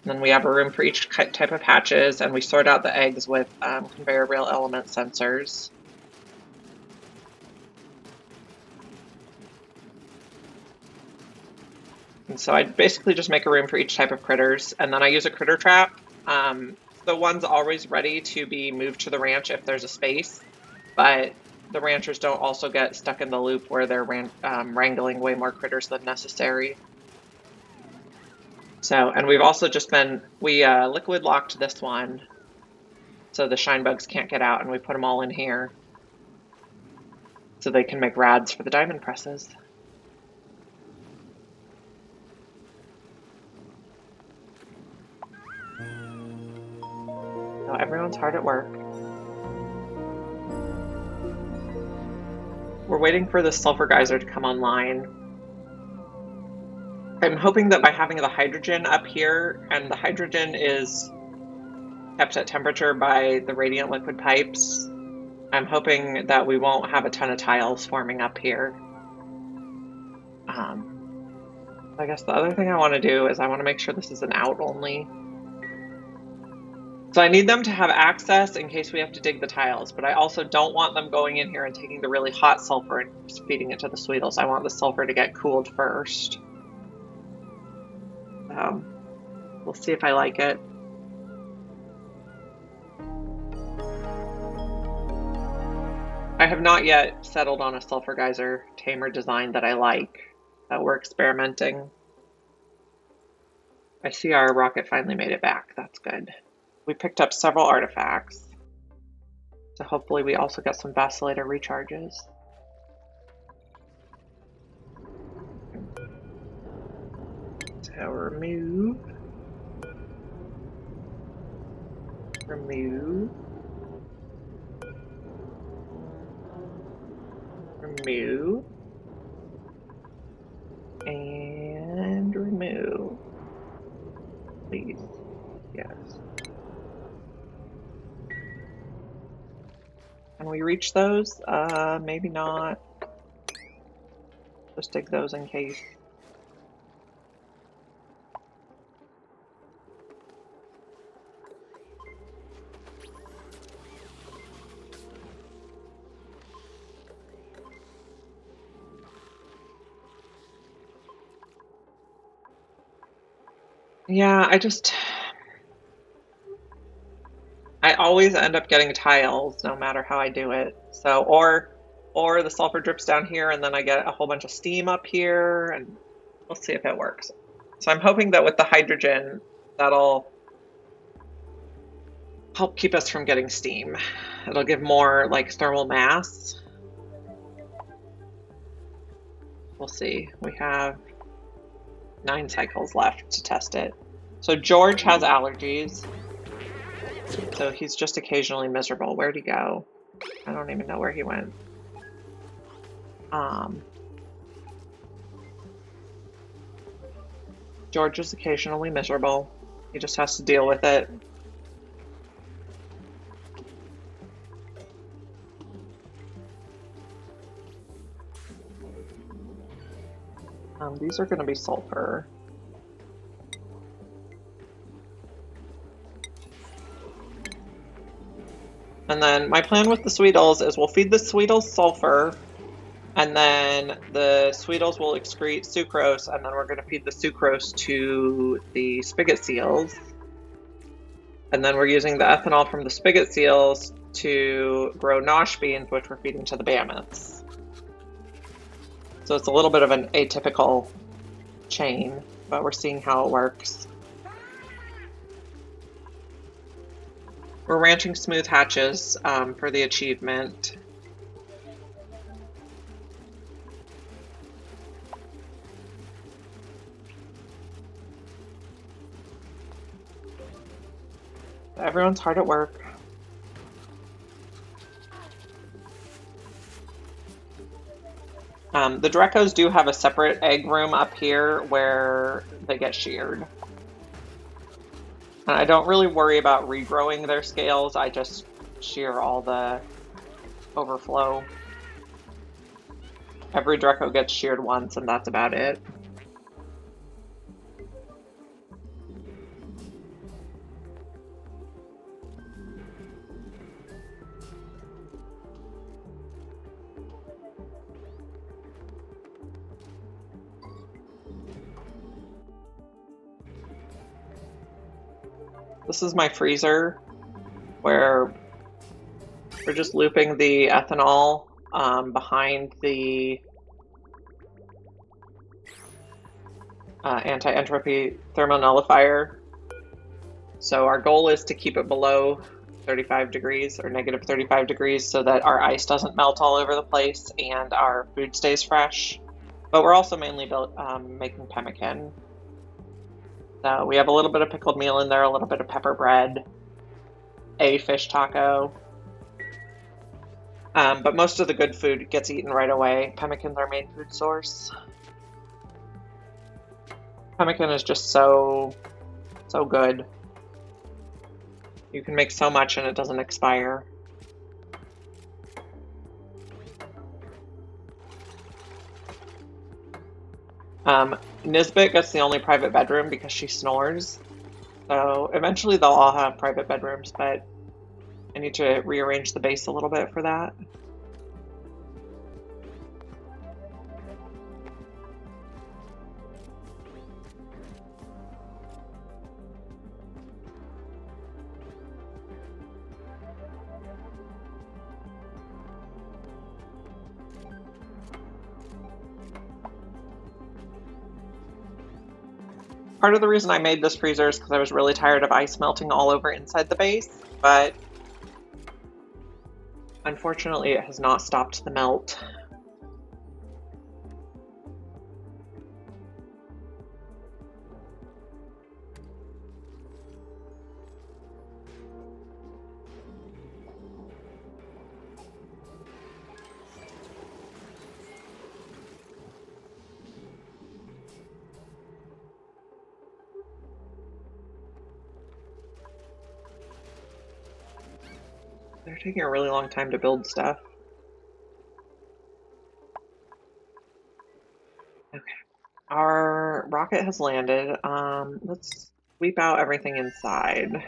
Speaker 1: then we have a room for each type of hatches, and we sort out the eggs with conveyor rail element sensors. And so I basically just make a room for each type of critters, and then I use a critter trap. The one's always ready to be moved to the ranch if there's a space, but the ranchers don't also get stuck in the loop where they're wrangling way more critters than necessary. So, and we've also just been, we liquid locked this one so the shine bugs can't get out, and we put them all in here so they can make rads for the diamond presses. So everyone's hard at work. We're waiting for the sulfur geyser to come online. I'm hoping that by having the hydrogen up here, and the hydrogen is kept at temperature by the radiant liquid pipes, I'm hoping that we won't have a ton of tiles forming up here. I guess the other thing I want to do is I want to make sure this is an out only. So I need them to have access in case we have to dig the tiles, but I also don't want them going in here and taking the really hot sulfur and feeding it to the Sweetles. I want the sulfur to get cooled first. We'll see if I like it. I have not yet settled on a sulfur geyser tamer design that I like, that we're experimenting. I see our rocket finally made it back. That's good. We picked up several artifacts. So hopefully we also get some vacillator recharges. So remove. Remove. Remove. And remove. Please. Yes. Can we reach those? Maybe not. Just dig those in case. Yeah, I always end up getting tiles no matter how I do it. So, or the sulfur drips down here and then I get a whole bunch of steam up here, and we'll see if it works. So I'm hoping that with the hydrogen, that'll help keep us from getting steam. It'll give more like thermal mass. We'll see. We have 9 cycles left to test it. So George has allergies. So he's just occasionally miserable. Where'd he go? I don't even know where he went. George is occasionally miserable. He just has to deal with it. These are going to be sulfur. And then my plan with the Sweetles is we'll feed the Sweetles sulfur, and then the Sweetles will excrete sucrose, and then we're going to feed the sucrose to the spigot seals. And then we're using the ethanol from the spigot seals to grow nosh beans, which we're feeding to the mammoths. So it's a little bit of an atypical chain, but we're seeing how it works. We're ranching smooth hatches for the achievement. Everyone's hard at work. The Drecos do have a separate egg room up here where they get sheared. And I don't really worry about regrowing their scales, I just shear all the overflow. Every Dreco gets sheared once and that's about it. This is my freezer where we're just looping the ethanol behind the anti-entropy thermonullifier. So our goal is to keep it below 35 degrees or negative 35 degrees so that our ice doesn't melt all over the place and our food stays fresh. But we're also mainly making pemmican. So we have a little bit of pickled meal in there, a little bit of pepper bread, a fish taco. But most of the good food gets eaten right away. Pemmican's our main food source. Pemmican is just so good. You can make so much and it doesn't expire. Nisbet gets the only private bedroom because she snores. So eventually they'll all have private bedrooms, but I need to rearrange the base a little bit for that. part of the reason I made this freezer is because I was really tired of ice melting all over inside the base, but unfortunately it has not stopped the melt. They're taking a really long time to build stuff. Okay. Our rocket has landed. Let's sweep out everything inside.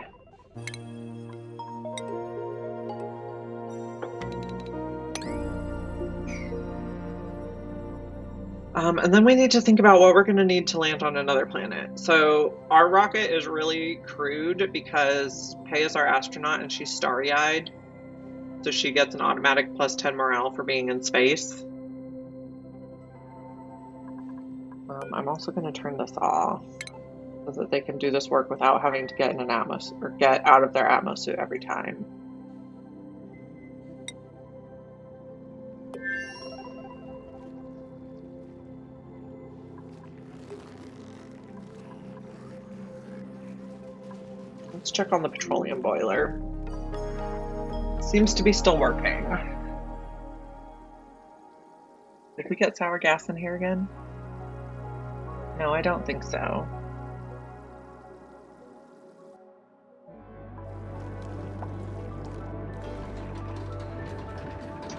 Speaker 1: And then we need to think about what we're going to need to land on another planet. So our rocket is really crude because Pei is our astronaut and she's starry-eyed. So she gets an automatic plus 10 morale for being in space. I'm also going to turn this off so that they can do this work without having to get in an atmosphere or get out of their atmosuit every time. Let's check on the petroleum boiler. Seems to be still working. Did we get sour gas in here again? No, I don't think so.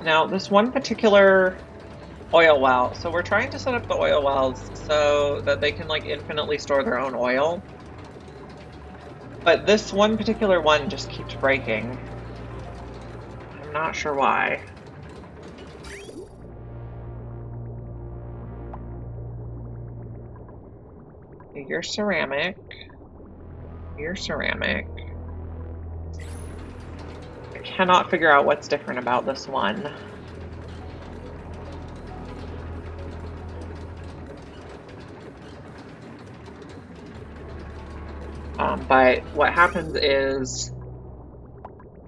Speaker 1: Now, this one particular oil well, so we're trying to set up the oil wells so that they can like infinitely store their own oil. But this one particular one just keeps breaking. I'm not sure why. You're ceramic. You're ceramic. I cannot figure out what's different about this one. But what happens is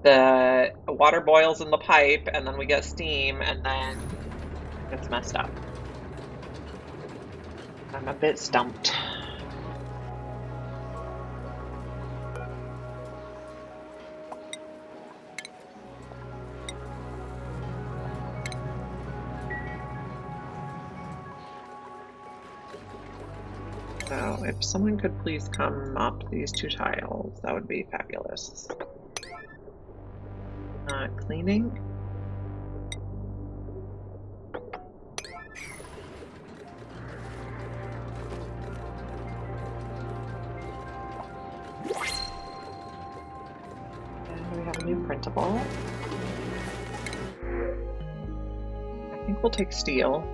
Speaker 1: the water boils in the pipe and then we get steam and then it's messed up. I'm a bit stumped. So if someone could please come up these two tiles, that would be fabulous. Cleaning. And we have a new printable. I think we'll take steel.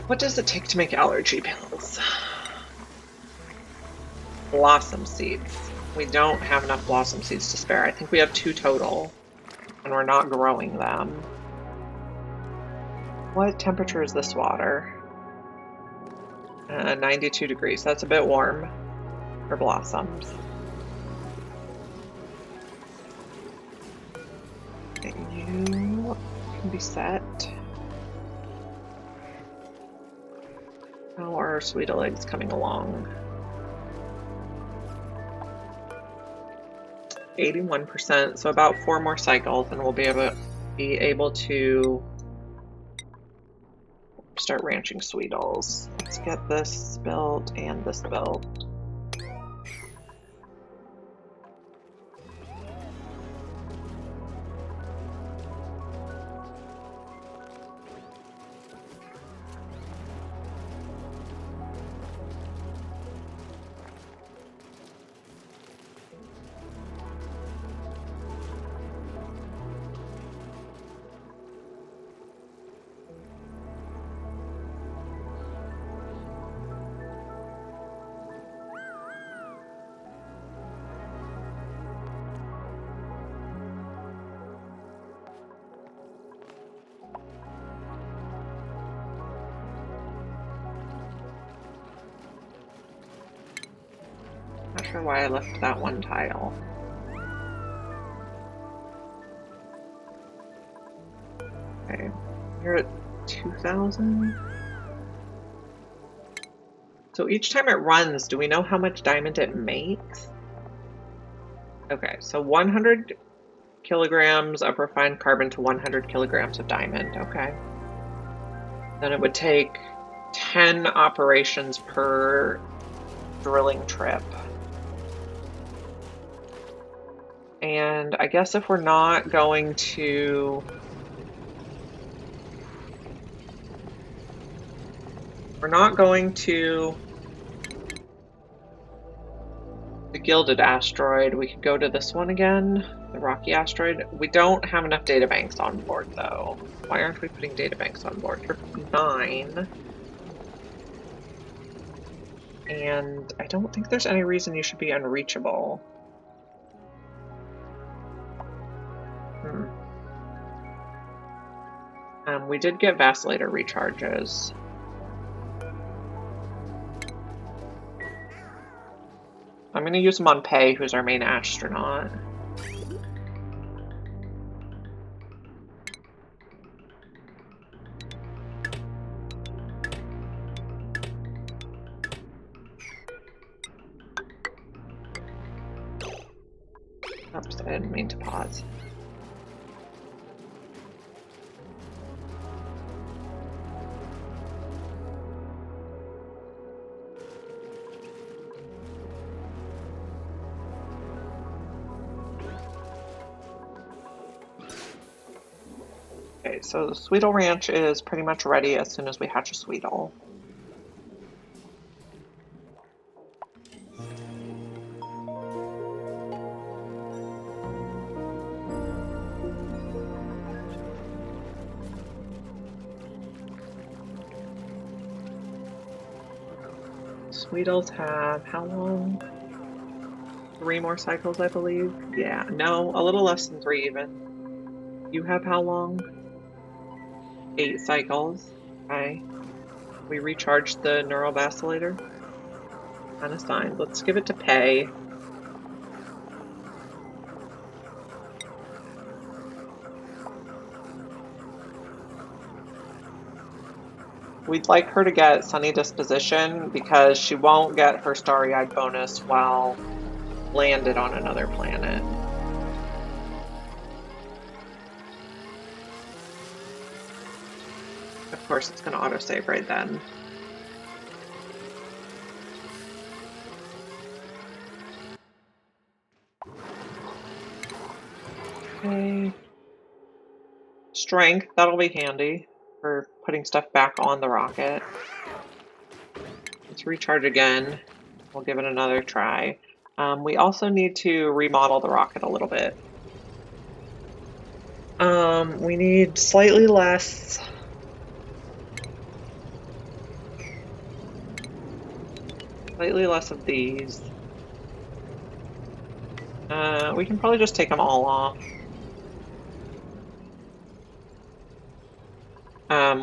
Speaker 1: What does it take to make allergy pills? Blossom seeds. We don't have enough blossom seeds to spare. I think we have 2 total, and we're not growing them. What temperature is this water? 92 degrees. That's a bit warm for blossoms. You can be set. How are Sweet Legs coming along? 81%, so about 4 more cycles and we'll be able to start ranching Sweetles. Let's get this built and this built. Not sure why I left that one tile. Okay, you're at 2,000. So each time it runs, do we know how much diamond it makes? Okay, so 100 kilograms of refined carbon to 100 kilograms of diamond. Okay. Then it would take 10 operations per drilling trip. And I guess if we're not going to... the Gilded Asteroid, we could go to this one again, the Rocky Asteroid. We don't have enough databanks on board, though. Why aren't we putting databanks on board? You're 9. And I don't think there's any reason you should be unreachable. We did get vacillator recharges. I'm going to use them on Pei, who's our main astronaut. Oops, I didn't mean to pause. Okay, so the Sweetle Ranch is pretty much ready as soon as we hatch a Sweetle. Sweetles have how long? 3 more cycles, I believe. Yeah, no, a little less than 3 even. You have how long? 8 cycles. Okay. We recharged the neural vacillator. Unassigned. Let's give it to Pei. We'd like her to get Sunny Disposition because she won't get her Starry-Eyed bonus while landed on another planet. Of course, it's going to autosave right then. Okay. Strength, that'll be handy for putting stuff back on the rocket. Let's recharge again. We'll give it another try. We also need to remodel the rocket a little bit. We need slightly less of these. We can probably just take them all off.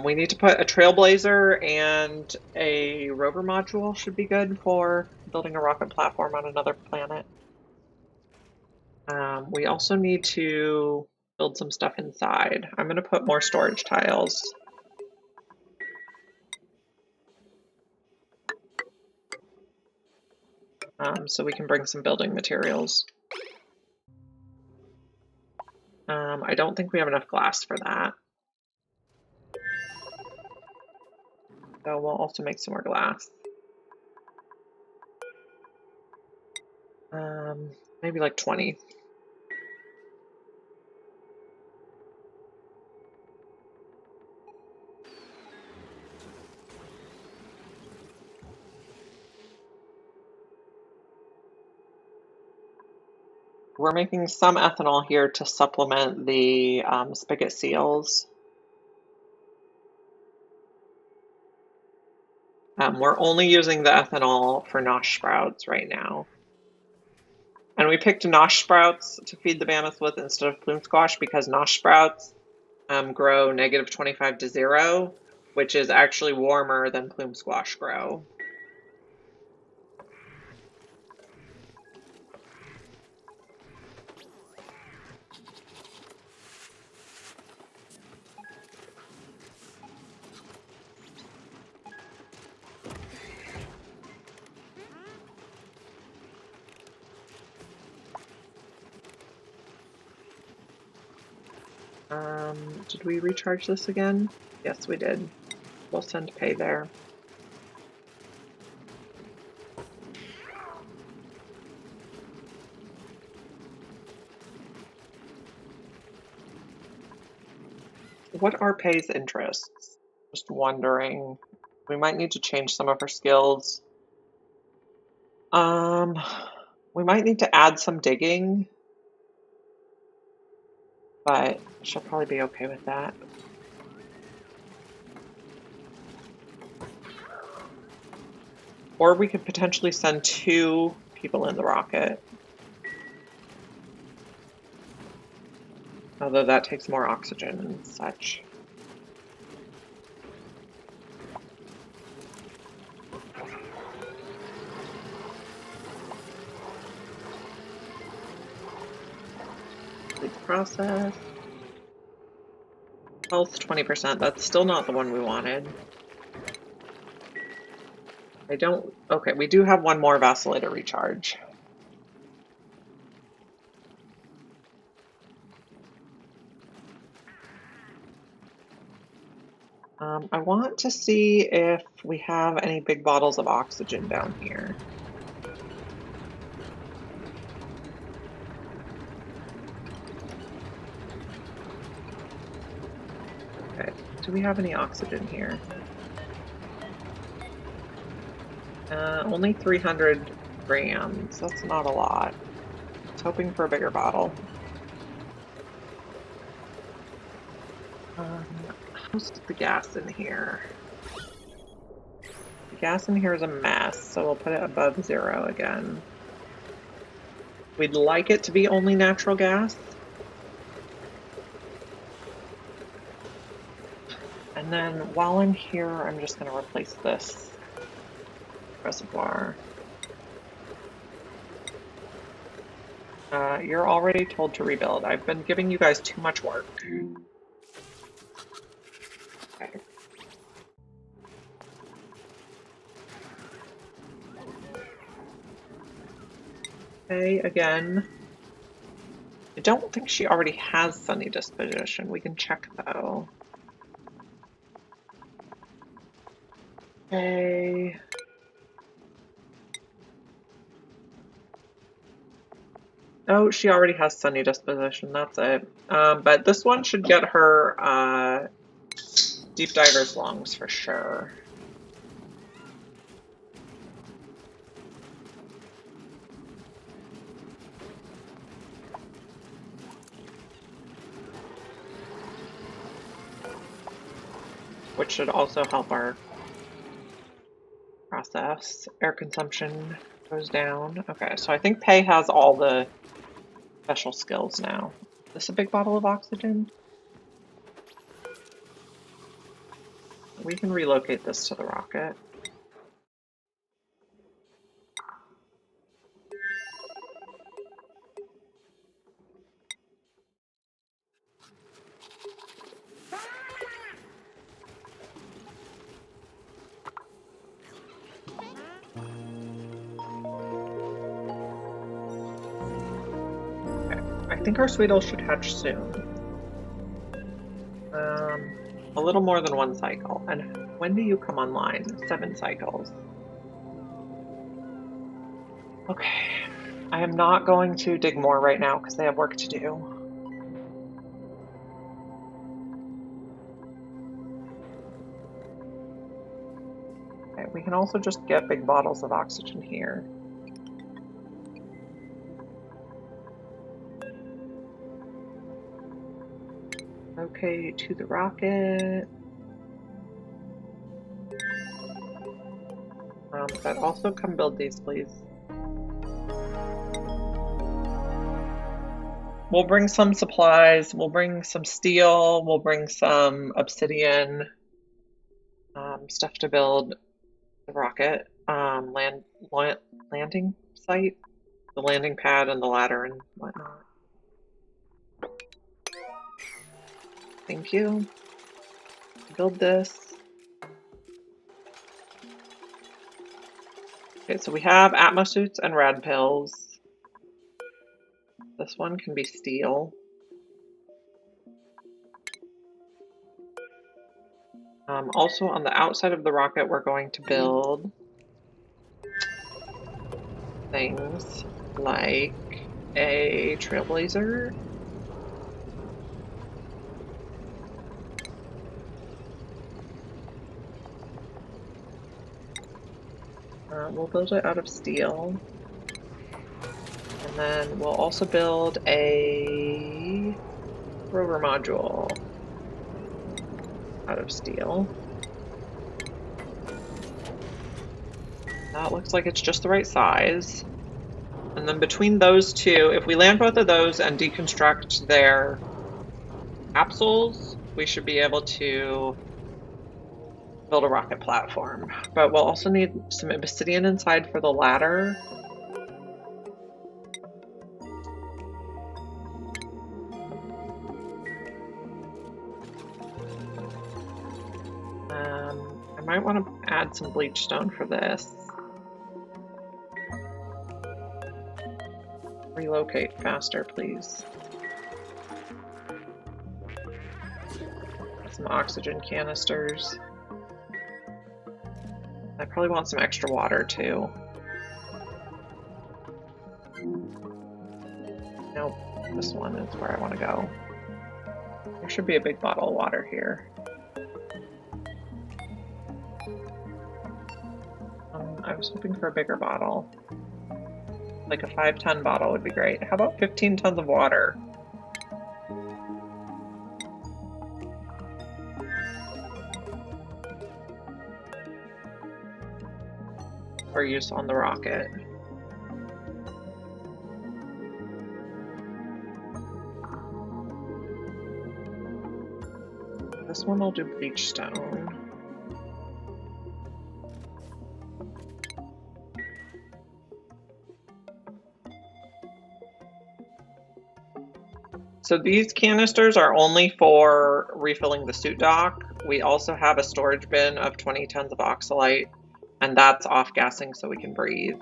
Speaker 1: We need to put a Trailblazer and a rover module should be good for building a rocket platform on another planet. We also need to build some stuff inside. I'm going to put more storage tiles. So we can bring some building materials. I don't think we have enough glass for that. So we'll also make some more glass. Maybe like 20. We're making some ethanol here to supplement the spigot seals. We're only using the ethanol for nosh sprouts right now. And we picked nosh sprouts to feed the mammoth with instead of plume squash because nosh sprouts grow -25 to 0, which is actually warmer than plume squash grow. Did we recharge this again? Yes, we did. We'll send pay there. What are Pay's interests? Just wondering. We might need to change some of her skills. We might need to add some digging, but she'll probably be okay with that. Or we could potentially send 2 people in the rocket. Although that takes more oxygen and such. Complete the process. Health 20%. That's still not the one we wanted. Okay, we do have 1 more vacillator recharge. I want to see if we have any big bottles of oxygen down here. Okay, do we have any oxygen here? Only 300 grams. That's not a lot. I was hoping for a bigger bottle. How's the gas in here? The gas in here is a mess, so we'll put it above 0 again. We'd like it to be only natural gas. And then while I'm here, I'm just going to replace this reservoir. You're already told to rebuild. I've been giving you guys too much work. Okay. Okay, again. I don't think she already has Sunny Disposition. We can check though. Okay. Oh, she already has Sunny Disposition. That's it. But this one should get her Deep Diver's Lungs for sure. Which should also help our process. Air consumption goes down. Okay, so I think Pei has all the special skills now. Is this a big bottle of oxygen? We can relocate this to the rocket. I think our Sweetle should hatch soon. A little more than 1 cycle. And when do you come online? 7 cycles. Okay. I am not going to dig more right now because they have work to do. Okay, we can also just get big bottles of oxygen here. Okay, to the rocket. But also come build these, please. We'll bring some supplies. We'll bring some steel. We'll bring some obsidian stuff to build the rocket. Landing site, the landing pad, and the ladder and whatnot. Thank you. Build this. Okay, so we have Atmo suits and rad pills. This one can be steel. Also on the outside of the rocket, we're going to build things like a trailblazer. We'll build it out of steel. And then we'll also build a rover module out of steel. That looks like it's just the right size. And then between those two, if we land both of those and deconstruct their capsules, we should be able to build a rocket platform. But we'll also need some obsidian inside for the ladder. I might want to add some bleach stone for this. Relocate faster, please. Some oxygen canisters. I probably want some extra water too. Nope, this one is where I want to go. There should be a big bottle of water here. I was hoping for a bigger bottle. Like a 5-ton bottle would be great. How about 15 tons of water? For use on the rocket. This one will do bleach stone. So these canisters are only for refilling the suit dock. We also have a storage bin of 20 tons of oxalite, and that's off-gassing so we can breathe.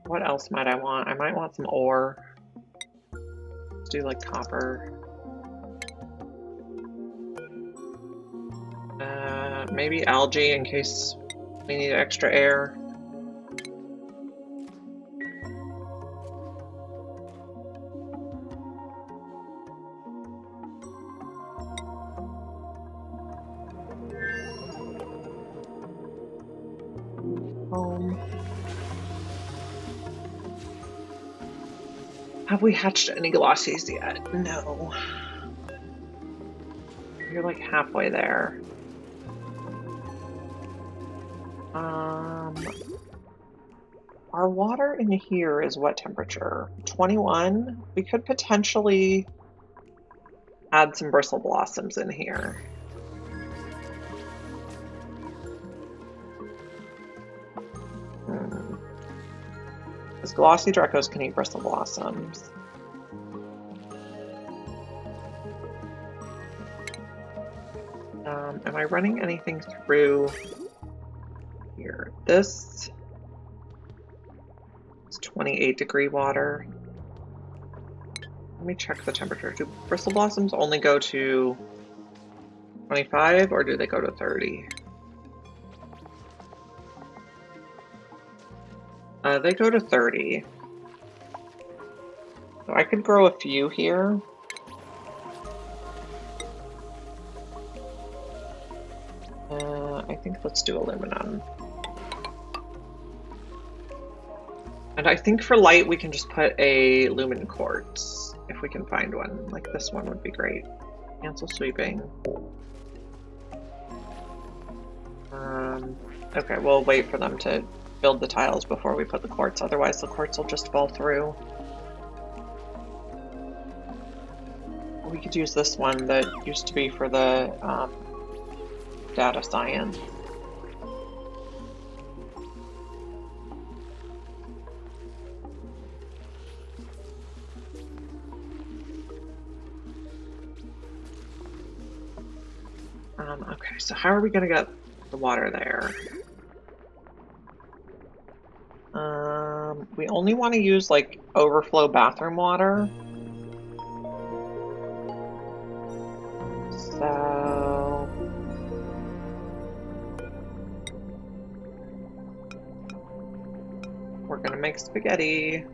Speaker 1: What else might I want? I might want some ore. Let's do like copper. Maybe algae in case we need extra air. Have we hatched any glossies yet? No. You're like halfway there. Our water in here is what temperature? 21? We could potentially add some bristle blossoms in here. Because glossy Drecos can eat bristle blossoms. Am I running anything through here? This is 28-degree water. Let me check the temperature. Do bristle blossoms only go to 25 or do they go to 30? They go to 30. So I could grow a few here. I think let's do aluminum. And I think for light we can just put a lumen quartz, if we can find one. Like this one would be great. Cancel sweeping. Okay, we'll wait for them to build the tiles before we put the quartz, otherwise the quartz will just fall through. We could use this one that used to be for the data science. Okay, so how are we gonna get the water there. We only want to use like overflow bathroom water. So we're gonna make spaghetti.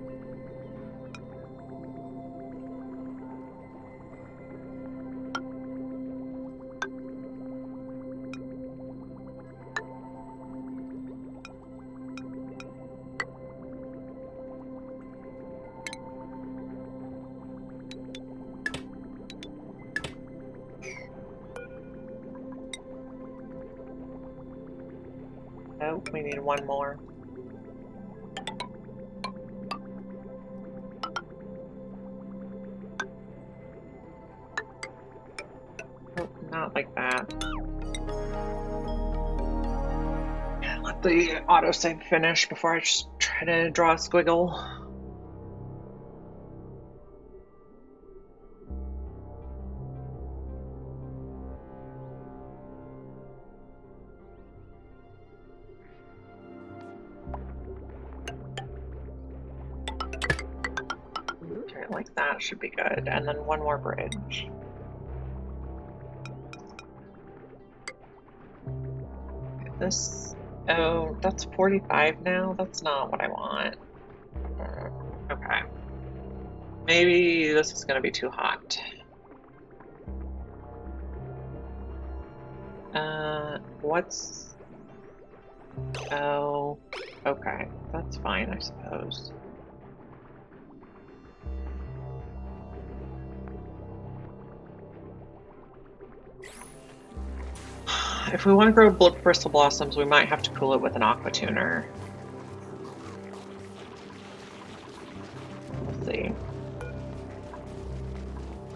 Speaker 1: Oh, we need one more. Oh, not like that. Let the autosave finish before I just try to draw a squiggle. Okay, like that should be good. And then one more bridge. This, oh, that's 45 now? That's not what I want. Okay. Maybe this is gonna be too hot. What's... Oh, okay. That's fine, I suppose. If we want to grow bristle blossoms, we might have to cool it with an aqua tuner. Let's see.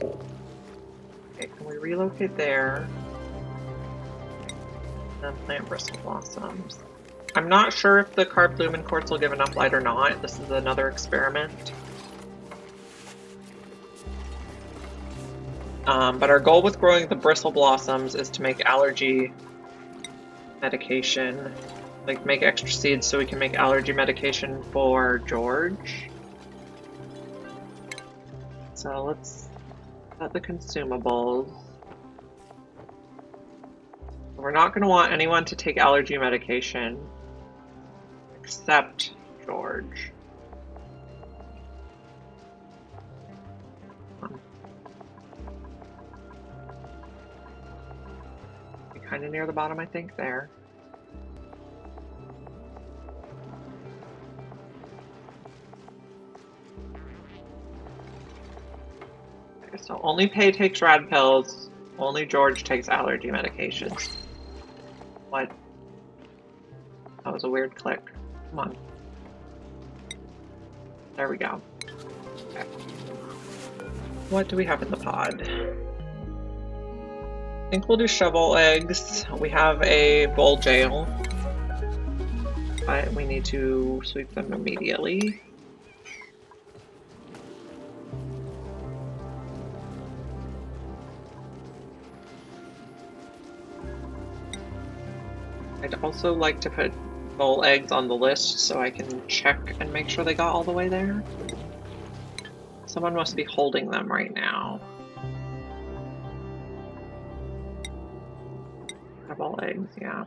Speaker 1: Okay, can we relocate there? And plant bristle blossoms. I'm not sure if the carved lumen quartz will give enough light or not. This is another experiment. But our goal with growing the bristle blossoms is to make allergy medication, like make extra seeds so we can make allergy medication for George. So let's set the consumables. We're not going to want anyone to take allergy medication except George. Kind of near the bottom, I think, there. Okay, so only Pei takes rad pills, only George takes allergy medications. What? That was a weird click. Come on. There we go. Okay. What do we have in the pod? I think we'll do shovel eggs. We have a bowl jail, but we need to sweep them immediately. I'd also like to put bowl eggs on the list so I can check and make sure they got all the way there. Someone must be holding them right now. All eggs, yeah.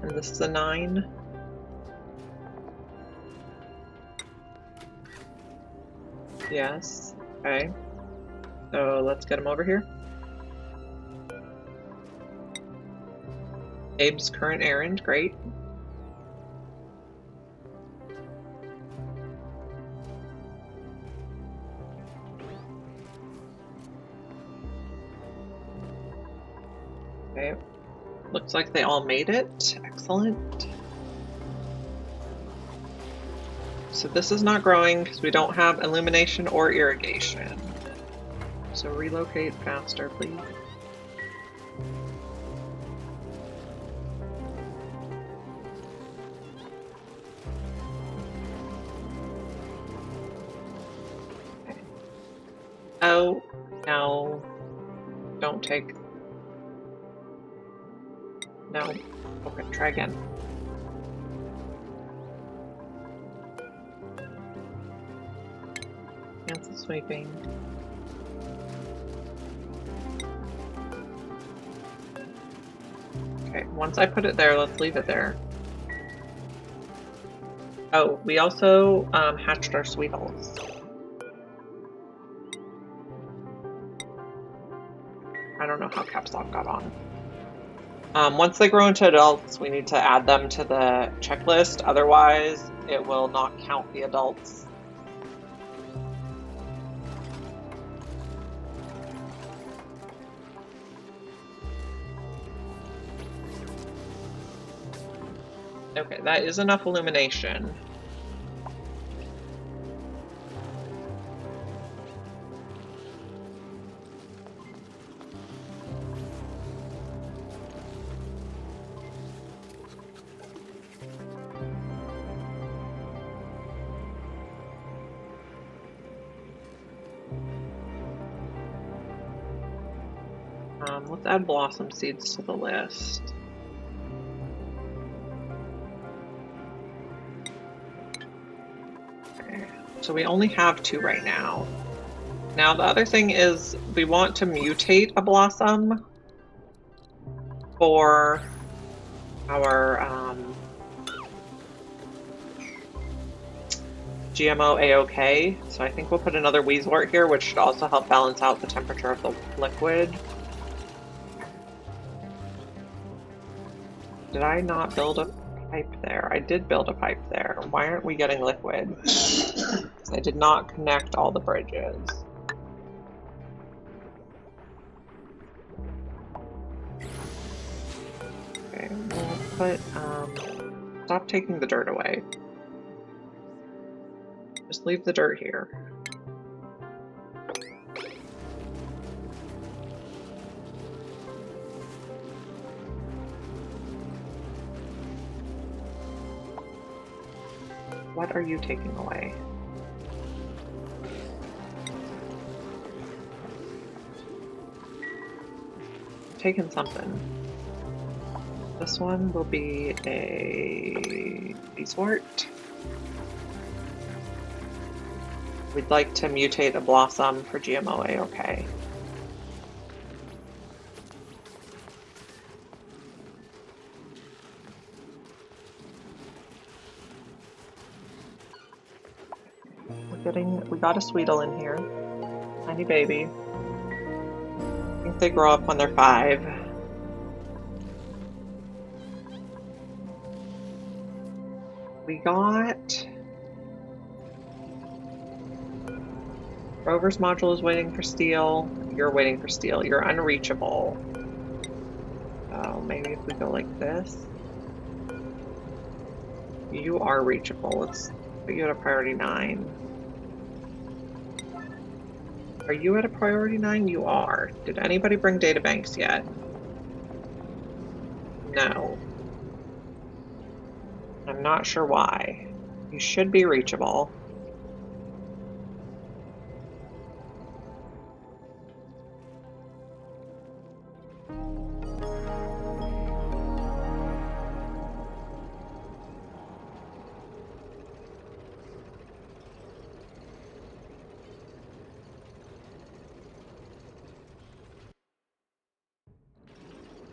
Speaker 1: And this is a 9. Yes. Okay. So let's get him over here. Abe's current errand, great. Okay, looks like they all made it. Excellent. So this is not growing because we don't have illumination or irrigation. So relocate faster, please. Okay. Oh, no. Don't take... No. Okay, try again. Cancel sweeping. Okay, once I put it there, let's leave it there. Oh, we also hatched our sweetles. I don't know how caps lock got on. Once they grow into adults, we need to add them to the checklist. Otherwise, it will not count the adults. Okay, that is enough illumination. Let's add blossom seeds to the list. Okay, so we only have 2 right now. Now the other thing is we want to mutate a blossom for our GMO A-OK. So I think we'll put another Weasewort here, which should also help balance out the temperature of the liquid. Did I not build a pipe there? I did build a pipe there. Why aren't we getting liquid? I did not connect all the bridges. Okay, we'll put, stop taking the dirt away. Just leave the dirt here. What are you taking away? Taking something. This one will be a Beeswort. We'd like to mutate a blossom for GMO A-OK. We got a Sweetle in here. Tiny baby. I think they grow up when they're 5. We got... Rover's module is waiting for steel. You're waiting for steel. You're unreachable. So maybe if we go like this. You are reachable. Let's put you at a priority 9. Are you at a priority 9? You are. Did anybody bring databanks yet? No. I'm not sure why. You should be reachable.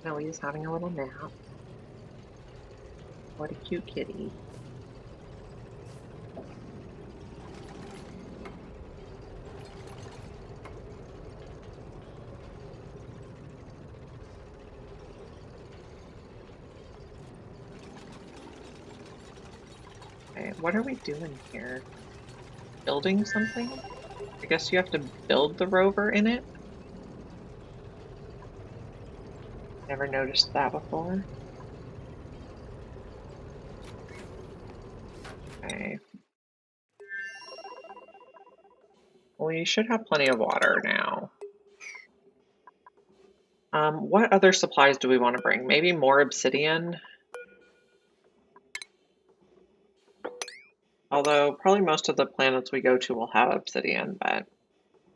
Speaker 1: Ellie's having a little nap. What a cute kitty. Okay, what are we doing here? Building something? I guess you have to build the rover in it? Never noticed that before. Okay. We should have plenty of water now. What other supplies do we want to bring? Maybe more obsidian? Although probably most of the planets we go to will have obsidian, but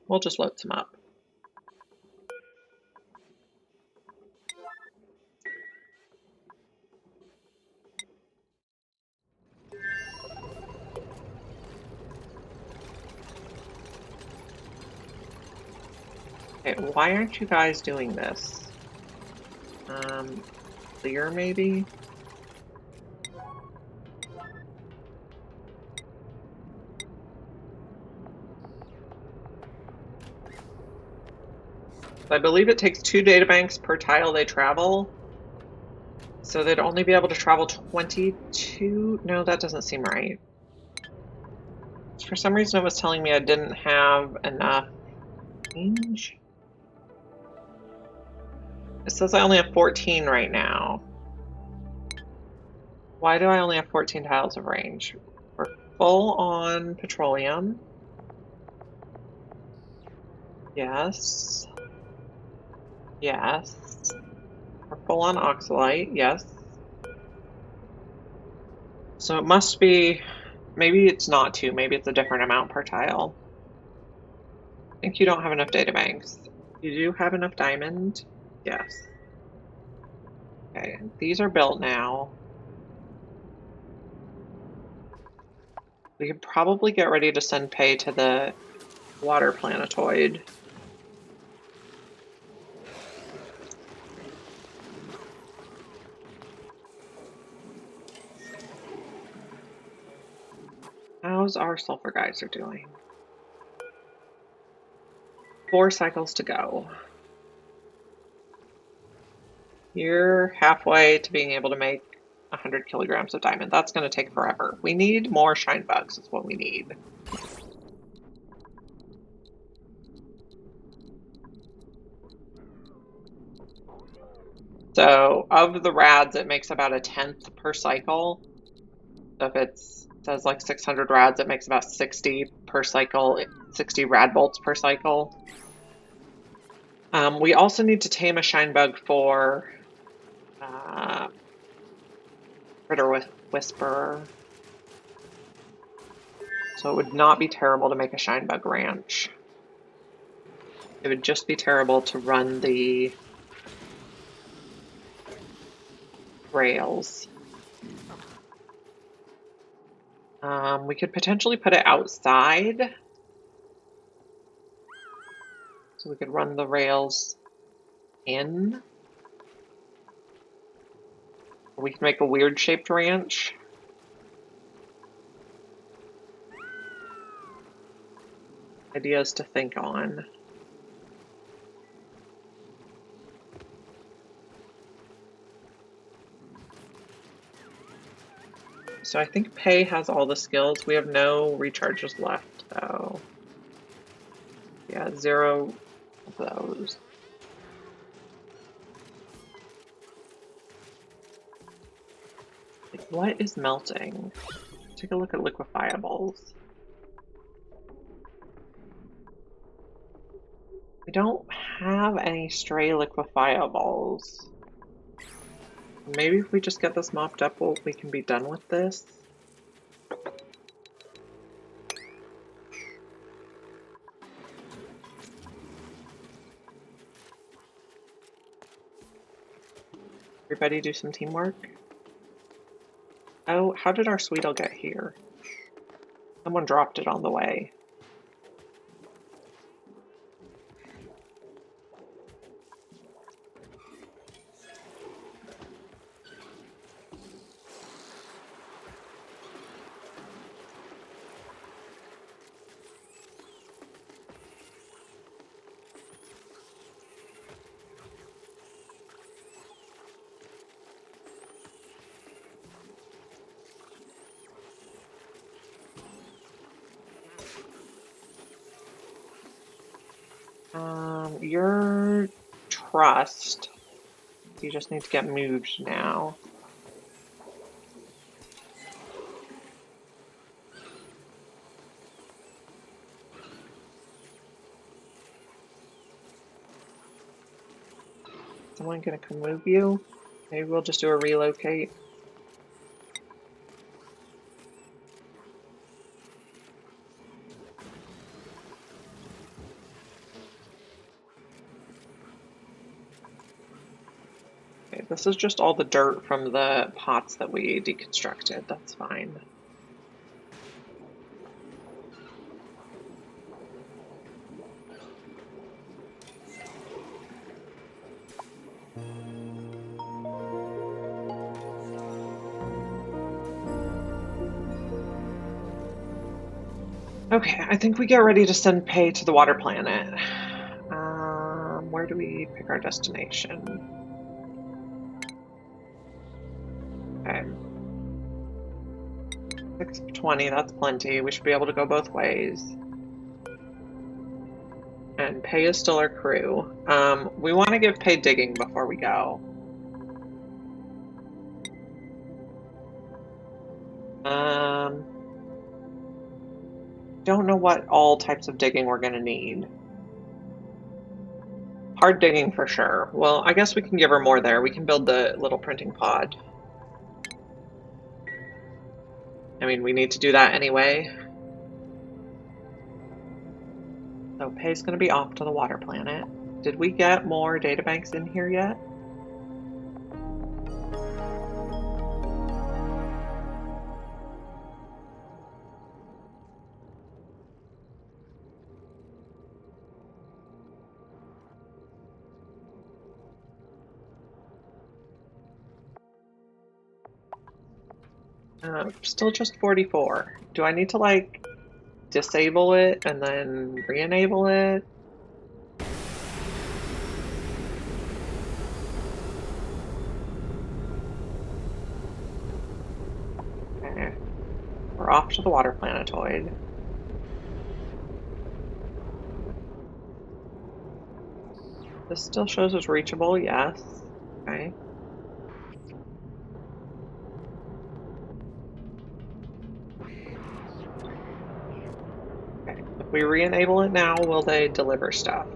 Speaker 1: we'll just load some up. Okay, why aren't you guys doing this? Clear maybe? I believe it takes 2 databanks per tile they travel. So they'd only be able to travel 22? No, that doesn't seem right. For some reason it was telling me I didn't have enough range. It says I only have 14 right now. Why do I only have 14 tiles of range? We're full on petroleum. Yes. Yes. We're full on oxalite. Yes. So it must be, maybe it's not 2, maybe it's a different amount per tile. I think you don't have enough databanks. You do have enough diamond? Yes. Okay, these are built now. We could probably get ready to send pay to the water planetoid. How's our sulfur geyser doing? 4 cycles to go. You're halfway to being able to make 100 kilograms of diamond. That's going to take forever. We need more shine bugs is what we need. So of the rads, it makes about 1/10 per cycle. So if it says like 600 rads, it makes about 60 per cycle, 60 rad bolts per cycle. We also need to tame a shine bug for Critter Whisperer. So it would not be terrible to make a shine bug ranch. It would just be terrible to run the rails. We could potentially put it outside. So we could run the rails in. We can make a weird shaped ranch. Ideas to think on. So I think Pay has all the skills. We have no recharges left, though. Yeah, 0 of those. What is melting? Take a look at liquefiables. We don't have any stray liquefiables. Maybe if we just get this mopped up, we can be done with this. Everybody do some teamwork. Oh, how did our Sweetle get here? Someone dropped it on the way. Your trust. You just need to get moved now. Someone gonna come move you? Maybe we'll just do a relocate. Okay, this is just all the dirt from the pots that we deconstructed. That's fine. Okay, I think we get ready to send Pei to the water planet. Where do we pick our destination? Okay. 6 of 20, that's plenty. We should be able to go both ways. And Pei is still our crew. We want to give Pei digging before we go. Don't know what all types of digging we're going to need. Hard digging for sure. Well, I guess we can give her more there. We can build the little printing pod. I mean, we need to do that anyway. So Pei's going to be off to the water planet. Did we get more databanks in here yet? Still just 44. Do I need to like disable it and then re-enable it? Okay. We're off to the water planetoid. This still shows as reachable, yes. Okay. Okay. If we re-enable it now, will they deliver stuff?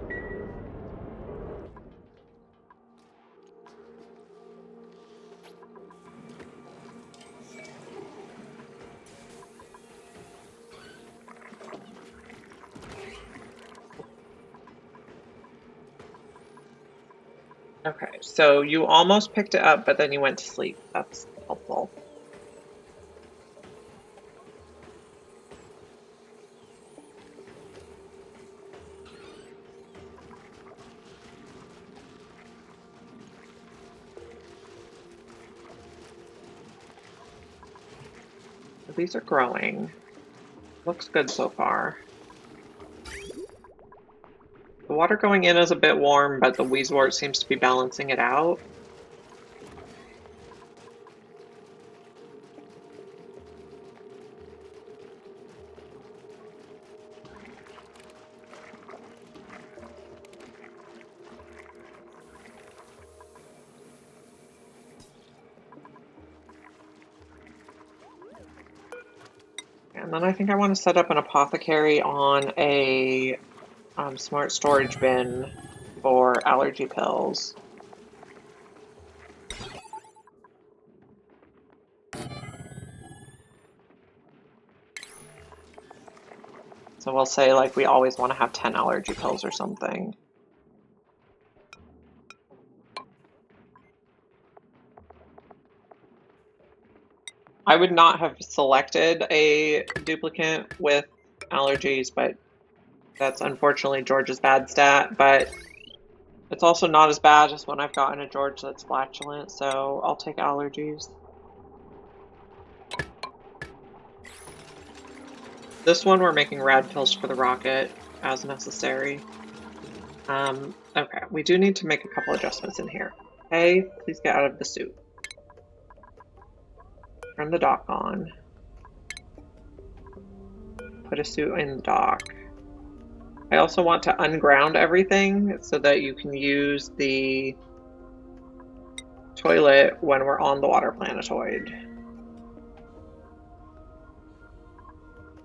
Speaker 1: Okay, so you almost picked it up, but then you went to sleep. That's helpful. These are growing. Looks good so far. The water going in is a bit warm, but the Wheezewort seems to be balancing it out. And then I think I want to set up an apothecary on a smart storage bin for allergy pills. So we'll say like we always want to have 10 allergy pills or something. I would not have selected a duplicate with allergies, but that's unfortunately George's bad stat, but it's also not as bad as when I've gotten a George that's flatulent, so I'll take allergies. This one we're making rad pills for the rocket as necessary. Okay, we do need to make a couple adjustments in here. Hey, please get out of the suit. Turn the dock on. Put a suit in the dock. I also want to unground everything so that you can use the toilet when we're on the water planetoid.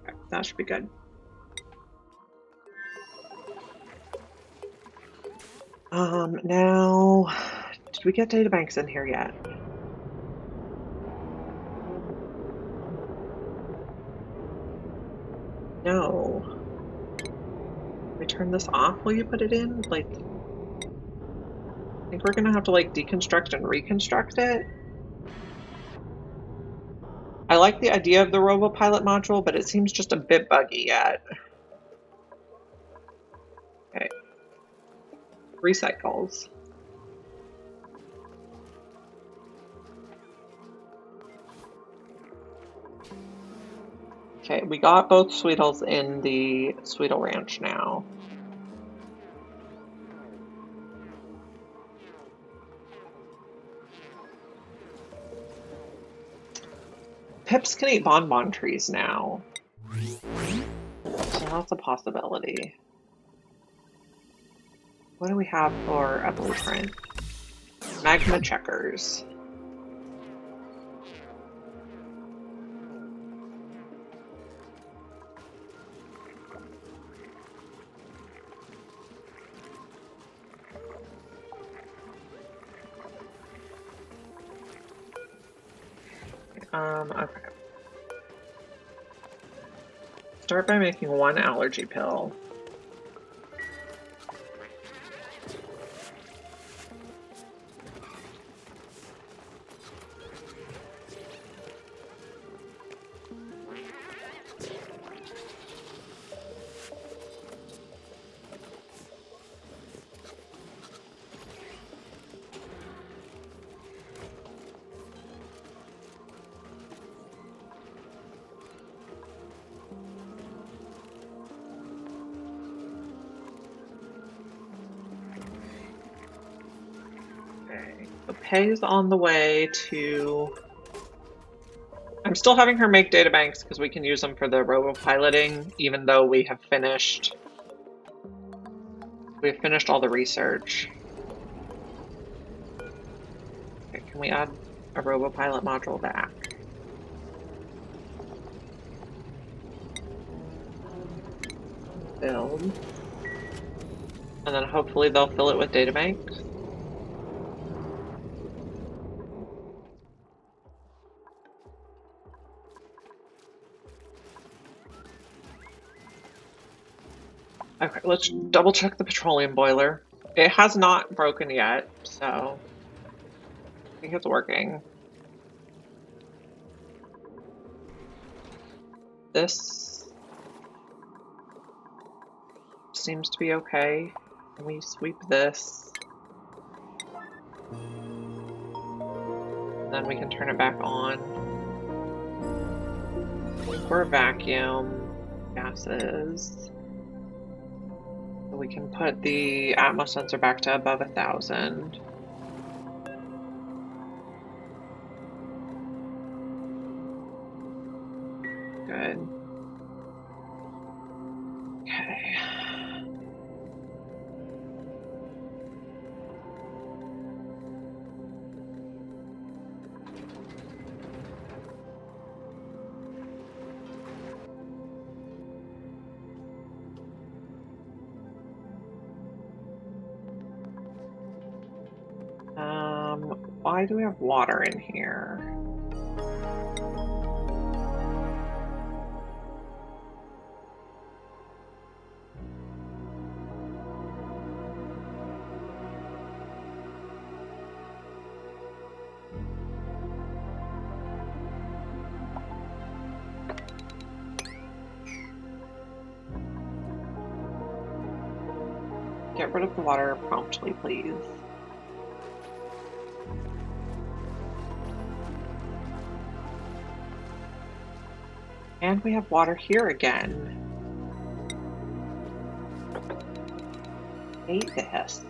Speaker 1: Okay, that should be good. Now, did we get databanks in here yet? No. We turn this off, will you put it in? Like, I think we're gonna have to like deconstruct and reconstruct it. I like the idea of the RoboPilot module, but it seems just a bit buggy yet. Okay. Recycles. Okay, we got both Sweetles in the Sweetle Ranch now. Pips can eat bonbon trees now. So that's a possibility. What do we have for a blueprint? Magma checkers. Okay. Start by making one allergy pill. Pay's on the way to... I'm still having her make databanks because we can use them for the robo-piloting, even though we have finished all the research. Okay, can we add a robo-pilot module back? Build. And then hopefully they'll fill it with databanks. Okay, let's double check the petroleum boiler. It has not broken yet, so I think it's working. This seems to be okay. Can we sweep this? And then we can turn it back on. For a vacuum, gases. So we can put the Atmos sensor back to above 1,000. Good. Okay. Why do we have water in here? Get rid of the water promptly, please. And we have water here again. Hate this.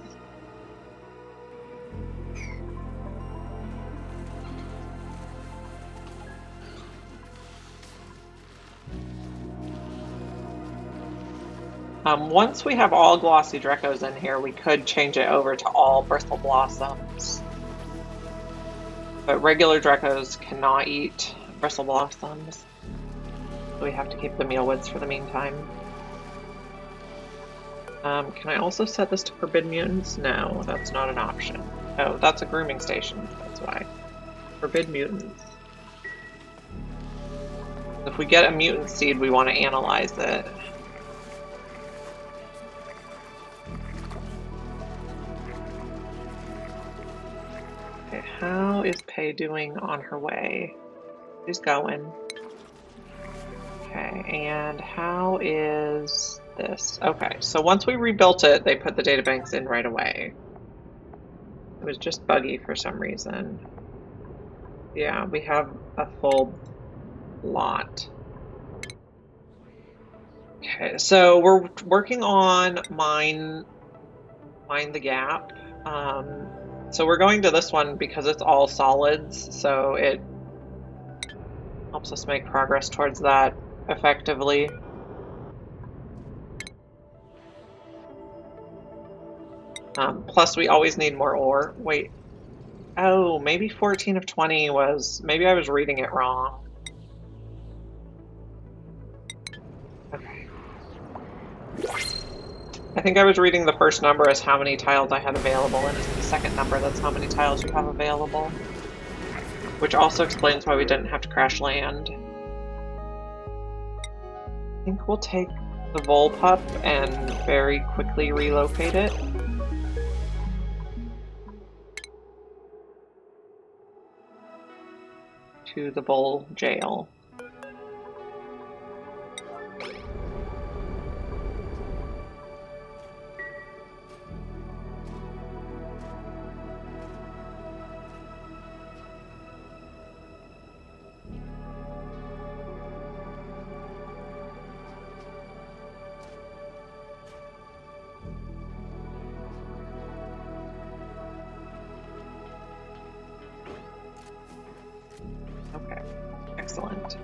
Speaker 1: Once we have all glossy Drecos in here, we could change it over to all bristle blossoms. But regular Drecos cannot eat bristle blossoms. So we have to keep the mealwoods for the meantime. Can I also set this to forbid mutants? No, that's not an option. Oh, that's a grooming station, that's why. Forbid mutants. If we get a mutant seed, we want to analyze it. Okay, how is Pei doing on her way? She's going. Okay, and how is this? Okay, so once we rebuilt it, they put the databanks in right away. It was just buggy for some reason. Yeah, we have a full lot. Okay, so we're working on Mine the Gap. So we're going to this one because it's all solids, so it helps us make progress towards that effectively. Plus, we always need more ore. Wait. Oh, maybe 14 of 20 was... Maybe I was reading it wrong. Okay. I think I was reading the first number as how many tiles I had available, and it's the second number that's how many tiles you have available. Which also explains why we didn't have to crash land. I think we'll take the Volpup and very quickly relocate it. To the Bull jail. Okay, excellent.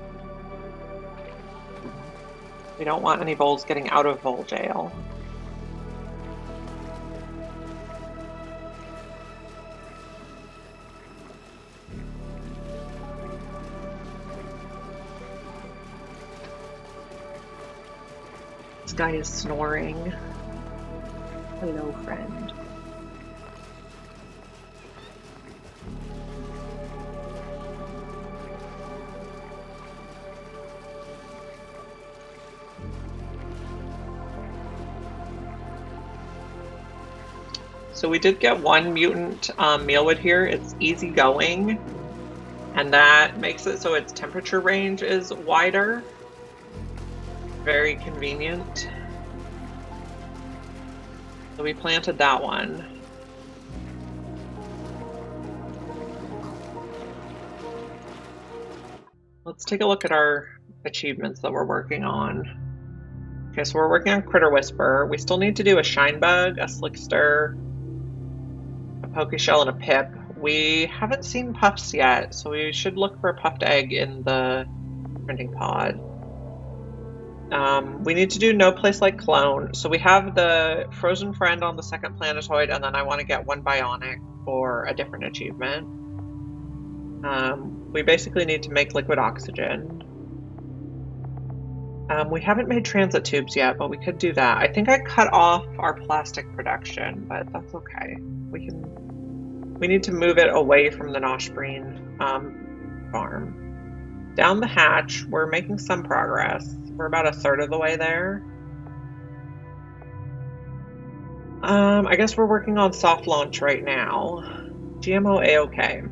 Speaker 1: We don't want any voles getting out of vole jail. This guy is snoring. Hello, friend. So we did get one mutant mealwood here. It's easygoing, and that makes it so its temperature range is wider. Very convenient. So we planted that one. Let's take a look at our achievements that we're working on. Okay, so we're working on Critter Whisperer. We still need to do a Shine Bug, a Slickster, a Pokeshell, and a Pip. We haven't seen Puffs yet, so we should look for a puffed egg in the printing pod. We need to do No Place Like Clone. So we have the Frozen Friend on the second planetoid, and then I want to get one Bionic for a different achievement. We basically need to make liquid oxygen. We haven't made transit tubes yet, but we could do that. I think I cut off our plastic production, but that's okay. We need to move it away from the Noshbreen farm. Down the hatch, we're making some progress. We're about a third of the way there. I guess we're working on soft launch right now. GMO A-OK.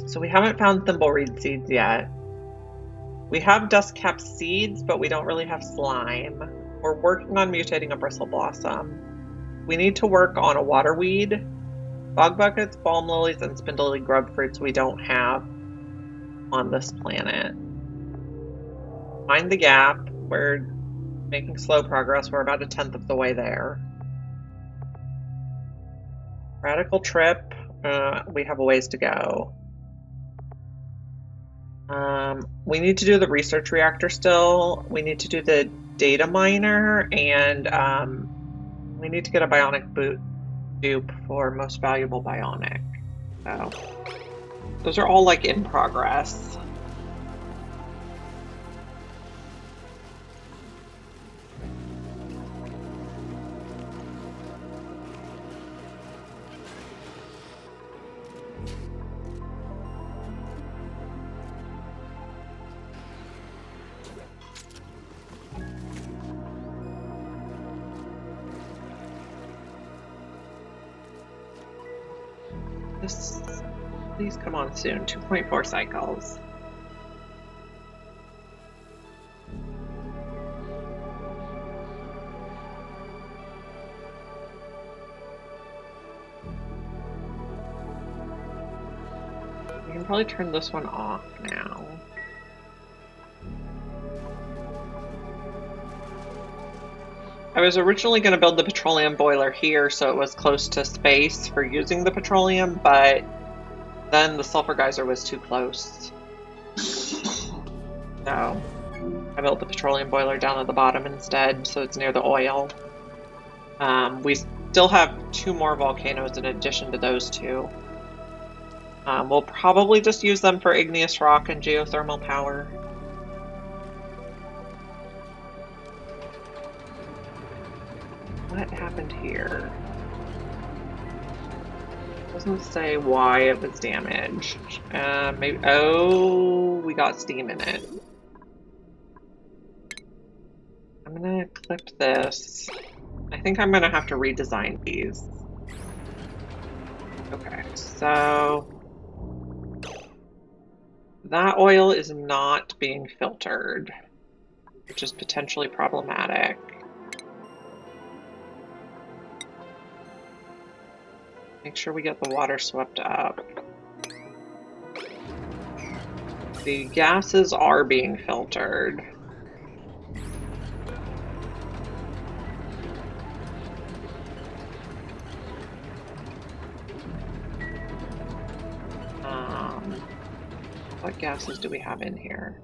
Speaker 1: So we haven't found thimbleweed seeds yet. We have dust-capped seeds, but we don't really have slime. We're working on mutating a bristle blossom. We need to work on a waterweed. Bog buckets, balm lilies, and spindly grub fruits we don't have on this planet. Mind the Gap. We're making slow progress. We're about a 10th of the way there. Radical Trip. We have a ways to go. We need to do the research reactor still. We need to do the data miner, and we need to get a bionic boot dupe for most valuable bionic. So those are all like in progress. Please come on soon. 2.4 cycles. We can probably turn this one off now. I was originally going to build the petroleum boiler here so it was close to space for using the petroleum, but then the sulfur geyser was too close. So I built the petroleum boiler down at the bottom instead, so it's near the oil. We still have 2 more volcanoes in addition to those 2. We'll probably just use them for igneous rock and geothermal power. What happened here? Doesn't say why it was damaged. Maybe. Oh, we got steam in it. I'm gonna clip this. I think I'm gonna have to redesign these. Okay, so that oil is not being filtered, which is potentially problematic. Make sure we get the water swept up. The gases are being filtered. What gases do we have in here?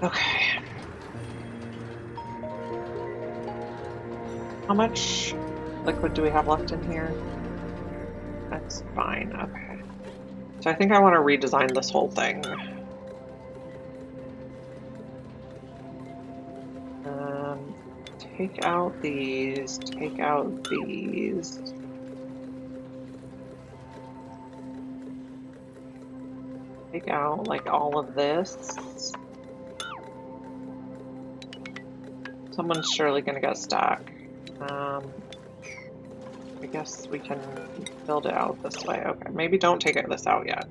Speaker 1: Okay. How much liquid do we have left in here? That's fine, okay. So I think I want to redesign this whole thing. Take out these, take out these. Take out, like, all of this. Someone's surely gonna get stuck. I guess we can build it out this way. Okay, maybe don't take this out yet.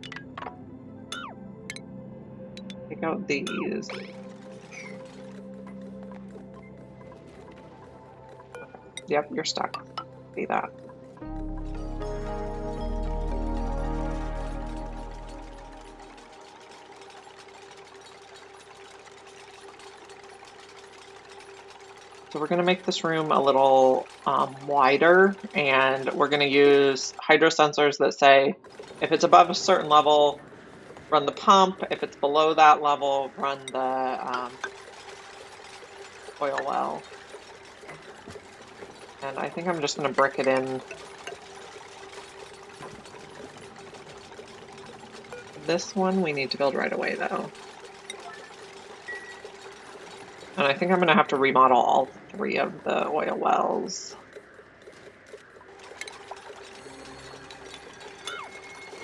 Speaker 1: Take out these. Okay. Yep, you're stuck. See that. So we're going to make this room a little wider, and we're going to use hydro sensors that say if it's above a certain level, run the pump. If it's below that level, run the oil well. And I think I'm just going to brick it in. This one we need to build right away, though. And I think I'm going to have to remodel all 3 of the oil wells.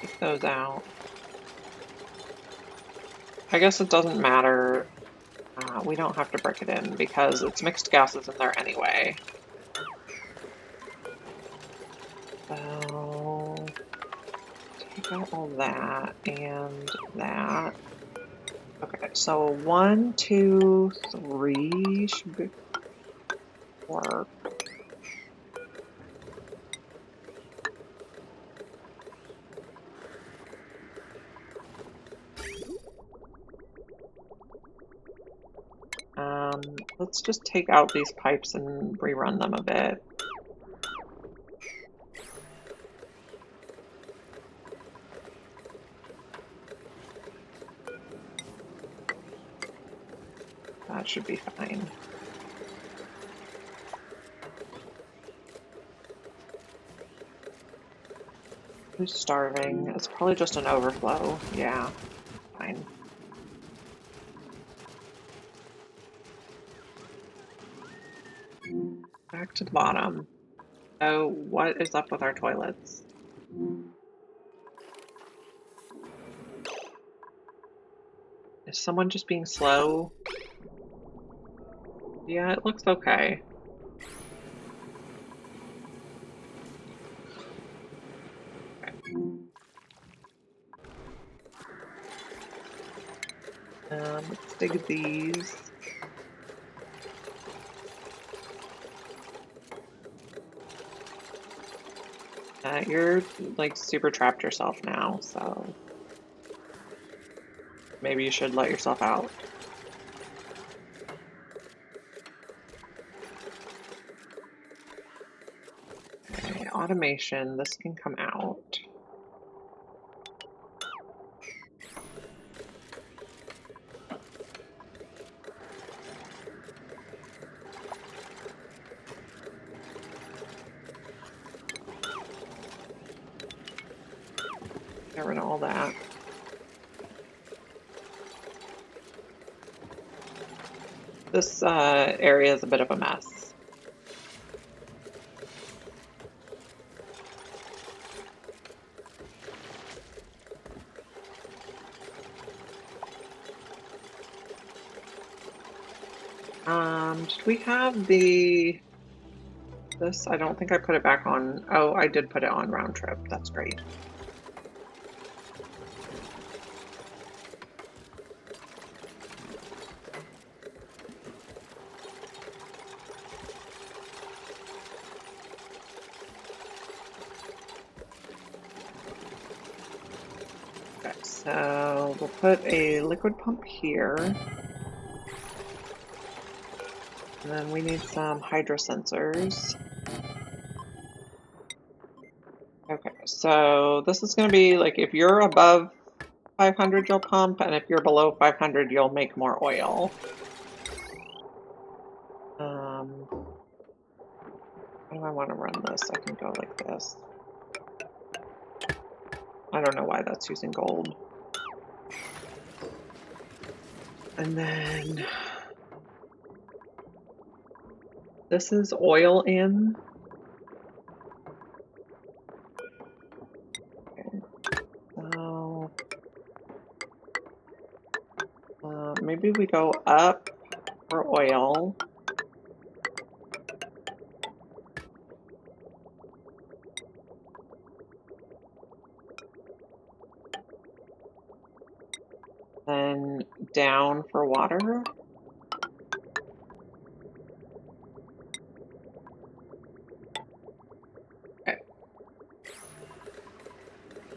Speaker 1: Take those out. I guess it doesn't matter. We don't have to brick it in because it's mixed gases in there anyway. So take out all that and that. Okay, so 1, 2, 3 should work. Let's just take out these pipes and rerun them a bit. That should be fine. Who's starving? It's probably just an overflow. Yeah, fine. Back to the bottom. So what is up with our toilets? Is someone just being slow? Yeah, it looks okay. Let's dig these. You're like super trapped yourself now, so maybe you should let yourself out. automation, this can come out. Get rid of all that. This area is a bit of a mess. Did we have this? I don't think I put it back on. Oh, I did put it on round trip. That's great. Okay, so we'll put a liquid pump here. And then we need some hydro sensors. Okay, so this is going to be like if you're above 500, you'll pump, and if you're below 500, you'll make more oil. How do I want to run this? I can go like this. I don't know why that's using gold. And then this is oil in. Okay. So maybe we go up for oil. Then down for water. Okay.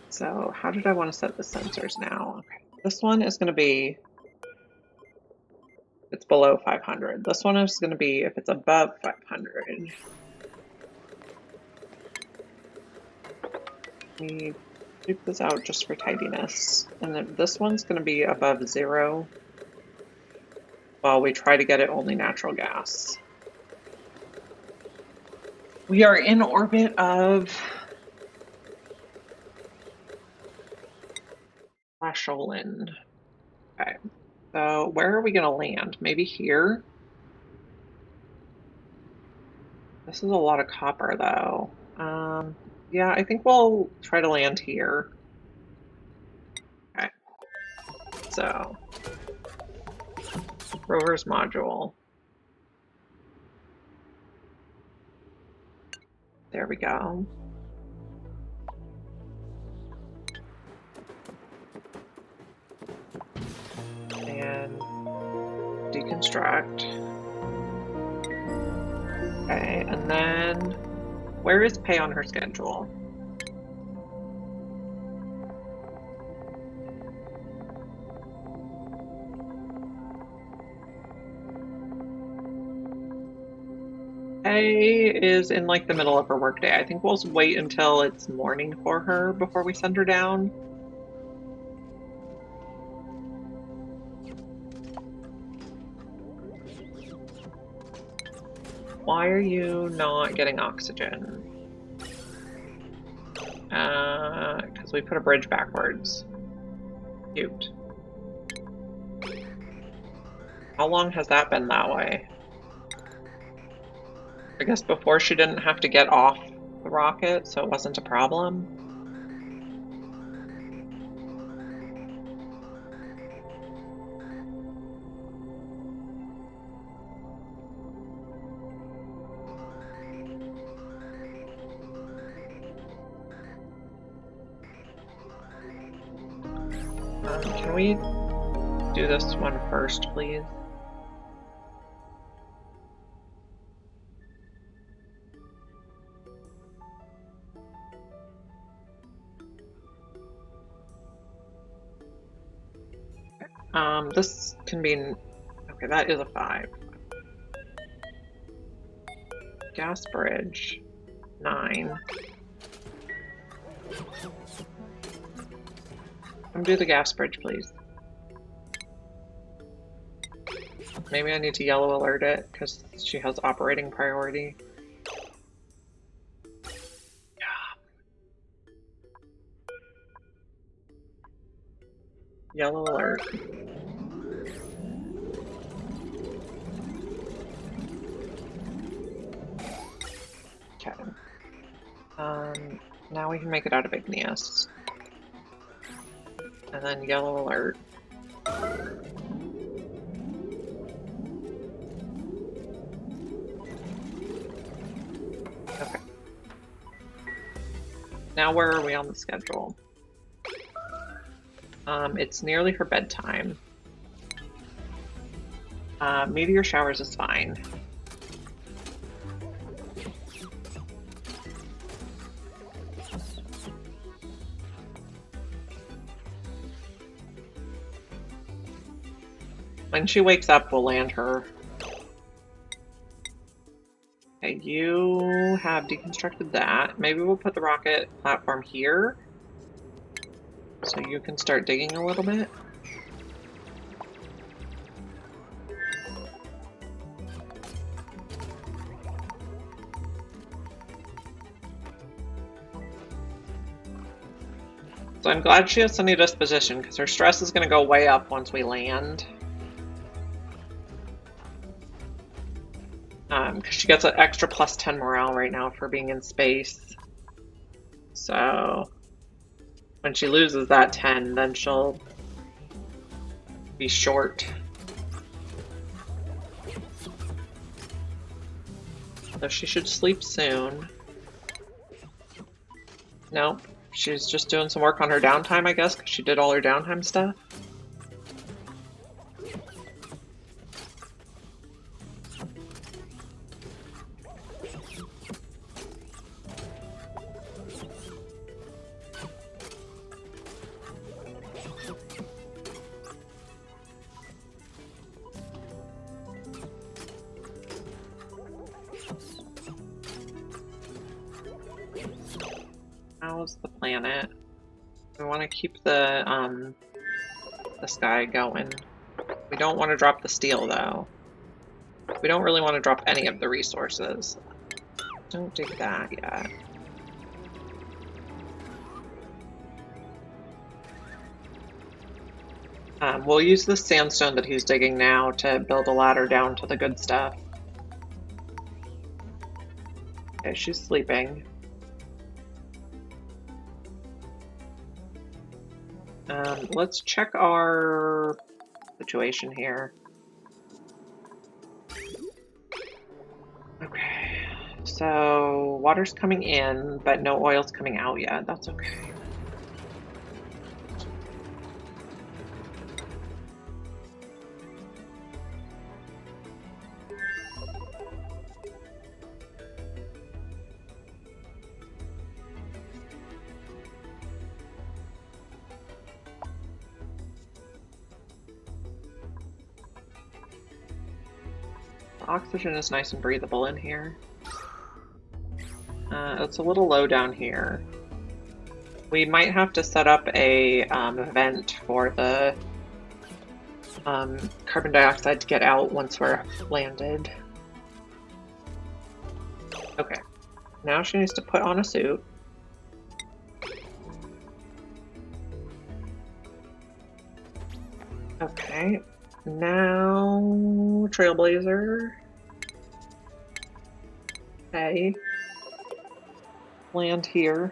Speaker 1: So how did I want to set the sensors now? Okay. This one is going to be, if it's below 500. This one is going to be if it's above 500. We dupe this out just for tidiness. And then this one's going to be above 0 while we try to get it only natural gas. We are in orbit of Lasholin. Okay, so where are we going to land? Maybe here? This is a lot of copper, though. Yeah, I think we'll try to land here. Okay. So, rover's module. There we go. And deconstruct. Okay, and then where is pay on her schedule? Pay is in like the middle of her workday. I think we'll wait until it's morning for her before we send her down. Why are you not getting oxygen? Because we put a bridge backwards. Cute. How long has that been that way? I guess before she didn't have to get off the rocket, so it wasn't a problem. Can we do this one first, please? This can be, okay, that is a 5. Gas bridge, 9. Come do the gas bridge, please. Maybe I need to yellow alert it because she has operating priority. Yellow alert. Okay. Now we can make it out of igneous. And then yellow alert. Okay. Now where are we on the schedule? It's nearly her bedtime. Meteor showers is fine. When she wakes up, we'll land her. Okay, you have deconstructed that. Maybe we'll put the rocket platform here so you can start digging a little bit. So I'm glad she has sunny disposition because her stress is going to go way up once we land. Because she gets an extra plus 10 morale right now for being in space. So when she loses that 10, then she'll be short. So she should sleep soon. Nope. She's just doing some work on her downtime, I guess, because she did all her downtime stuff. How's the planet? We want to keep the sky going. We don't want to drop the steel, though. We don't really want to drop any of the resources. Don't dig that yet. We'll use the sandstone that he's digging now to build a ladder down to the good stuff. Okay, she's sleeping. Let's check our situation here. Okay, so water's coming in, but no oil's coming out yet. That's okay. Oxygen is nice and breathable in here. It's a little low down here. We might have to set up a vent for the carbon dioxide to get out once we're landed. Okay, now she needs to put on a suit. Okay, now Trailblazer. Okay. Land here.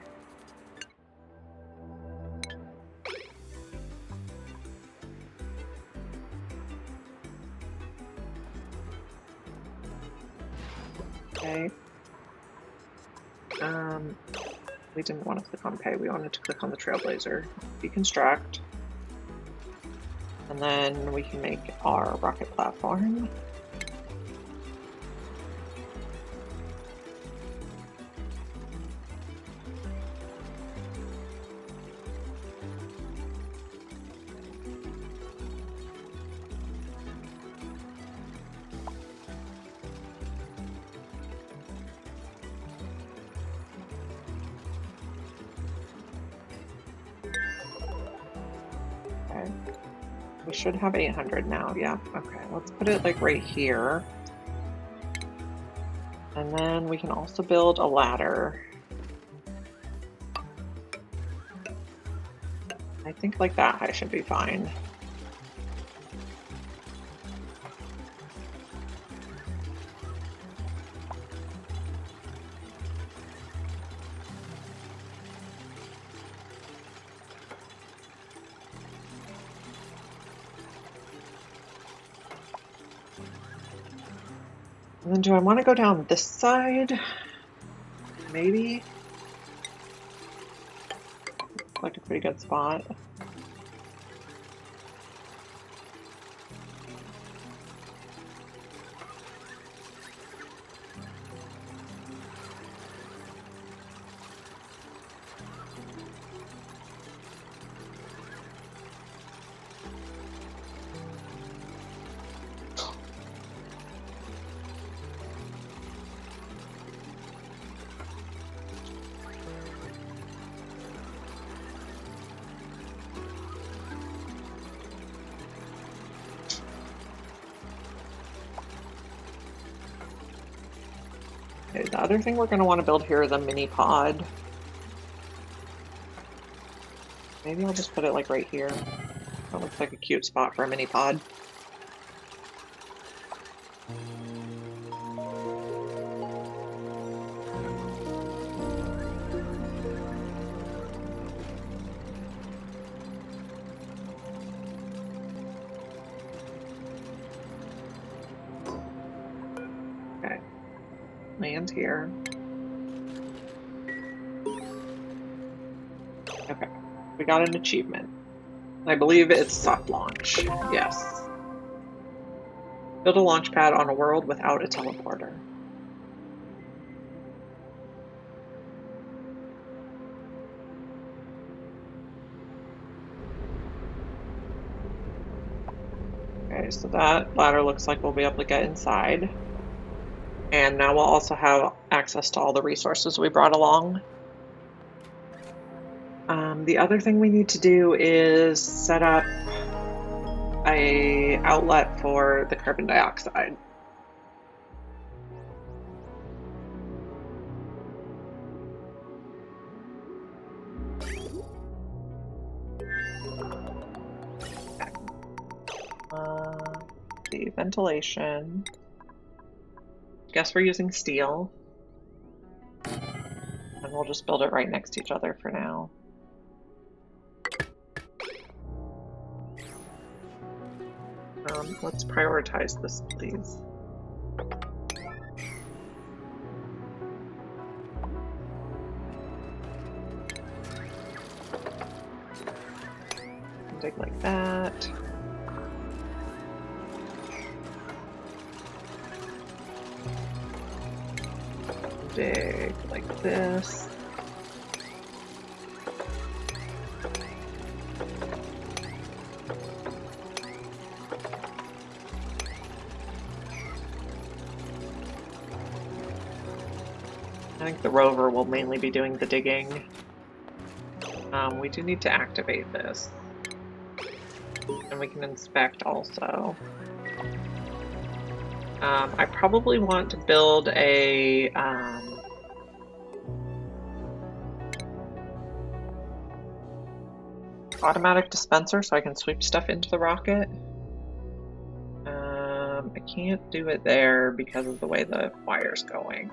Speaker 1: Okay. We didn't want to click on pay, we wanted to click on the Trailblazer. Deconstruct. And then we can make our rocket platform. We should have 800 now. Yeah. Okay. Let's put it like right here. And then we can also build a ladder. I think like that high should be fine. And then do I want to go down this side? Maybe. Looks like a pretty good spot. Okay, the other thing we're going to want to build here is a mini pod. Maybe I'll just put it like right here. That looks like a cute spot for a mini pod. Okay, land here. Okay, we got an achievement. I believe it's soft launch. Yes. Build a launch pad on a world without a teleporter. Okay, so that ladder looks like we'll be able to get inside. And now we'll also have access to all the resources we brought along. The other thing we need to do is set up an outlet for the carbon dioxide. The ventilation. Guess we're using steel. And we'll just build it right next to each other for now. Let's prioritize this, please. Dig like that. Dig like this. I think the rover will mainly be doing the digging. We do need to activate this. And we can inspect also. I probably want to build a automatic dispenser so I can sweep stuff into the rocket. I can't do it there because of the way the wire's going.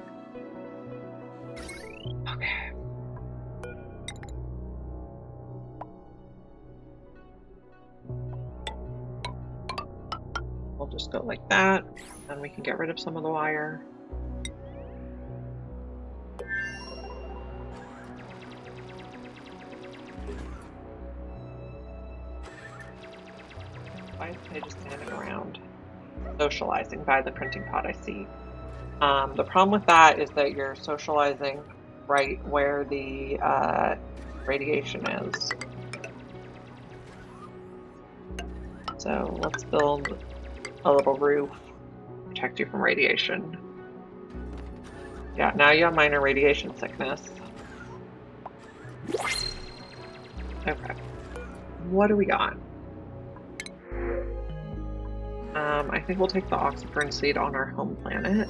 Speaker 1: Okay. We'll just go like that, and we can get rid of some of the wire. Why is they just standing around socializing by the printing pod? I see. The problem with that is that you're socializing right where the radiation is. So let's build a little roof, protect you from radiation. Yeah, now you have minor radiation sickness. Okay. What do we got? I think we'll take the oxyfern seed on our home planet.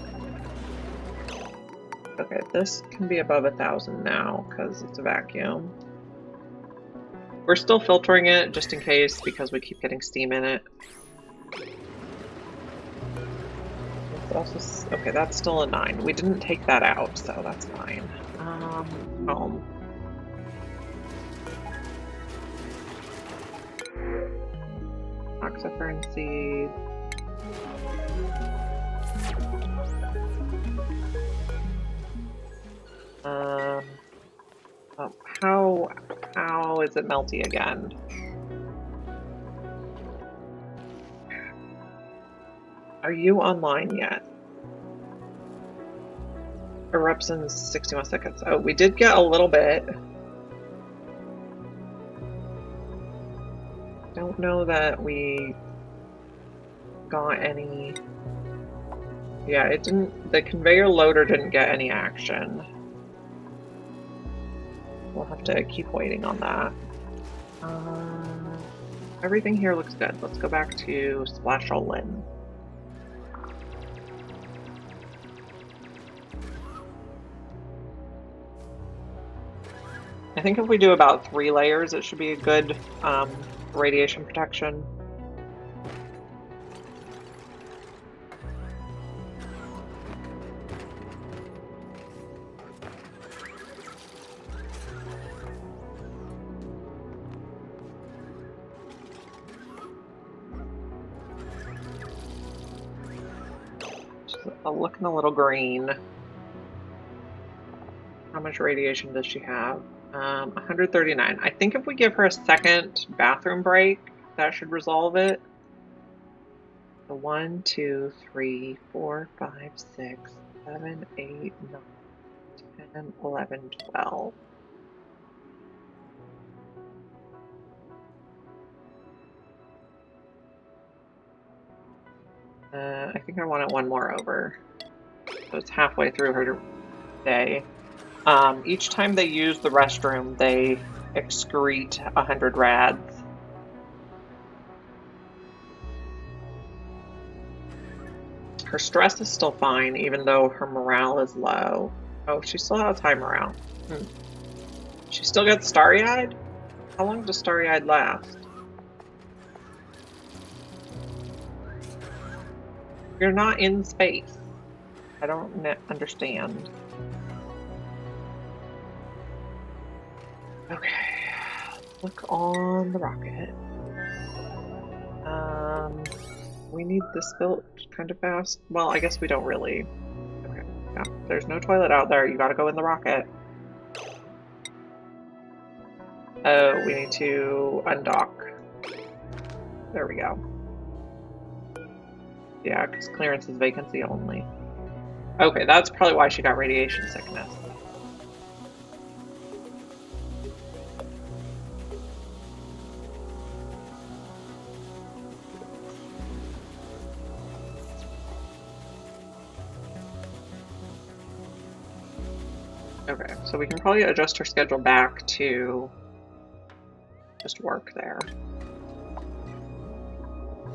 Speaker 1: Okay, this can be above 1,000 now because it's a vacuum. We're still filtering it just in case because we keep getting steam in it. Also, okay, that's still a 9. We didn't take that out, so that's fine. Home. Oxyfern seed. Oh, how is it melty again? Are you online yet? Erupts in 61 seconds. Oh, we did get a little bit. Don't know that we got any. Yeah, it didn't. The conveyor loader didn't get any action. We'll have to keep waiting on that. Everything here looks good. Let's go back to Splasholin. I think if we do about 3 layers, it should be a good radiation protection. Looking a little green. How much radiation does she have? 139. I think if we give her a second bathroom break, that should resolve it. So 1, 2, 3, 4, 5, 6, 7, 8, 9, 10, 11, 12. I think I want it one more over. So it's halfway through her day. Each time they use the restroom, they excrete 100 rads. Her stress is still fine, even though her morale is low. Oh, she still has high morale. She still gets starry-eyed? How long does starry-eyed last? You're not in space. I don't understand. Okay, look on the rocket. We need this built kind of fast. Well, I guess we don't really. Okay, yeah, there's no toilet out there. You gotta go in the rocket. Oh, we need to undock. There we go. Yeah, because clearance is vacancy only. Okay, that's probably why she got radiation sickness. Okay, so we can probably adjust her schedule back to just work there.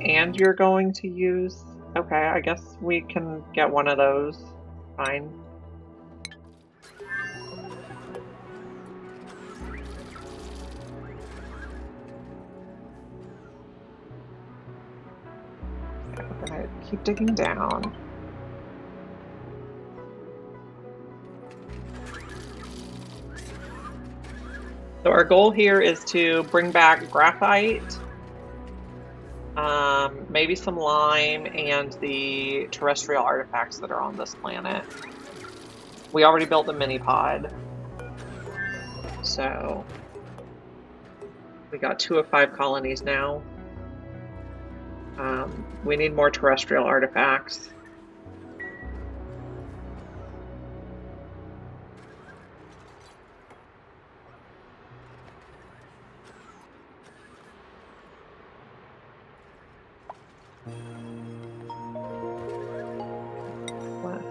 Speaker 1: And you're going to use... Okay, I guess we can get one of those. Fine. Okay, we're gonna keep digging down. So our goal here is to bring back graphite, maybe some lime, and the terrestrial artifacts that are on this planet. We already built the mini pod, so we got 2 of 5 colonies now. We need more terrestrial artifacts.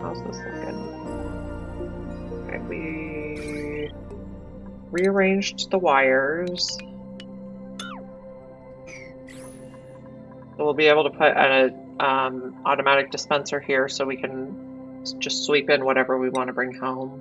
Speaker 1: How's this looking? Okay, we rearranged the wires. So we'll be able to put a automatic dispenser here so we can just sweep in whatever we want to bring home.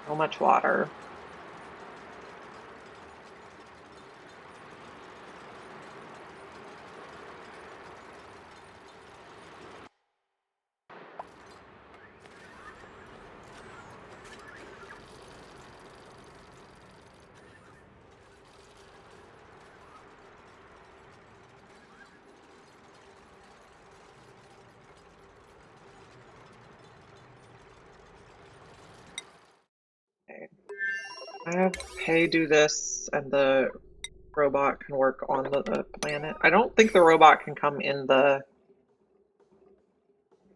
Speaker 1: So much water. Okay. I have Pay do this and the robot can work on the planet. I don't think the robot can come in the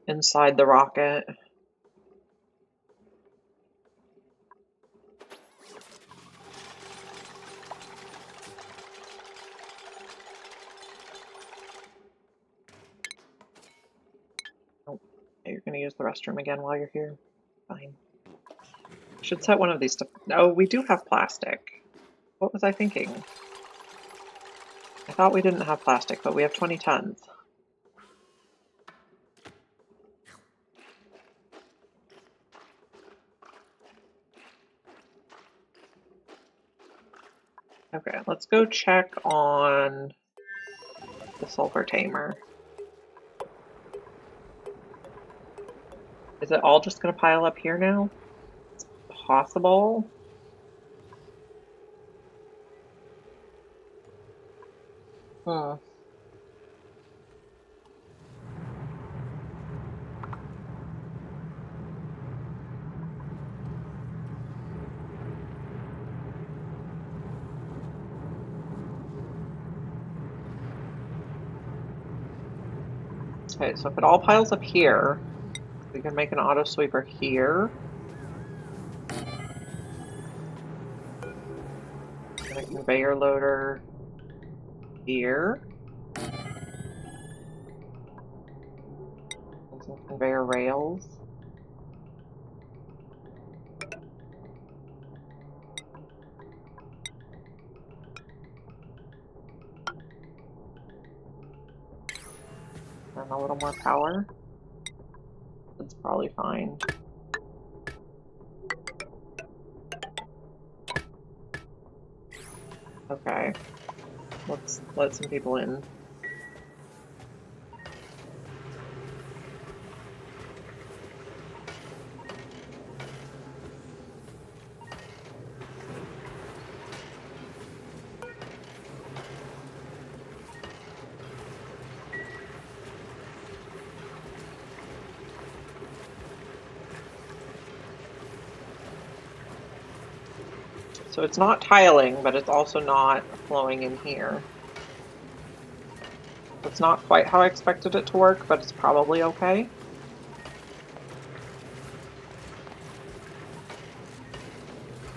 Speaker 1: inside the rocket. Oh, you're gonna use the restroom again while you're here. Fine. Should set one of these to. Oh, we do have plastic. What was I thinking? I thought we didn't have plastic, but we have 20 tons. Okay, let's go check on the sulfur tamer. Is it all just gonna pile up here now? It's possible. Hmm. Okay, so if it all piles up here, we can make an auto sweeper here. And a conveyor loader here. And some conveyor rails. And a little more power. That's probably fine. Okay. Let's let some people in. So it's not tiling, but it's also not flowing in here. It's not quite how I expected it to work, but it's probably okay.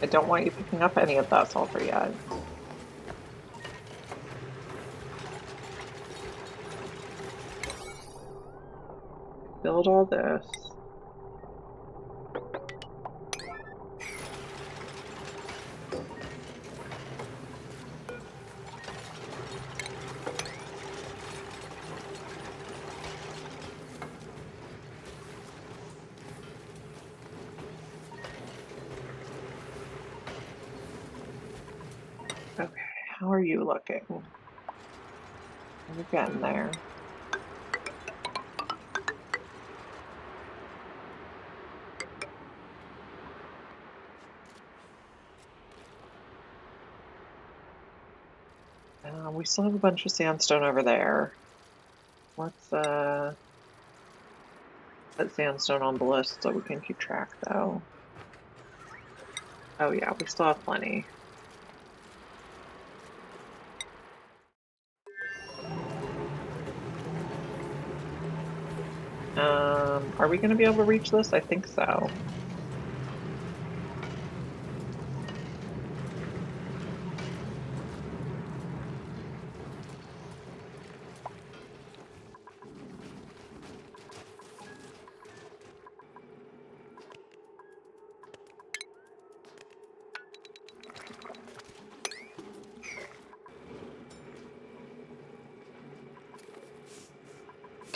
Speaker 1: I don't want you picking up any of that sulfur yet. Build all this. Okay, how are you looking? You're getting there. We still have a bunch of sandstone over there. Let's put sandstone on the list so we can keep track though. Oh yeah, we still have plenty. Are we going to be able to reach this? I think so.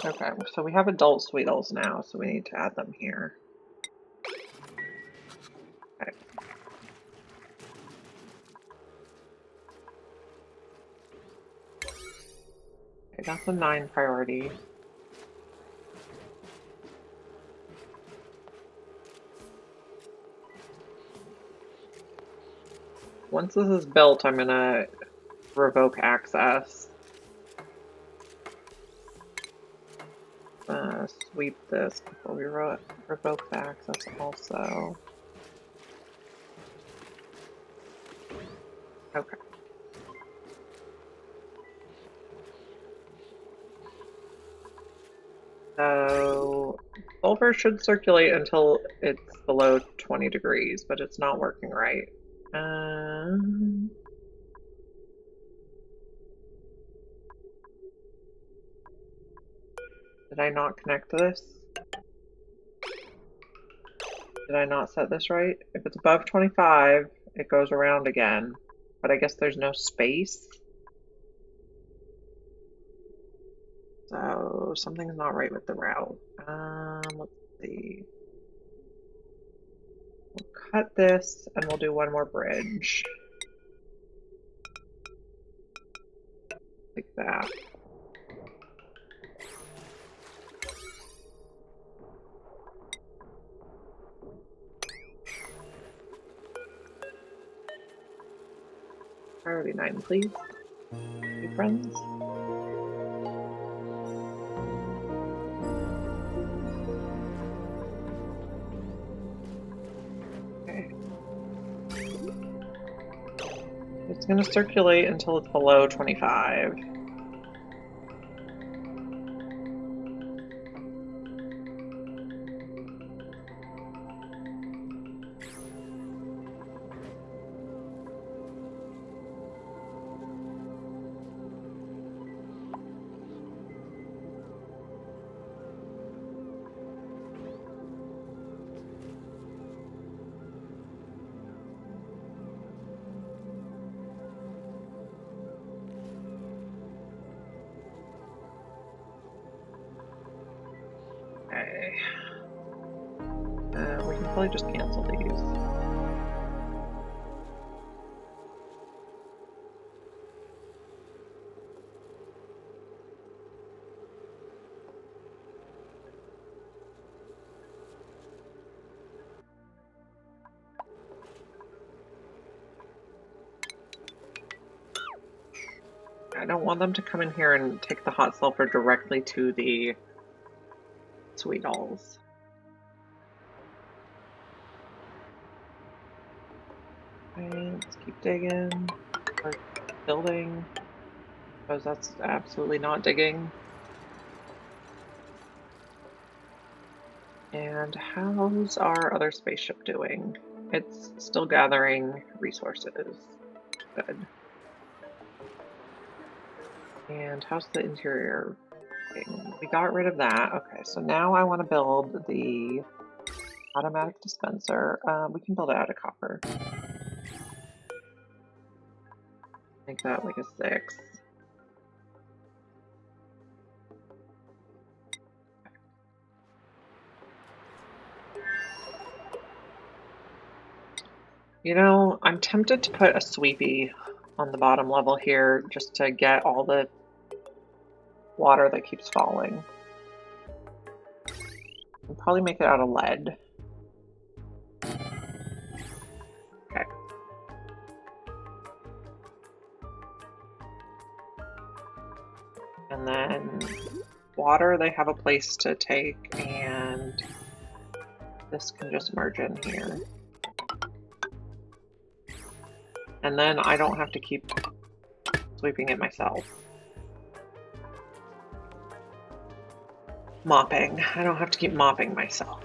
Speaker 1: Okay, so we have adult Sweetles now, so we need to add them here. Okay. Okay, that's a 9 priority. Once this is built, I'm gonna revoke access. Sweep this before we revoke the access also. Okay. So sulfur should circulate until it's below 20 degrees, but it's not working right. Did I not connect to this? Did I not set this right? If it's above 25, it goes around again, but I guess there's no space. So something's not right with the route. Let's see. We'll cut this and we'll do one more bridge. Like that. Priority 9, please. Hey, friends. Okay. It's going to circulate until it's below 25. Okay. We can probably just cancel these. I don't want them to come in here and take the hot sulfur directly to the Sweetles. Okay, let's keep digging. Or building. Because that's absolutely not digging. And how's our other spaceship doing? It's still gathering resources. Good. And how's the interior? We got rid of that. Okay, so now I want to build the automatic dispenser. We can build it out of copper. Make that like a 6. You know, I'm tempted to put a sweepy on the bottom level here just to get all the water that keeps falling. I'll probably make it out of lead. Okay. And then water, they have a place to take, and this can just merge in here. And then I don't have to keep sweeping it myself. mopping. I don't have to keep mopping myself.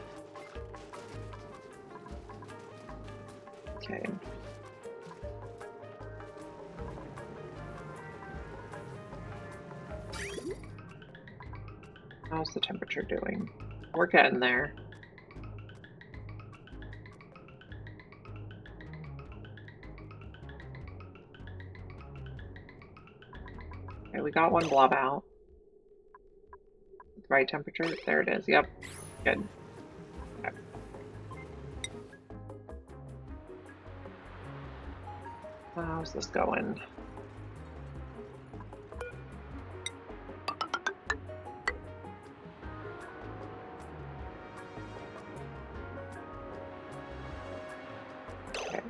Speaker 1: Okay. How's the temperature doing? We're getting there. Okay, we got one blob out. Right temperature? There it is. Yep. Good. Okay. How's this going? Okay.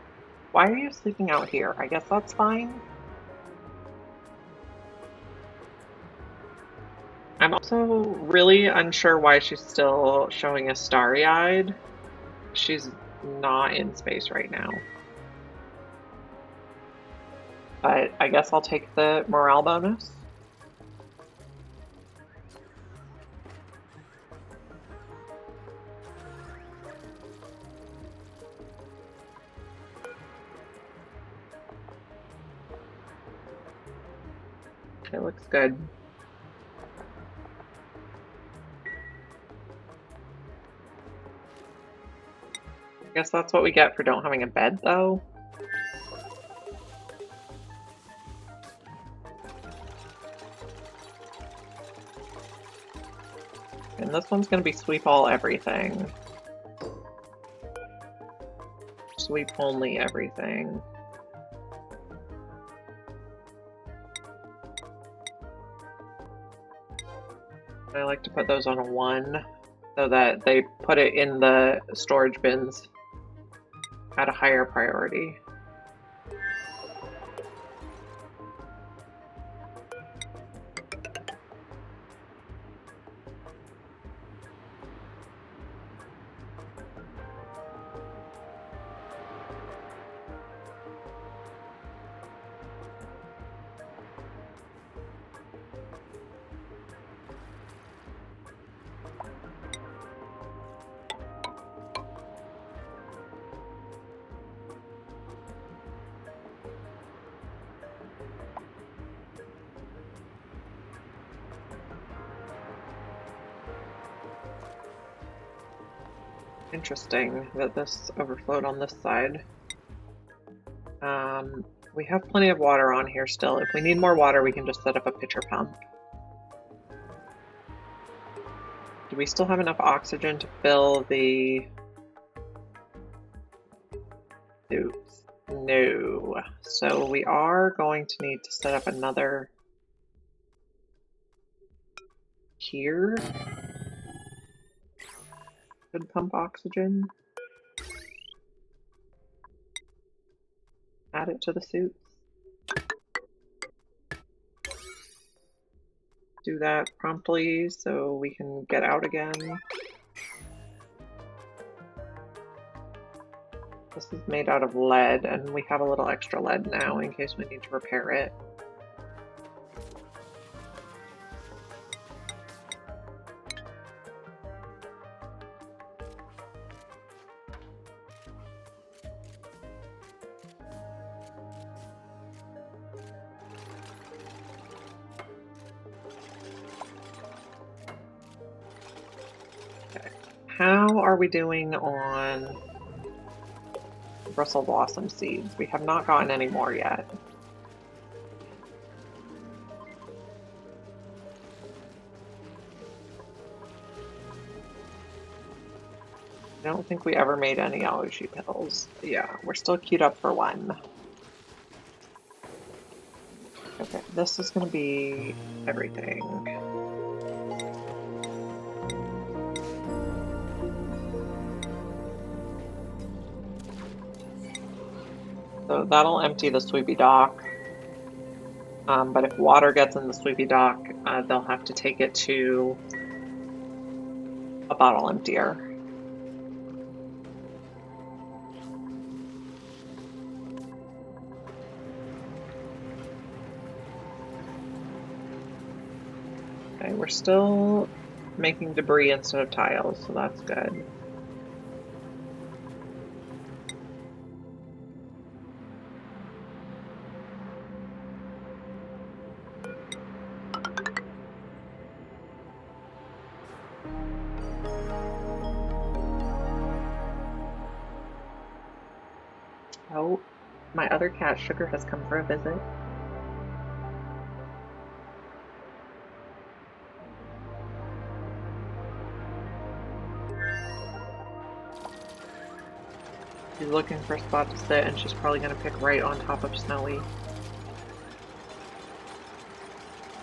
Speaker 1: Why are you sleeping out here? I guess that's fine. I'm also really unsure why she's still showing us starry-eyed. She's not in space right now. But I guess I'll take the morale bonus. It looks good. I guess that's what we get for don't having a bed, though. And this one's going to be sweep all everything. Sweep only everything. I like to put those on a 1 so that they put it in the storage bins at a higher priority. Interesting that this overflowed on this side. We have plenty of water on here still. If we need more water, we can just set up a pitcher pump. Do we still have enough oxygen to fill the... Oops. No. So we are going to need to set up another here. Could pump oxygen. Add it to the suits. Do that promptly so we can get out again. This is made out of lead, and we have a little extra lead now in case we need to repair it. How are we doing on Brussels blossom seeds? We have not gotten any more yet. I don't think we ever made any allergy pills. Yeah, we're still queued up for 1. Okay, this is going to be everything. So that'll empty the sweepy dock. But if water gets in the sweepy dock, they'll have to take it to a bottle emptier. Okay, we're still making debris instead of tiles, so that's good. Oh, my other cat, Sugar, has come for a visit. She's looking for a spot to sit, and she's probably going to pick right on top of Snowy.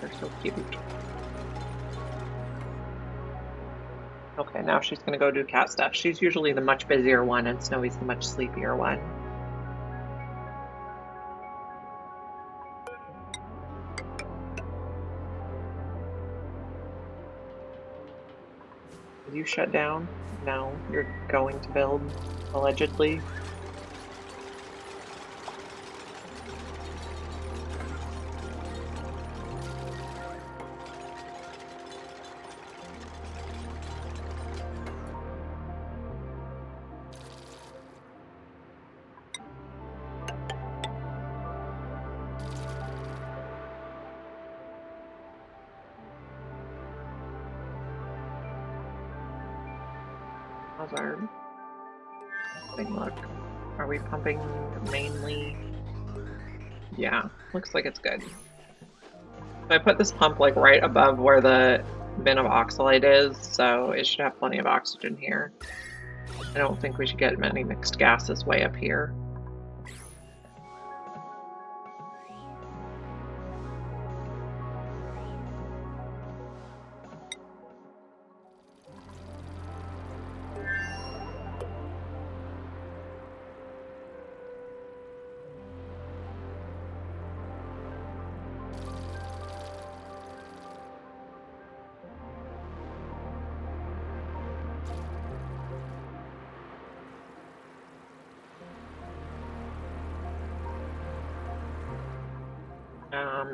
Speaker 1: They're so cute. Okay, now she's going to go do cat stuff. She's usually the much busier one, and Snowy's the much sleepier one. Did you shut down? No, you're going to build, allegedly. How's our thing look? Are we pumping mainly? Yeah, looks like it's good. So I put this pump like right above where the bin of oxalate is, so it should have plenty of oxygen here. I don't think we should get many mixed gases way up here.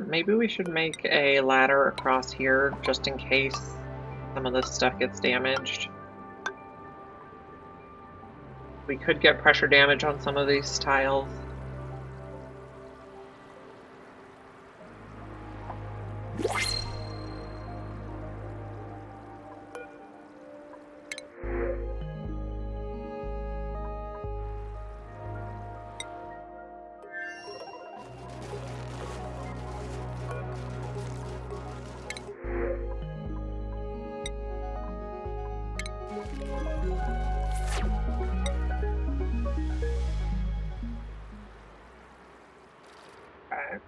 Speaker 1: Maybe we should make a ladder across here just in case some of this stuff gets damaged. We could get pressure damage on some of these tiles.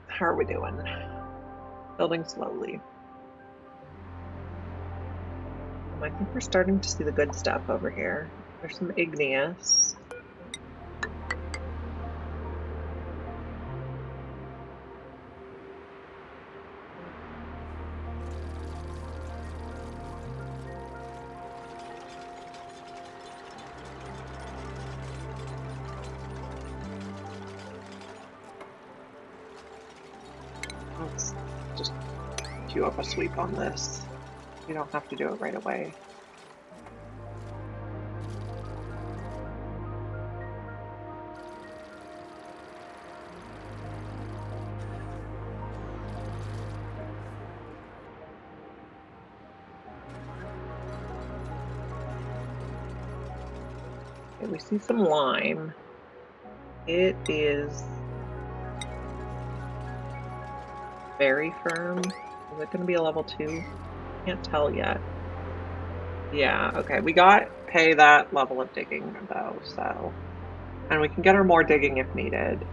Speaker 1: How are we doing? Building slowly. I think we're starting to see the good stuff over here. There's some igneous. Let's just queue up a sweep on this. You don't have to do it right away. Okay, we see some lime. It is very firm. Is it going to be a level 2? Can't tell yet. Yeah, okay. We got pay that level of digging though, so. And we can get her more digging if needed.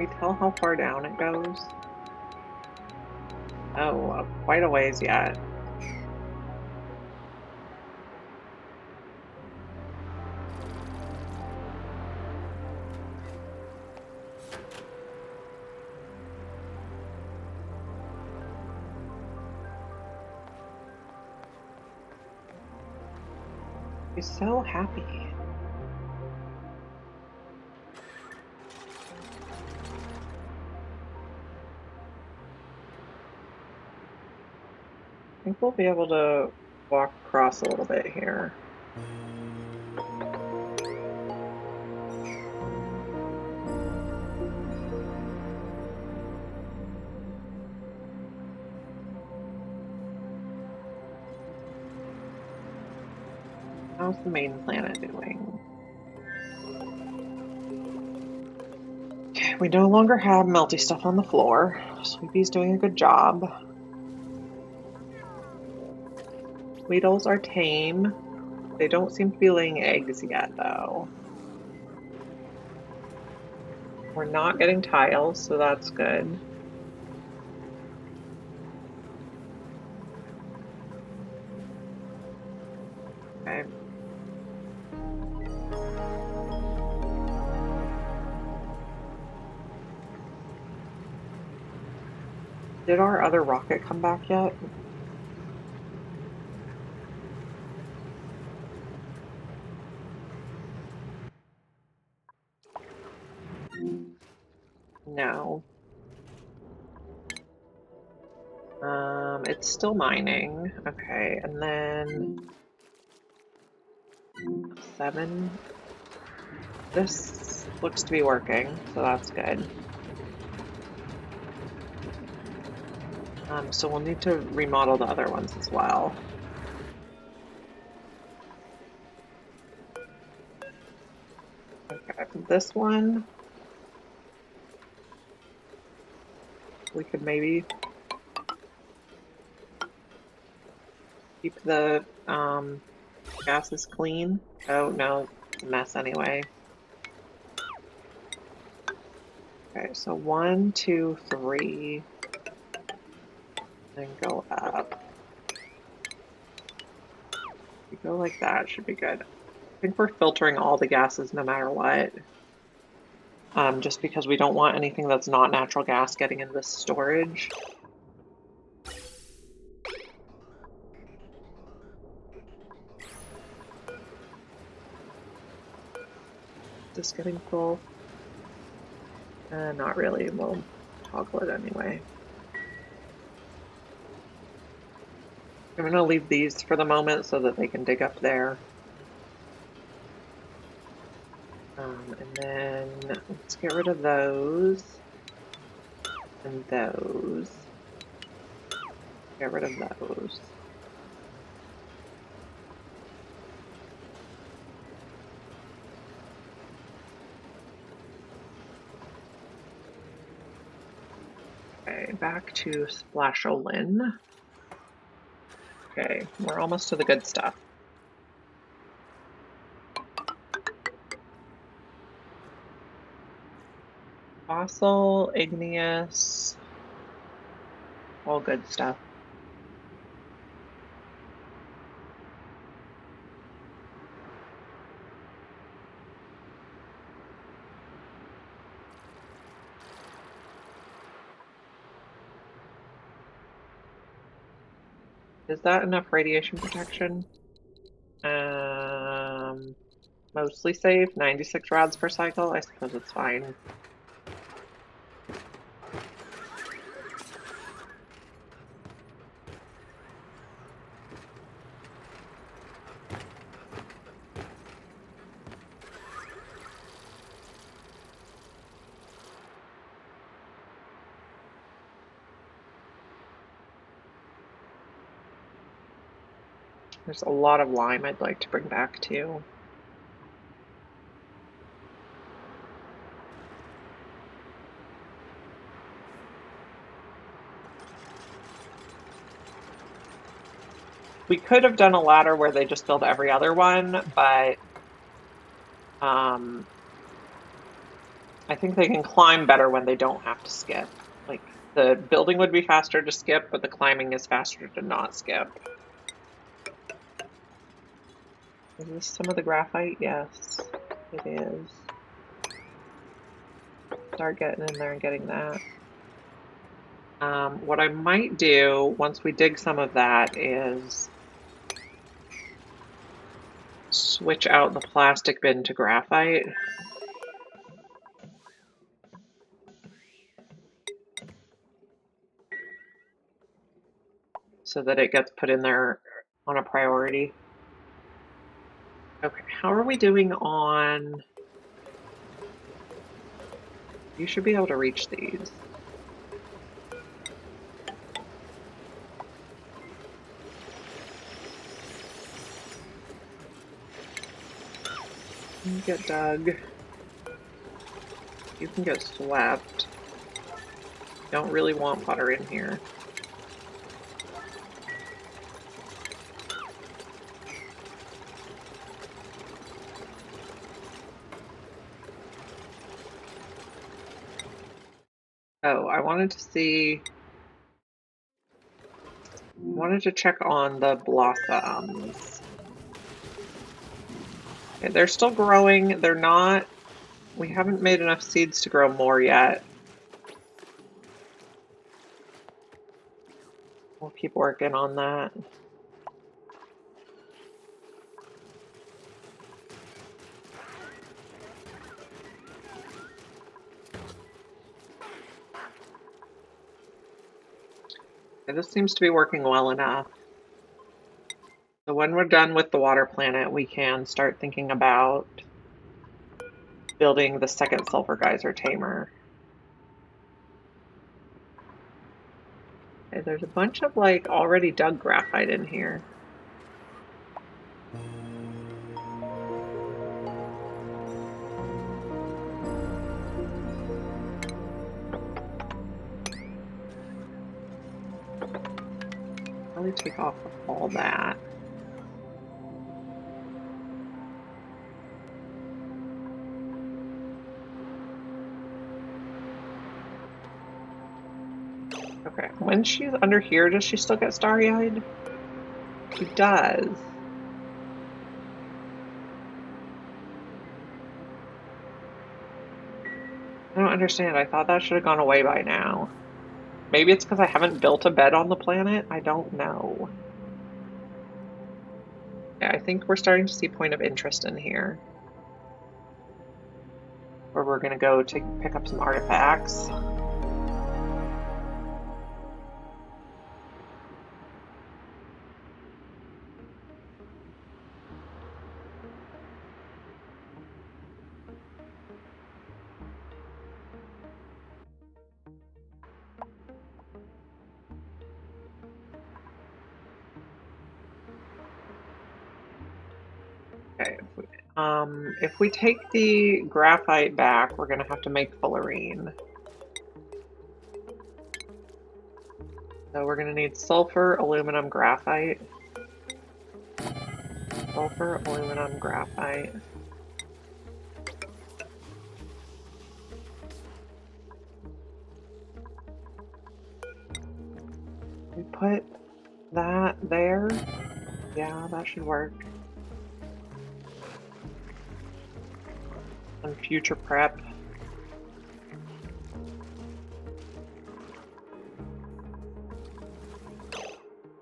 Speaker 1: we tell how far down it goes? Oh, quite a ways yet. He's so happy. I think we'll be able to walk across a little bit here. How's the main planet doing? Okay, we no longer have melty stuff on the floor. Sweepy's doing a good job. Weedles are tame. They don't seem to be laying eggs yet, though. We're not getting tiles, so that's good. Okay. Did our other rocket come back yet? No. It's still mining. Okay, and then 7. This looks to be working, so that's good. So we'll need to remodel the other ones as well. Okay, this one we could maybe keep the gases clean. Oh no, it's a mess anyway. Okay, so 1, 2, 3, and go up. If we go like that, should be good. I think we're filtering all the gases no matter what. Just because we don't want anything that's not natural gas getting into the storage. Just getting full. Not really, we'll toggle it anyway. I'm gonna leave these for the moment so that they can dig up there. And then let's get rid of those. And those. Get rid of those. Okay, back to Splasholin. Okay, we're almost to the good stuff. Fossil, igneous, all good stuff. Is that enough radiation protection? Mostly safe, 96 rods per cycle. I suppose it's fine. There's a lot of lime I'd like to bring back too. We could have done a ladder where they just filled every other one, but I think they can climb better when they don't have to skip. Like, the building would be faster to skip, but the climbing is faster to not skip. Is this some of the graphite? Yes, it is. Start getting in there and getting that. What I might do once we dig some of that is switch out the plastic bin to graphite. So that it gets put in there on a priority. Okay, how are we doing on... You should be able to reach these. You get dug. You can get swept. Don't really want butter in here. Oh, I wanted to see... I wanted to check on the blossoms. Okay, they're still growing. They're not... We haven't made enough seeds to grow more yet. We'll keep working on that. Okay, this seems to be working well enough. So when we're done with the water planet, we can start thinking about building the second sulfur geyser tamer. Okay, there's a bunch of like already dug graphite in here. Probably take off all that. Okay, when she's under here, does she still get starry-eyed? She does. I don't understand. I thought that should have gone away by now. Maybe it's because I haven't built a bed on the planet? I don't know. Yeah, I think we're starting to see point of interest in here. Where we're gonna go to pick up some artifacts. Okay, if we take the graphite back, we're gonna have to make fullerene. So we're gonna need sulfur, aluminum, graphite. Sulfur, aluminum, graphite. We put that there. Yeah, that should work. On future prep.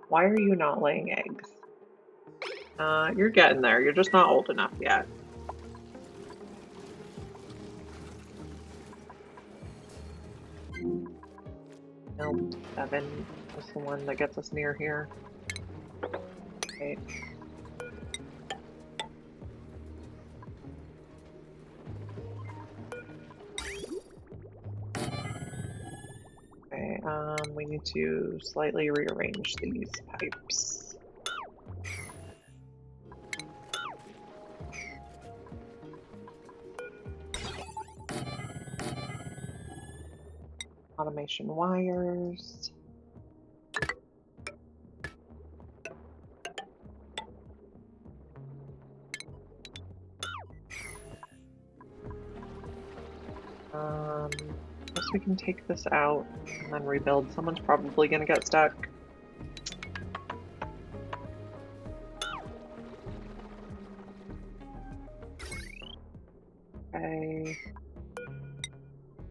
Speaker 1: Why are you not laying eggs? You're getting there. You're just not old enough yet. Nope, 7 is the one that gets us near here. Okay. Okay, we need to slightly rearrange these pipes. Automation wires. Guess we can take this out and then rebuild. Someone's probably gonna get stuck. Okay.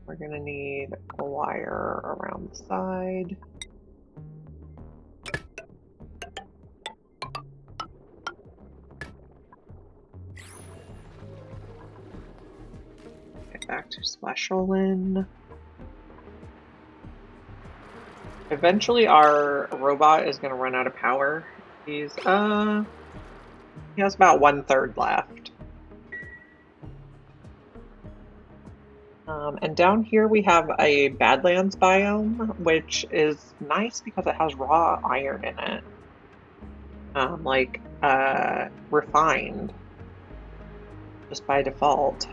Speaker 1: We're gonna need a wire around the side. Get back to Splasholin. Eventually our robot is gonna run out of power. He has about 1/3 left. And down here we have a Badlands biome, which is nice because it has raw iron in it. Refined. Just by default.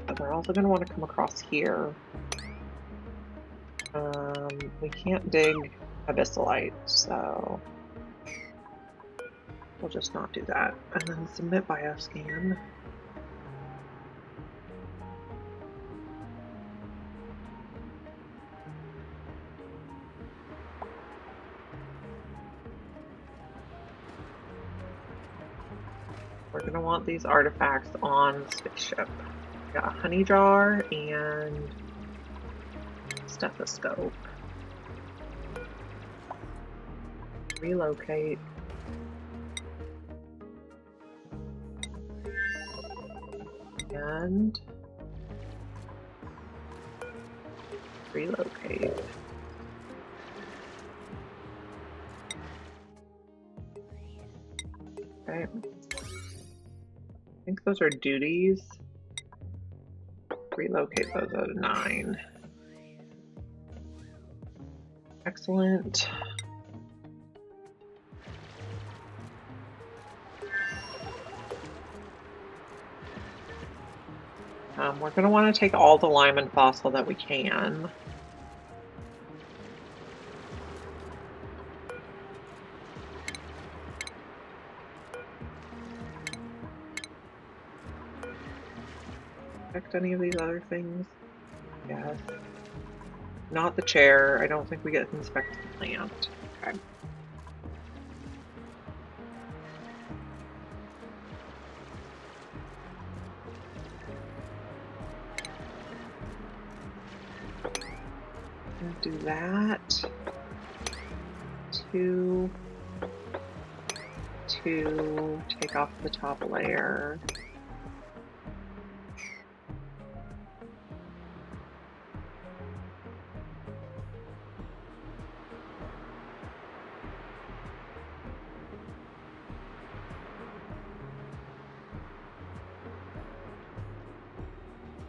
Speaker 1: But we're also going to want to come across here. We can't dig abyssalite, so we'll just not do that. And then submit bioscan. We're going to want these artifacts on the spaceship. We got a honey jar and stethoscope. Relocate. And relocate. Okay. I think those are duties. Relocate those at a 9. Excellent. We're going to want to take all the lime and fossil that we can. Affect any of these other things? Yes. Not the chair. I don't think we get to inspect the plant. Okay. Do that. 2, take off the top layer.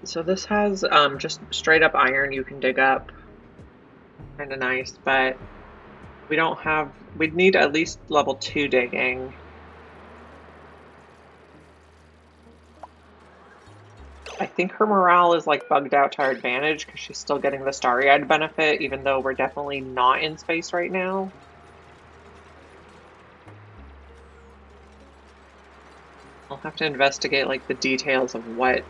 Speaker 1: So this has just straight up iron you can dig up. Kind of nice, but we don't have, we'd need at least level 2 digging. I think her morale is like bugged out to our advantage because she's still getting the starry-eyed benefit, even though we're definitely not in space right now. I'll have to investigate like the details of what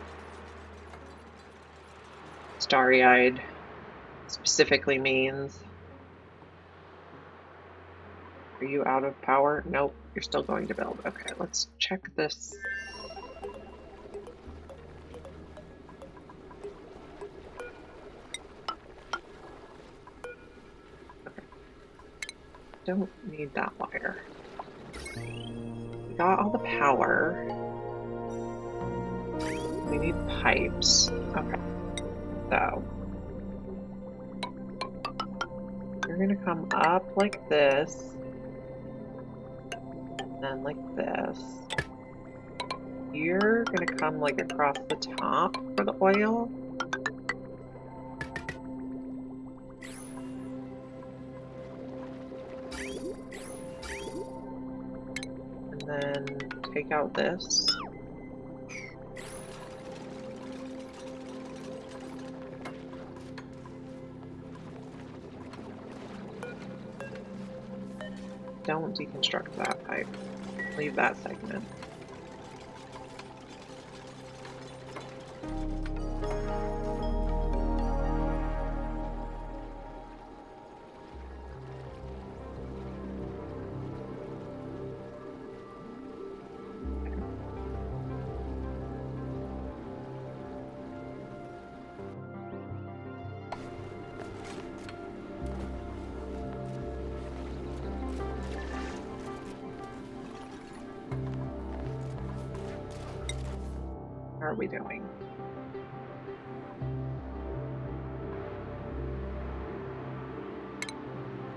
Speaker 1: starry-eyed specifically means. Are you out of power? Nope, you're still going to build. Okay, let's check this. Okay. Don't need that wire. We got all the power. We need pipes. Okay. So you're gonna come up like this, and then like this. You're gonna come like across the top for the oil. And then take out this. Don't deconstruct that pipe. Leave that segment. How are we doing?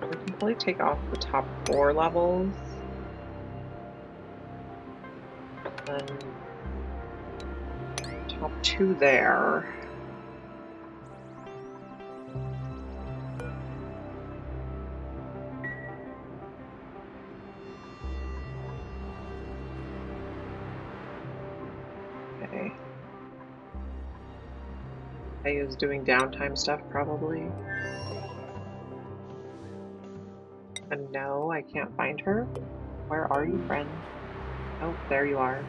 Speaker 1: We can probably take off the top 4 levels. And top 2 there. Okay. I is doing downtime stuff probably. And no, I can't find her. Where are you, friend? Oh, there you are.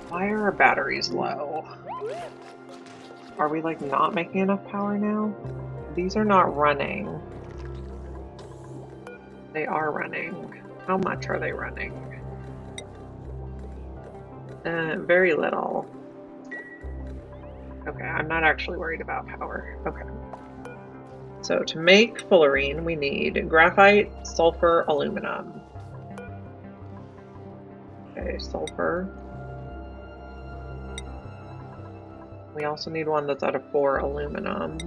Speaker 1: Why are our batteries low? Are we like not making enough power now? These are not running. They are running. How much are they running? Very little. Okay, I'm not actually worried about power. Okay. So to make fullerene, we need graphite, sulfur, aluminum. Okay, sulfur. We also need one that's out of 4 aluminum.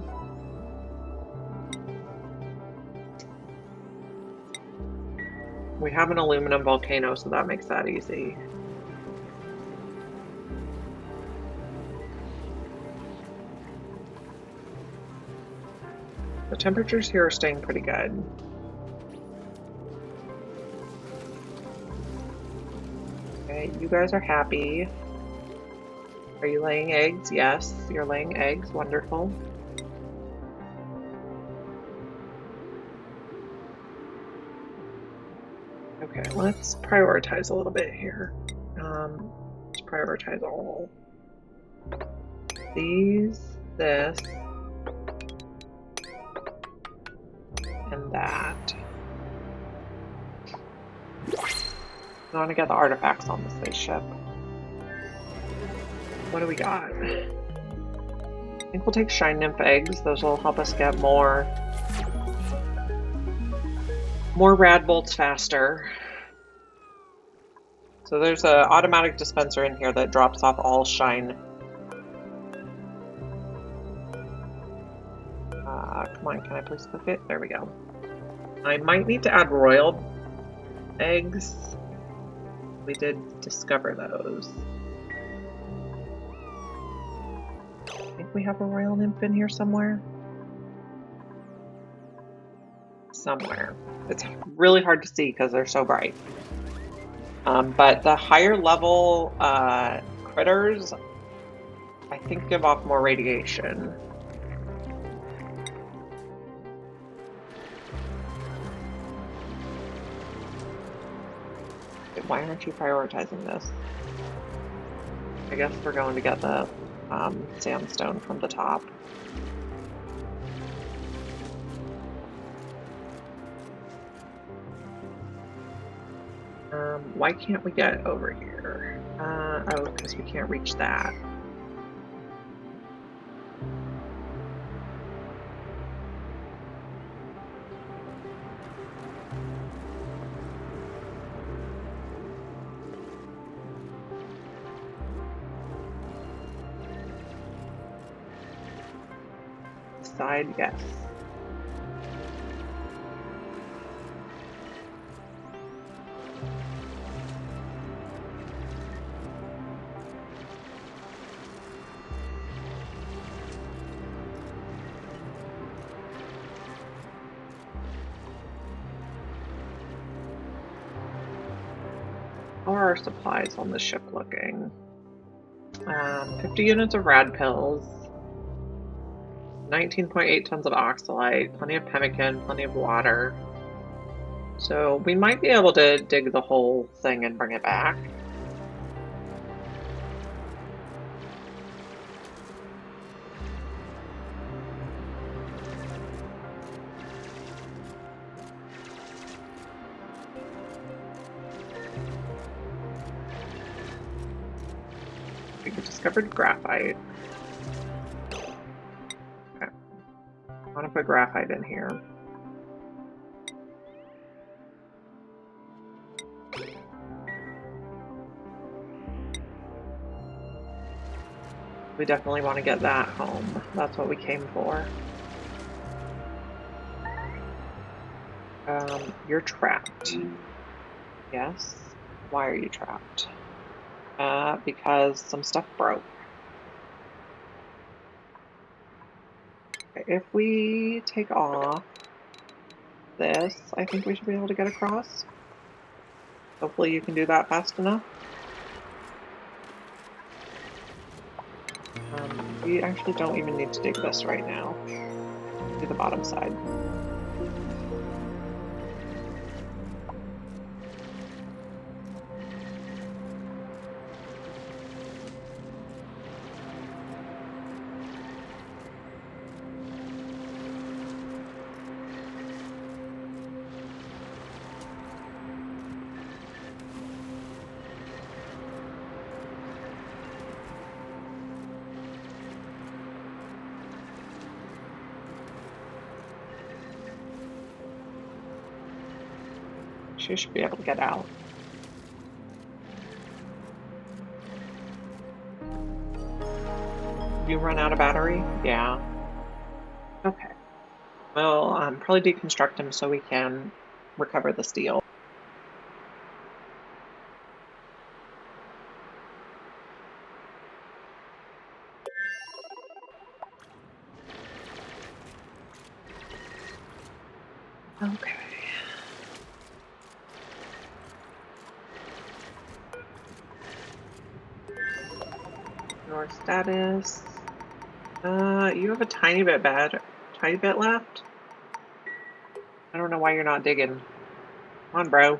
Speaker 1: We have an aluminum volcano, so that makes that easy. The temperatures here are staying pretty good. Okay, you guys are happy. Are you laying eggs? Yes, you're laying eggs. Wonderful. Okay, let's prioritize a little bit here. Let's prioritize all. These, this, and that. I want to get the artifacts on the spaceship. What do we got? I think we'll take Shine Nymph eggs. Those will help us get more rad bolts faster. So there's an automatic dispenser in here that drops off all shine. Come on, can I please cook it? There we go. I might need to add royal eggs. We did discover those. I think we have a royal nymph in here somewhere. Somewhere. It's really hard to see because they're so bright. But the higher level critters, I think, give off more radiation. Why aren't you prioritizing this? I guess we're going to get the sandstone from the top. Why can't we get over here? Oh, because we can't reach that. Side, yes. How are our supplies on the ship looking? 50 units of rad pills. 19.8 tons of oxalite, plenty of pemmican, plenty of water. So we might be able to dig the whole thing and bring it back. We discovered graphite. Okay. I want to put graphite in here. We definitely want to get that home. That's what we came for. You're trapped. Yes. Why are you trapped? Because some stuff broke. If we take off this, I think we should be able to get across. Hopefully you can do that fast enough. We actually don't even need to dig this right now. Do the bottom side. She should be able to get out. You run out of battery? Yeah. Okay. Well, probably deconstruct him so we can recover the steel. Okay. Your status. You have a tiny bit left. I don't know why you're not digging. Come on, bro.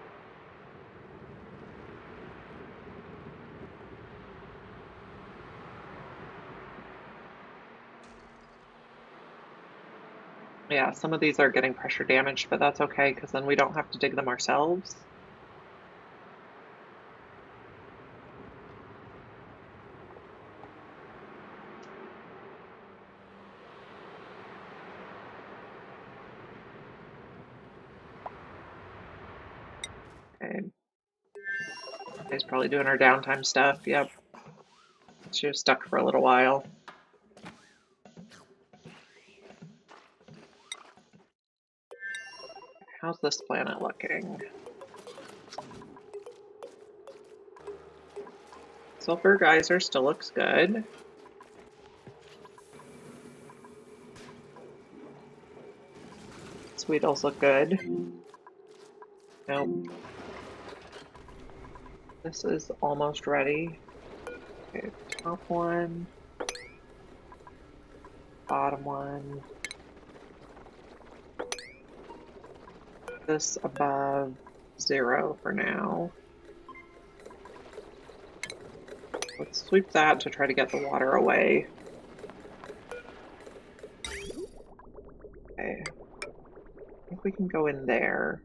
Speaker 1: Yeah, some of these are getting pressure damaged, but that's okay because then we don't have to dig them ourselves. Okay. She's probably doing her downtime stuff. Yep. She was stuck for a little while. How's this planet looking? Sulfur geyser still looks good. Sweetles look good. Nope. This is almost ready. Okay, top one. Bottom one. This above 0 for now. Let's sweep that to try to get the water away. Okay. I think we can go in there.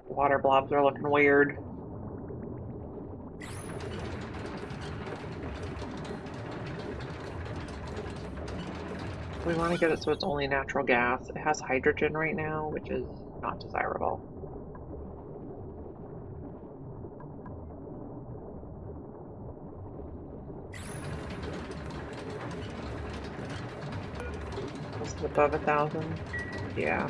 Speaker 1: The water blobs are looking weird. We want to get it so it's only natural gas. It has hydrogen right now, which is not desirable. Is it above 1,000? Yeah.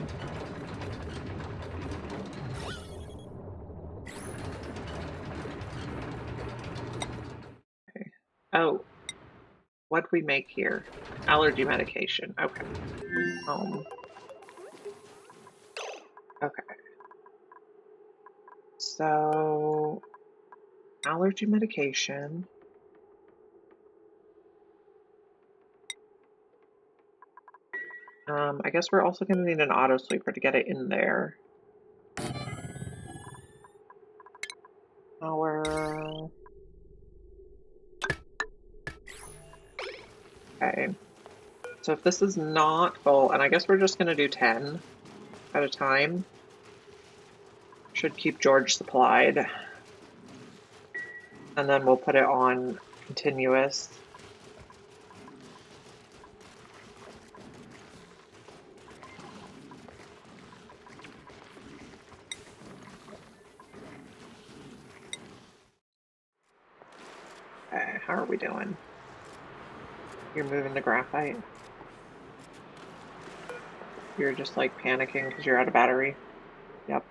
Speaker 1: Okay. Oh, what'd we make here? Allergy medication. Okay. Okay. So, allergy medication. I guess we're also going to need an auto sweeper to get it in there. Power. Okay. So if this is not full, and I guess we're just going to do 10 at a time. Should keep George supplied. And then we'll put it on continuous. Okay, how are we doing? You're moving the graphite. You're just like panicking because you're out of battery. Yep.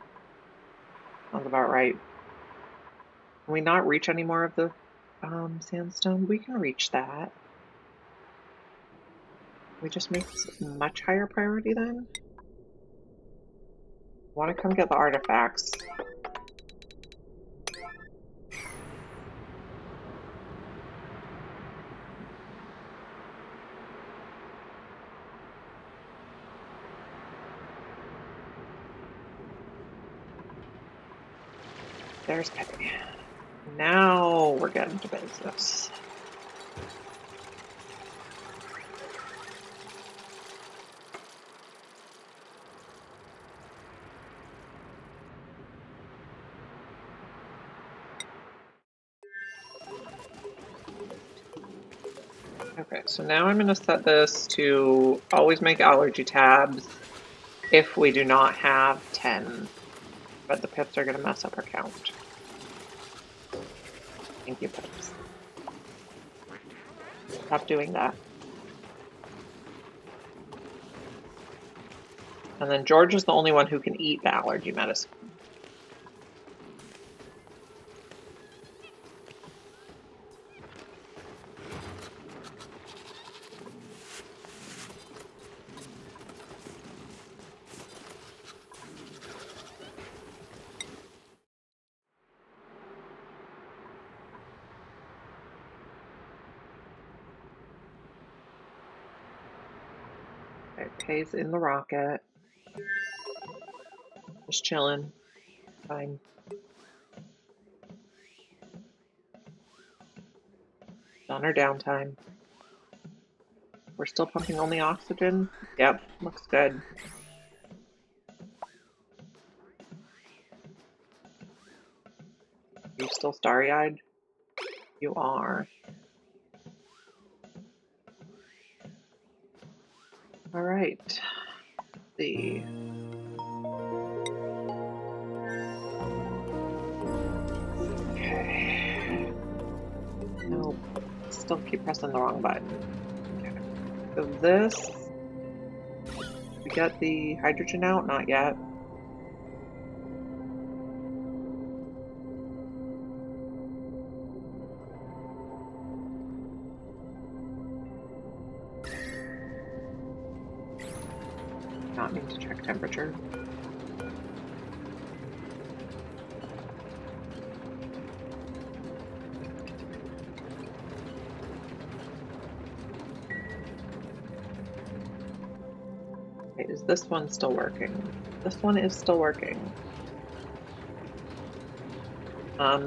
Speaker 1: Sounds about right. Can we not reach any more of the sandstone? We can reach that. We just make this much higher priority then? Want to come get the artifacts. There's pay. Now we're getting to business. Okay, so now I'm going to set this to always make allergy tabs if we do not have 10, but the pips are going to mess up our count. Thank you, pips. Stop doing that. And then George is the only one who can eat the allergy medicine. Okay, Pay's in the rocket. Just chilling. Fine. Done our downtime. We're still pumping only oxygen? Yep, looks good. Are you still starry-eyed? You are. Alright. Let's see. Okay. Nope. Still keep pressing the wrong button. Okay. So this... We got the hydrogen out? Not yet. Not need to check temperature. Okay, is this one still working? This one is still working.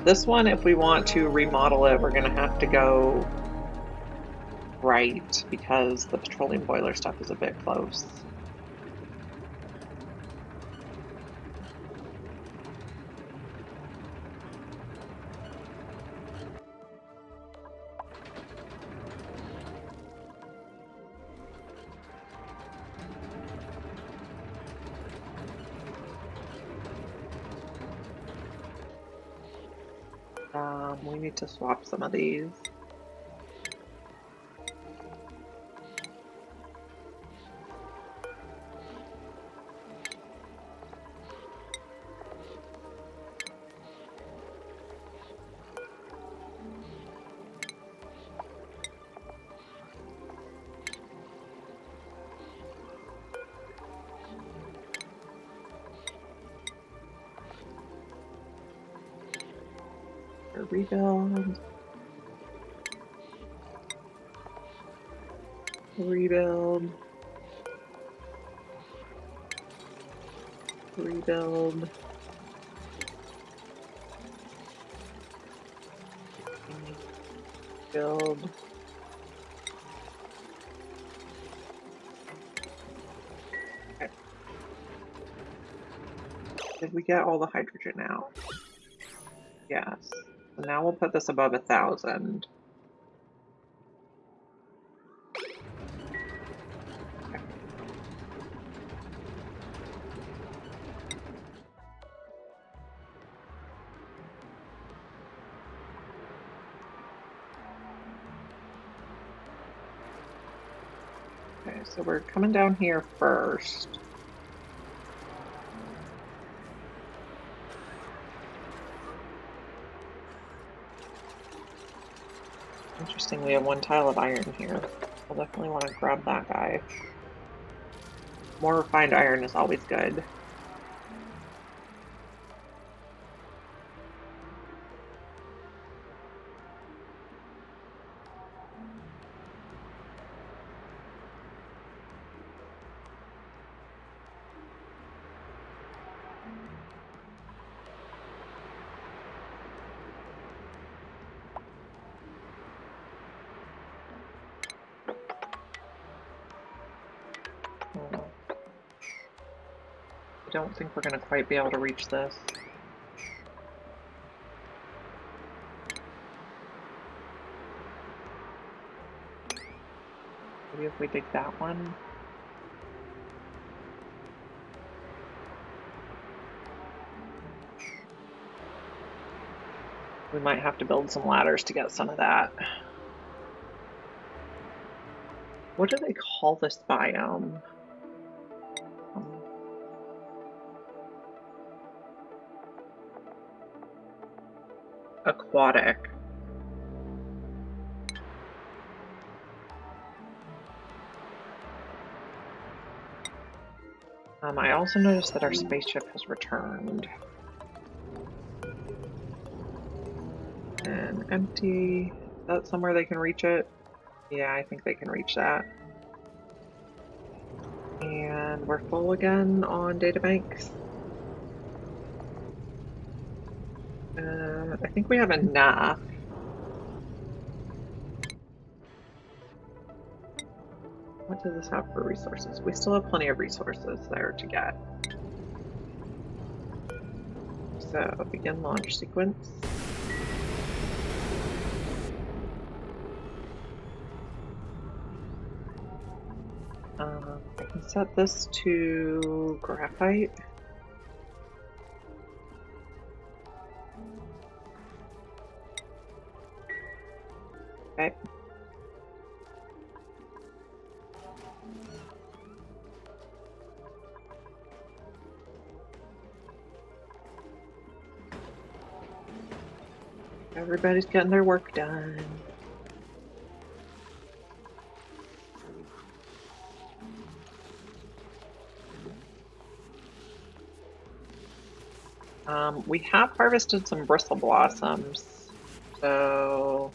Speaker 1: This one, if we want to remodel it, we're going to have to go right because the petroleum boiler stuff is a bit close. We need to swap some of these. Rebuild. Rebuild. Rebuild. Build. Okay. Did we get all the hydrogen out? Yes. So now we'll put this above 1,000. Okay, so we're coming down here first. Interesting, we have one tile of iron here. I'll definitely want to grab that guy. More refined iron is always good. I don't think we're going to quite be able to reach this. Maybe if we dig that one. We might have to build some ladders to get some of that. What do they call this biome? Aquatic. I also noticed that our spaceship has returned. And empty. Is that somewhere they can reach it? Yeah, I think they can reach that. And we're full again on databanks. I think we have enough. What does this have for resources? We still have plenty of resources there to get. So, begin launch sequence. I can set this to graphite. Okay. Everybody's getting their work done. We have harvested some bristle blossoms, so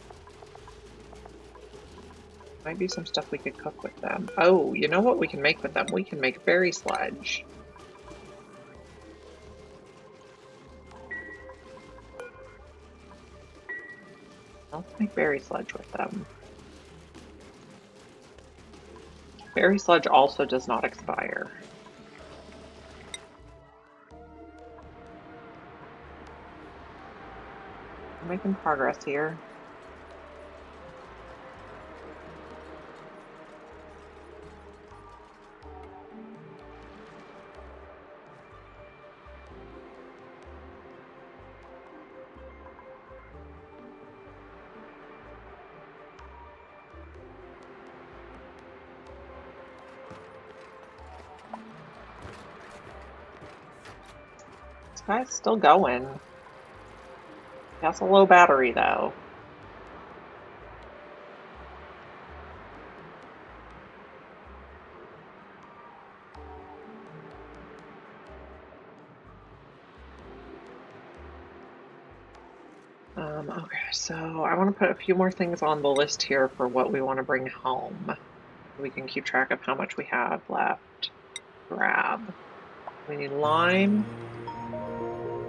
Speaker 1: might be some stuff we could cook with them. Oh, you know what we can make with them? We can make berry sludge. Let's make berry sludge with them. Berry sludge also does not expire. We're making progress here. This guy's still going. He has a low battery though. Okay, so I want to put a few more things on the list here for what we want to bring home. We can keep track of how much we have left. Grab. We need lime,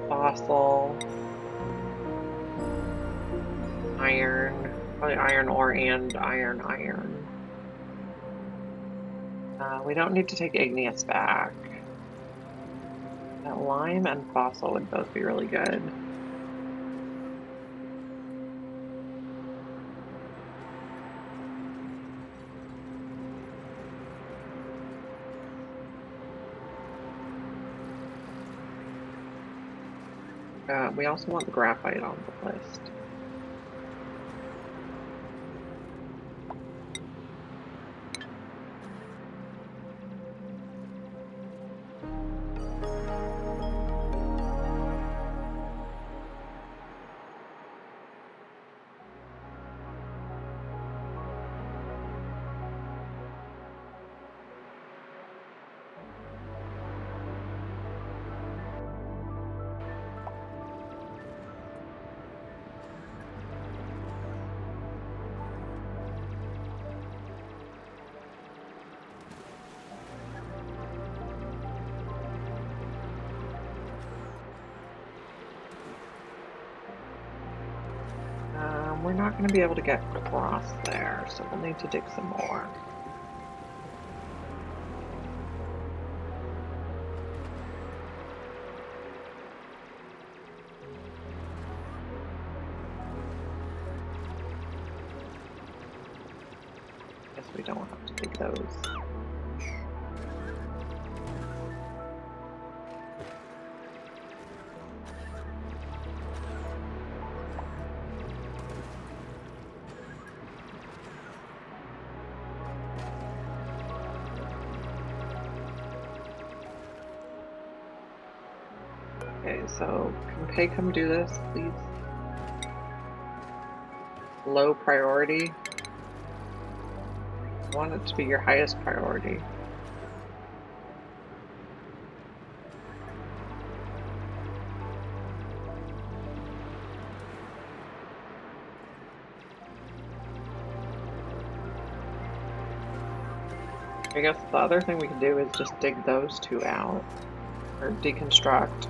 Speaker 1: fossil, iron, probably iron ore and iron. We don't need to take igneous back. That lime and fossil would both be really good. We also want the graphite on the list. We're not going to be able to get across there, so we'll need to dig some more. Guess we don't have to dig those. Okay, so can Pay come do this, please? Low priority. I want it to be your highest priority. I guess the other thing we can do is just dig those two out, or deconstruct.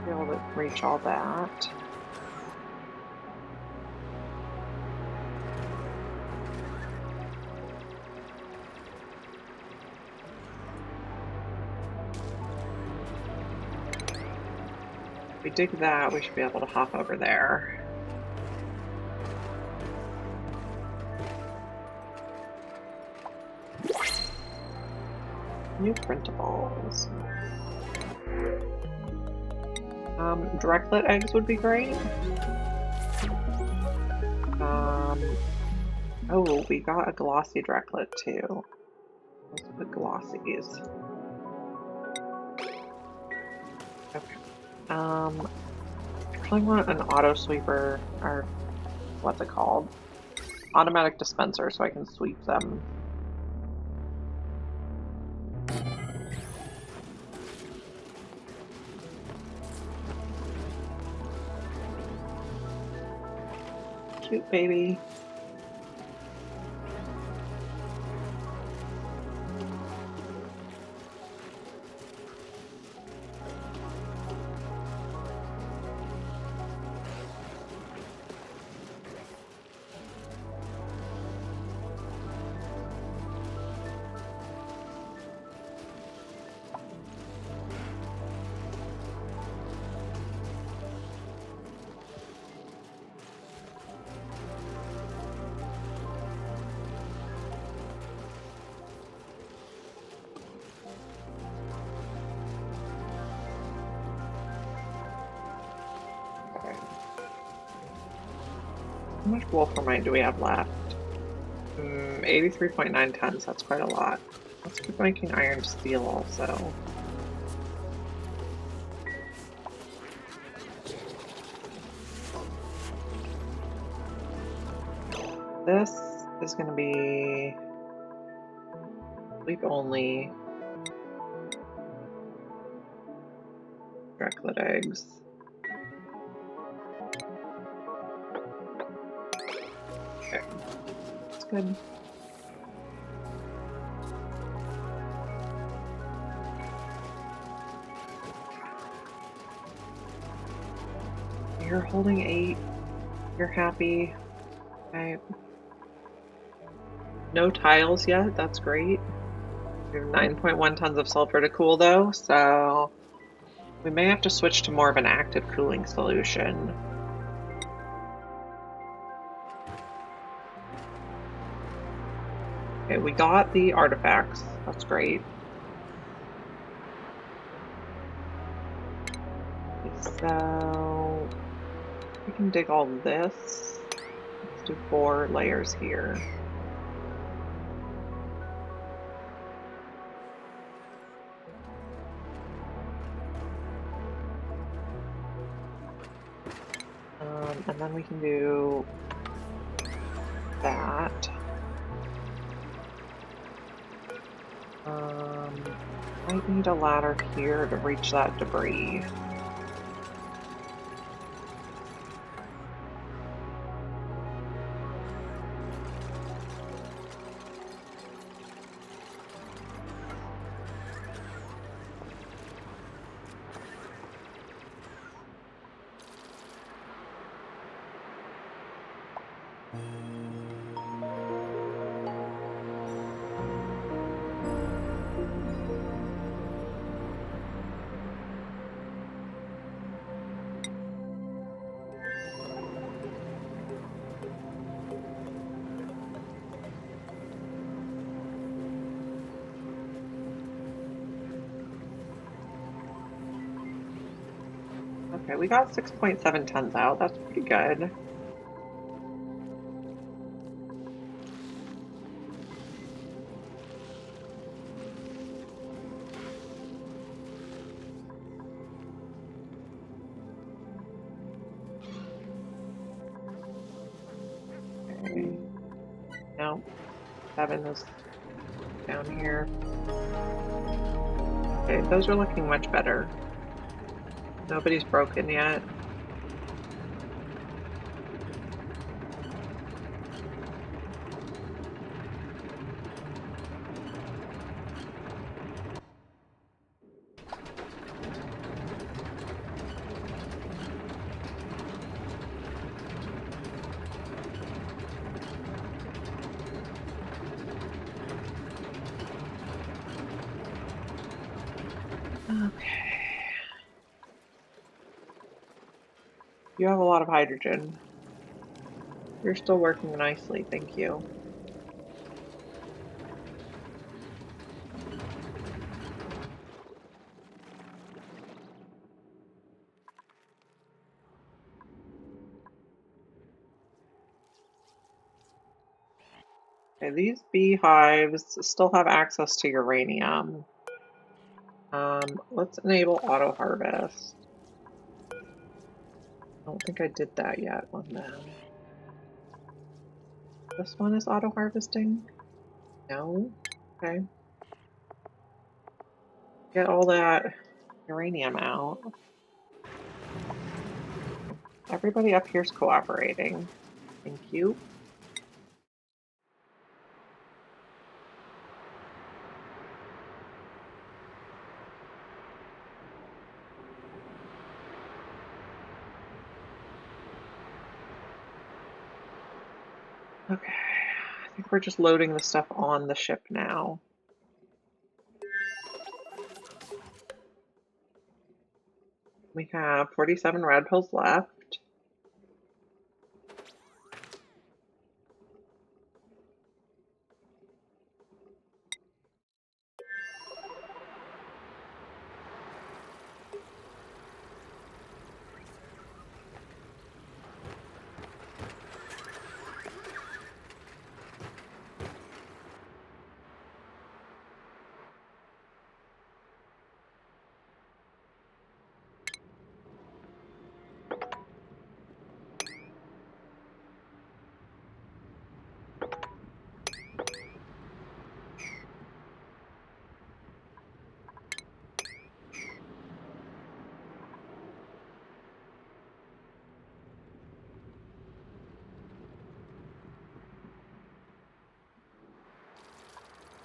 Speaker 1: Be able to reach all that. If we dig that, we should be able to hop over there. New printables. Directlet eggs would be great. Oh, we got a glossy directlet too. Let's put glossies. Okay. I probably want an auto sweeper, or what's it called? Automatic dispenser, so I can sweep them. Cute baby. How much wolframite do we have left? 83.9 tons, that's quite a lot. Let's keep making iron steel also. This is going to be Sleep only. Draclet eggs. Okay, that's good. You're holding 8. You're happy. Okay. No tiles yet. That's great. We have 9.1 tons of sulfur to cool though, so we may have to switch to more of an active cooling solution. Okay, we got the artifacts. That's great. So we can dig all this. Let's do 4 layers here. And then we can do that. Might need a ladder here to reach that debris. Okay, we got 6.7 tons out. That's pretty good. Okay. No, 7 is down here. Okay, those are looking much better. Nobody's broken yet. Okay. You have a lot of hydrogen. You're still working nicely, thank you. Okay, these beehives still have access to uranium. Let's enable auto harvest. I don't think I did that yet on them. This one is auto harvesting? No? Okay. Get all that uranium out. Everybody up here's cooperating. Thank you. Okay. I think we're just loading the stuff on the ship now. We have 47 rad pills left.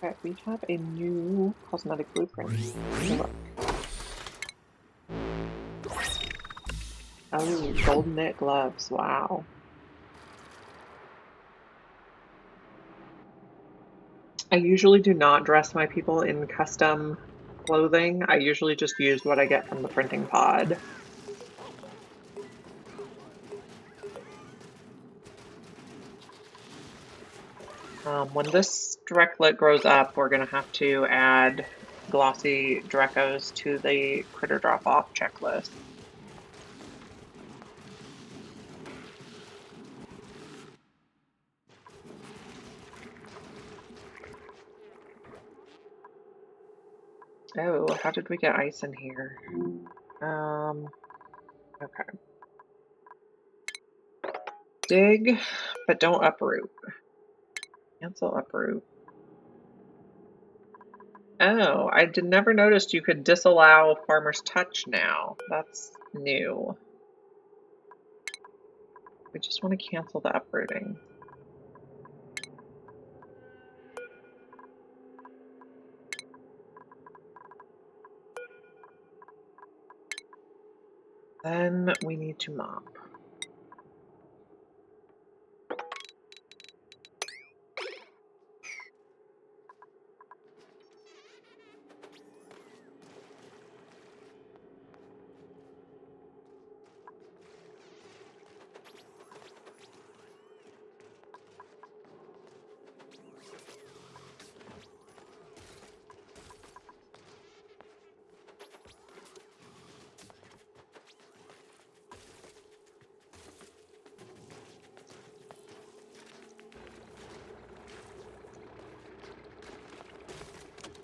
Speaker 1: Okay, we have a new cosmetic blueprint. Look. Oh, golden knit gloves. Wow. I usually do not dress my people in custom clothing. I usually just use what I get from the printing pod. When this directlet grows up, we're going to have to add glossy Drecos to the critter drop-off checklist. Oh, how did we get ice in here? Okay. Dig, but don't uproot. Cancel uproot. Oh, I never noticed you could disallow Farmer's Touch now. That's new. We just want to cancel the uprooting. Then we need to mop.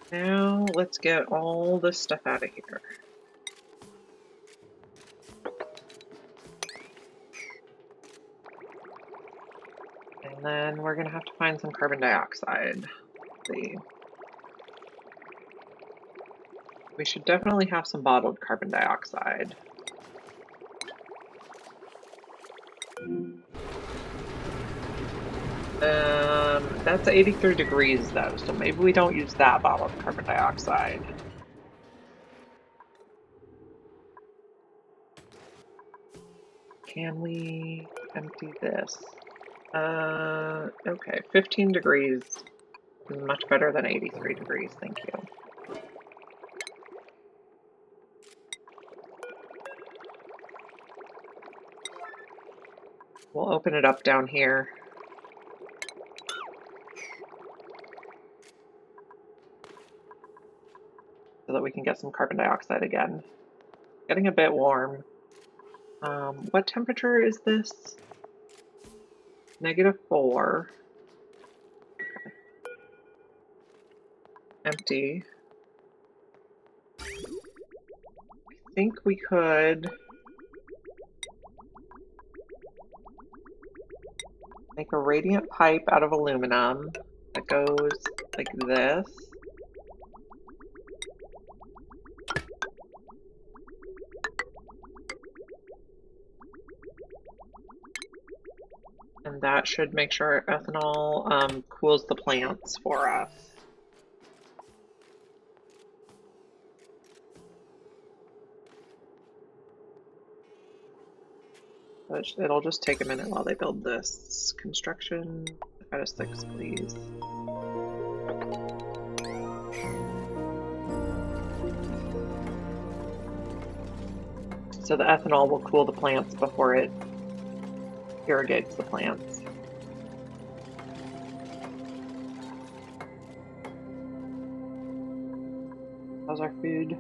Speaker 1: Now let's get all this stuff out of here. And then we're going to have to find some carbon dioxide. Let's see. We should definitely have some bottled carbon dioxide. That's 83 degrees though, so maybe we don't use that bottled carbon dioxide. Can we empty this? Okay, 15 degrees. Much better than 83 degrees, thank you. We'll open it up down here. So that we can get some carbon dioxide again. Getting a bit warm. What temperature is this? -4. Okay. Empty. I think we could make a radiant pipe out of aluminum that goes like this. And that should make sure ethanol cools the plants for us. It'll just take a minute while they build this. Construction out of 6, please. So the ethanol will cool the plants before it irrigates the plants. How's our food?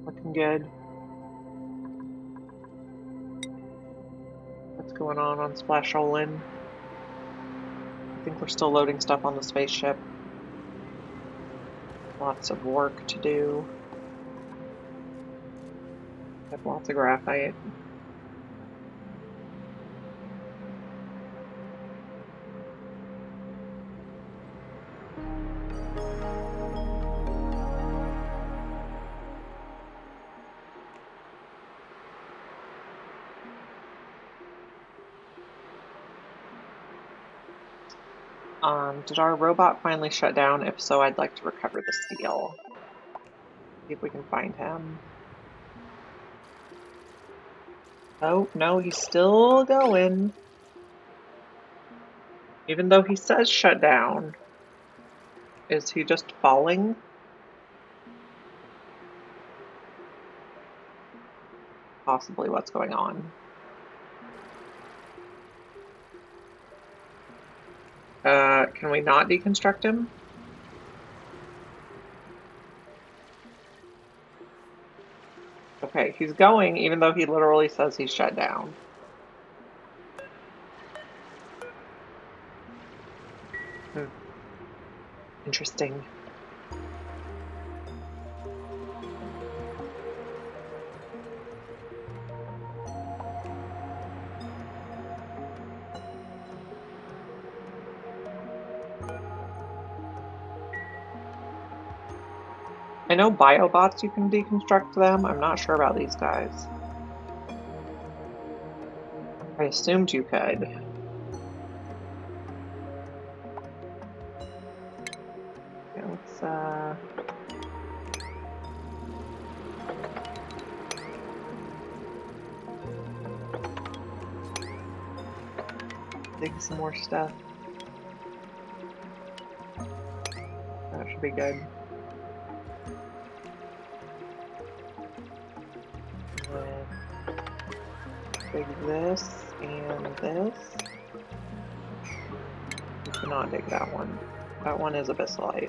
Speaker 1: Looking good. What's going on Splasholin? I think we're still loading stuff on the spaceship. Lots of work to do. Have lots of graphite. Did our robot finally shut down? If so, I'd like to recover the steel. See if we can find him. Oh, no, he's still going. Even though he says shut down. Is he just falling? Possibly what's going on. Can we not deconstruct him? Okay, he's going even though he literally says he's shut down. Interesting. I know biobots you can deconstruct them. I'm not sure about these guys. I assumed you could. Okay, let's dig some more stuff. That should be good. Dig this and this. You cannot dig that one. That one is abyssalite.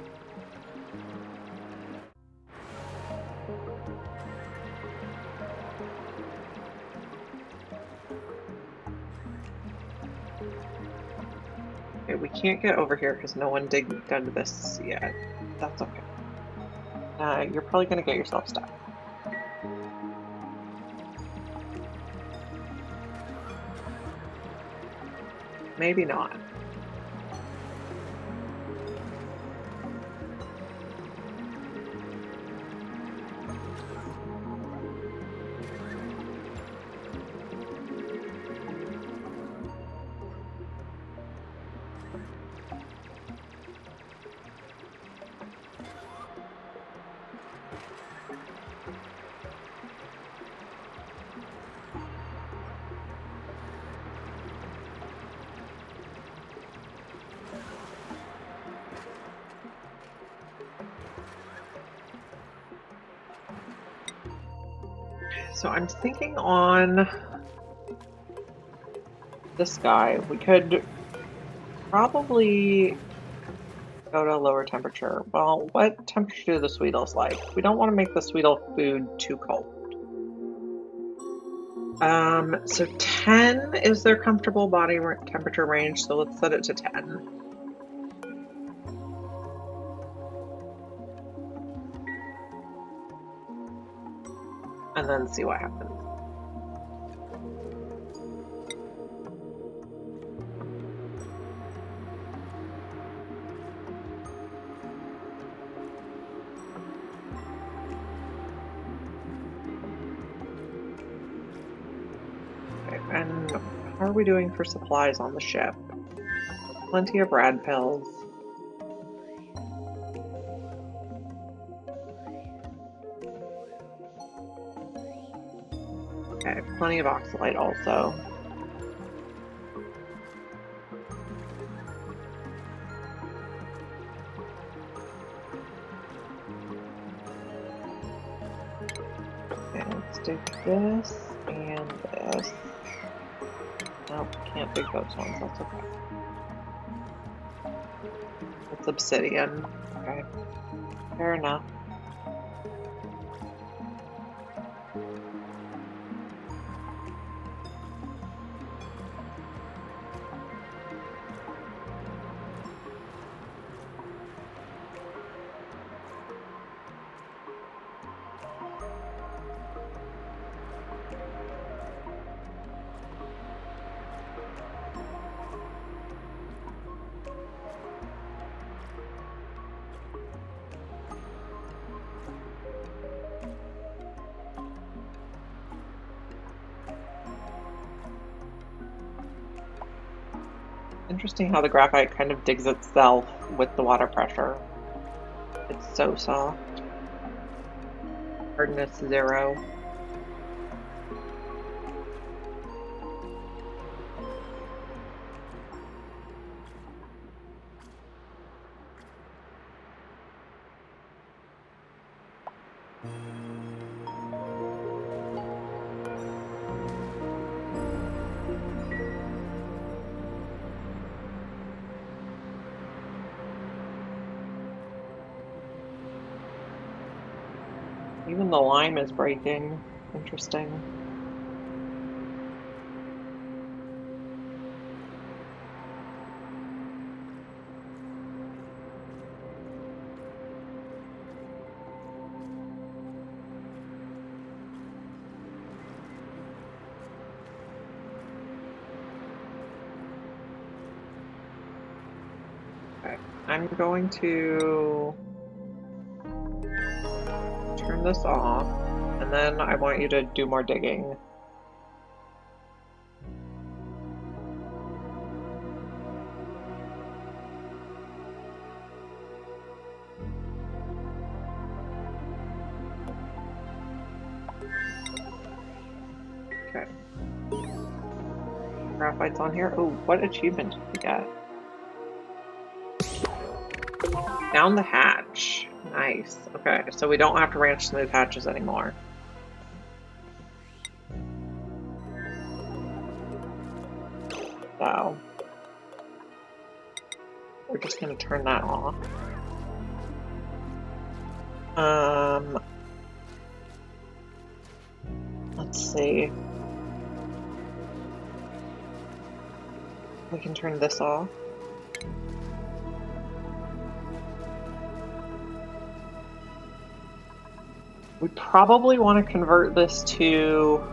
Speaker 1: Okay, we can't get over here because no one dug this yet. That's okay. You're probably gonna get yourself stuck. Maybe not. So I'm thinking on this guy, we could probably go to a lower temperature. Well, what temperature do the Sweetles like? We don't want to make the Sweetle food too cold. So 10 is their comfortable body temperature range, so let's set it to 10. And then see what happens. Okay, and how are we doing for supplies on the ship? Plenty of rad pills. Okay, plenty of oxalite also. Okay, let's do this and this. Nope, can't dig those ones, that's okay. It's obsidian. Okay, fair enough. Interesting how the graphite kind of digs itself with the water pressure. It's so soft. Hardness 0. Even the lime is breaking. Interesting. Okay, I'm going to turn this off, and then I want you to do more digging. Okay. Graphite's on here. Oh, what achievement did we get? Down the hatch. Nice. Okay, so we don't have to ranch smooth hatches anymore. So we're just going to turn that off. Let's see. We can turn this off. We probably want to convert this to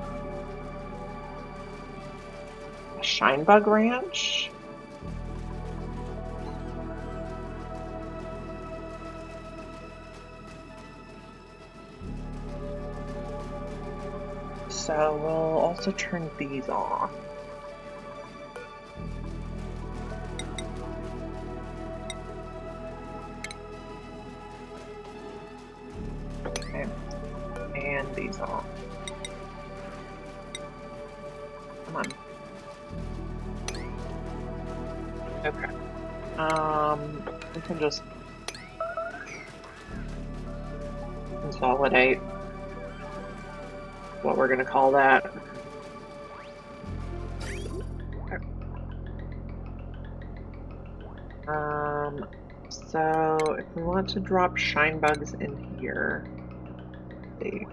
Speaker 1: a Shinebug Ranch. So we'll also turn these off. Okay. And these off. Come on. Okay. We can just consolidate what we're gonna call that. Okay. So if we want to drop shine bugs in here, let's see.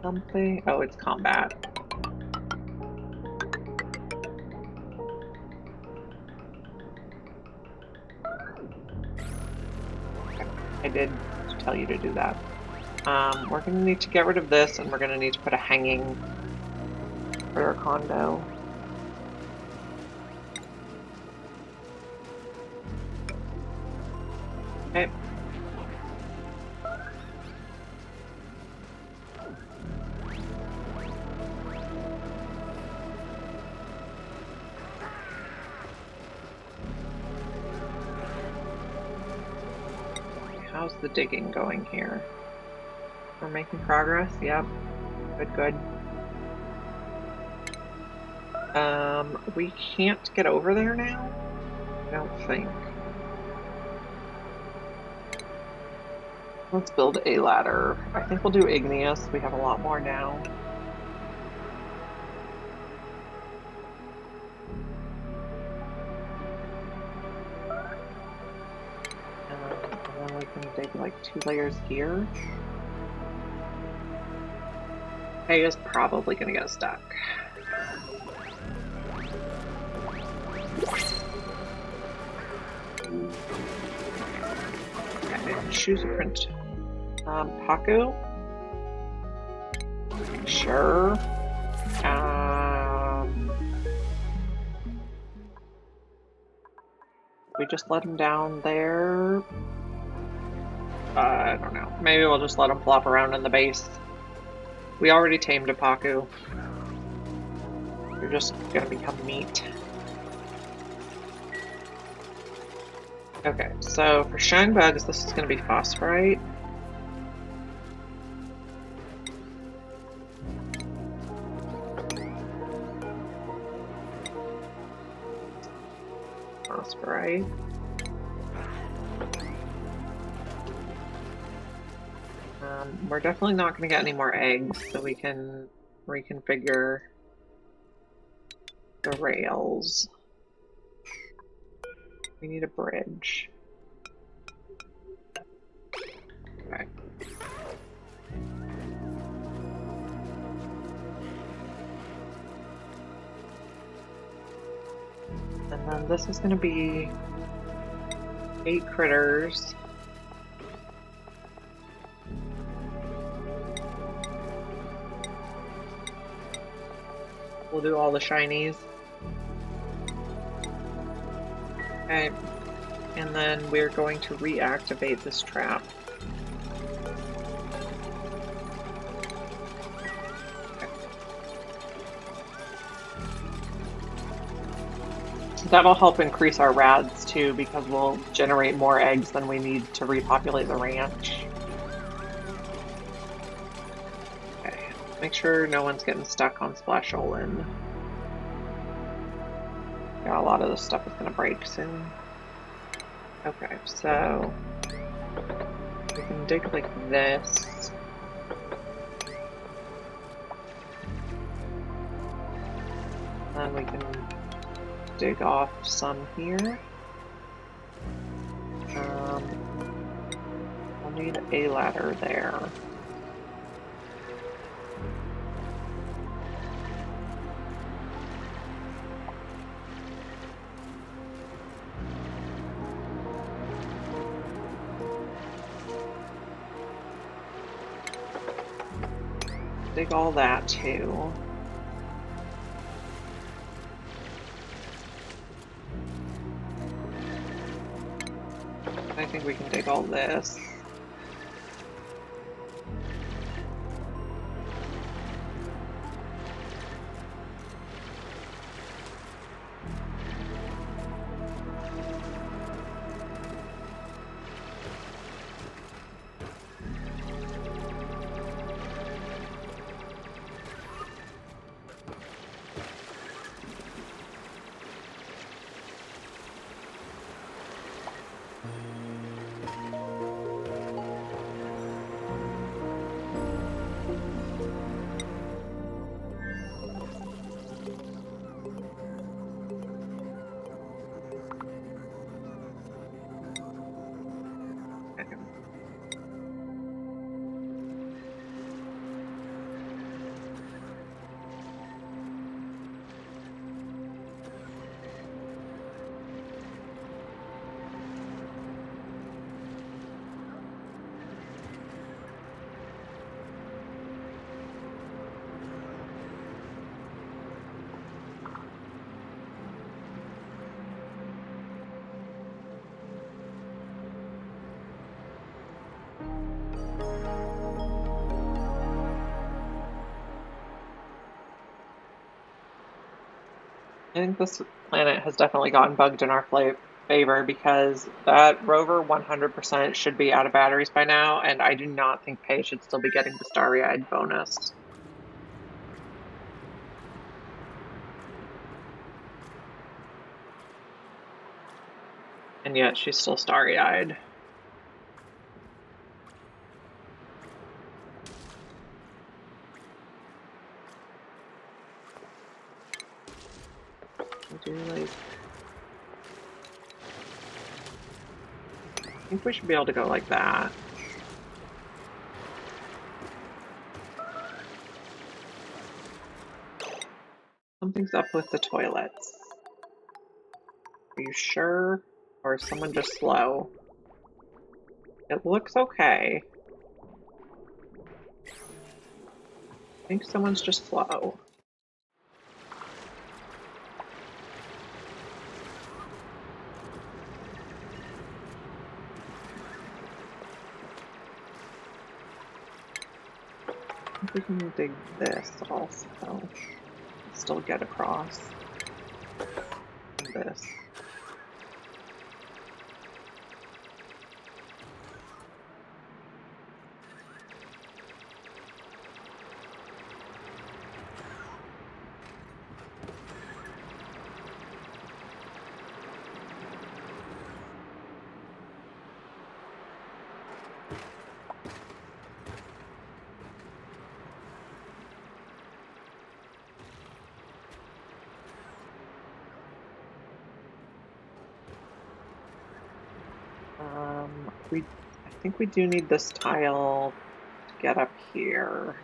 Speaker 1: Something. Oh, it's combat. Okay. I did tell you to do that. We're going to need to get rid of this, and we're going to need to put a hanging for our condo. Okay. How's the digging going here? We're making progress. Yep. Good. We can't get over there now? I don't think. Let's build a ladder. I think we'll do igneous. We have a lot more now. And then we can dig like 2 layers here. Hay is probably gonna get stuck. Okay, choose a print. Paku? Sure. We just let him down there. I don't know. Maybe we'll just let him flop around in the base. We already tamed a Paku. They're just gonna become meat. Okay, so for shine bugs, this is gonna be phosphorite. Phosphorite. We're definitely not going to get any more eggs, so we can reconfigure the rails. We need a bridge. Okay. And then this is going to be 8 critters. We'll do all the shinies. Okay. And then we're going to reactivate this trap. That'll help increase our rads too, because we'll generate more eggs than we need to repopulate the ranch. Okay, make sure no one's getting stuck on Splasholin. Yeah, a lot of this stuff is going to break soon. Okay, so we can dig like this. Then we can dig off some here. We'll need a ladder there. Dig all that too. I think we can dig all this. I think this planet has definitely gotten bugged in our favor because that rover 100% should be out of batteries by now, and I do not think Pei should still be getting the starry-eyed bonus. And yet she's still starry-eyed. I think we should be able to go like that. Something's up with the toilets. Are you sure? Or is someone just slow? It looks okay. I think someone's just slow. think we can dig this also. Still get across this. I think we do need this tile to get up here.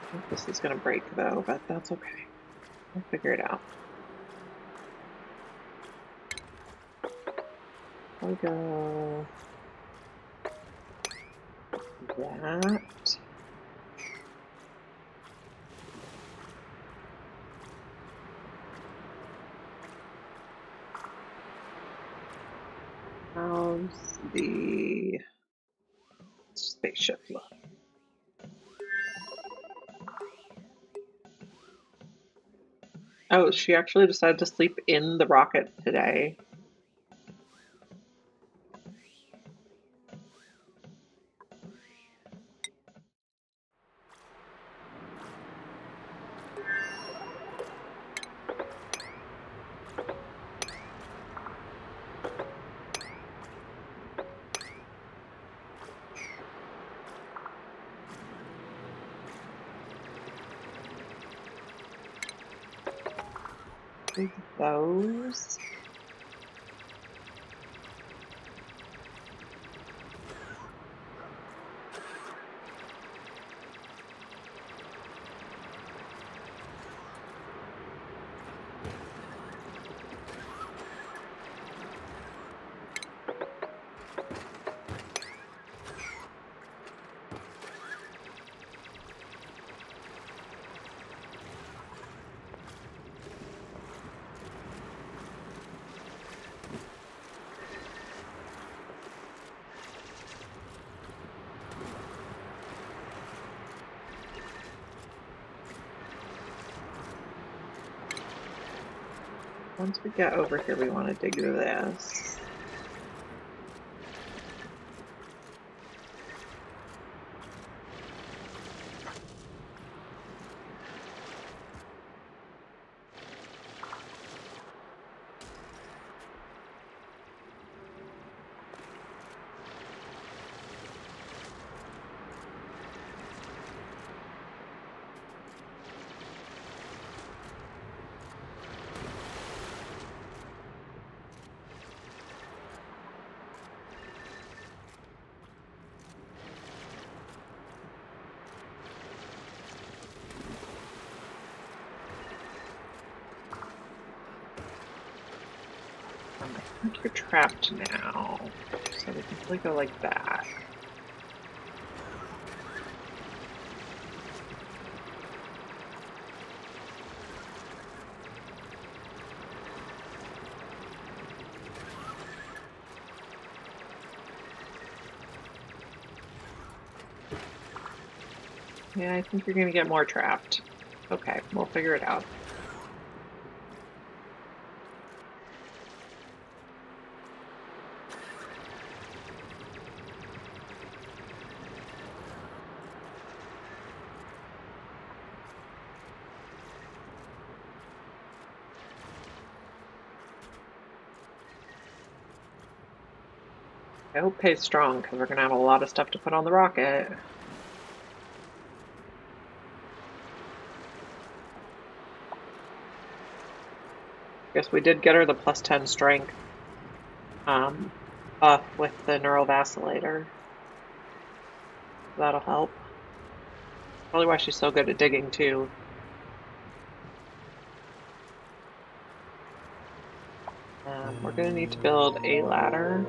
Speaker 1: I think this is going to break though, but that's okay. We'll figure it out. We'll go that. How's the spaceship look? Oh, she actually decided to sleep in the rocket today. Those. Once we get over here, we want to dig this. I think you're trapped now, so we can probably go like that. Yeah, I think you're gonna get more trapped. Okay, we'll figure it out. I hope Pay's strong, because we're gonna have a lot of stuff to put on the rocket. Guess we did get her the +10 strength buff with the neurovacillator. That'll help. Probably why she's so good at digging too. We're gonna need to build a ladder.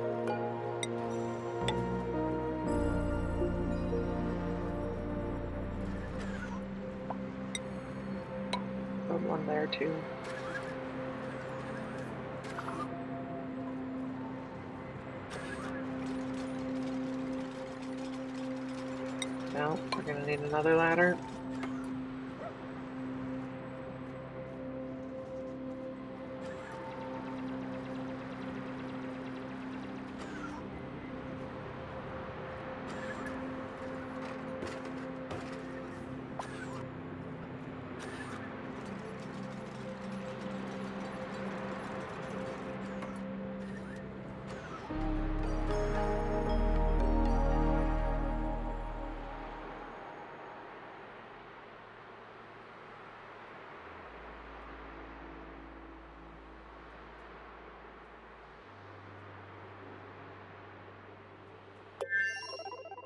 Speaker 1: Build one there too. No, we're gonna need another ladder.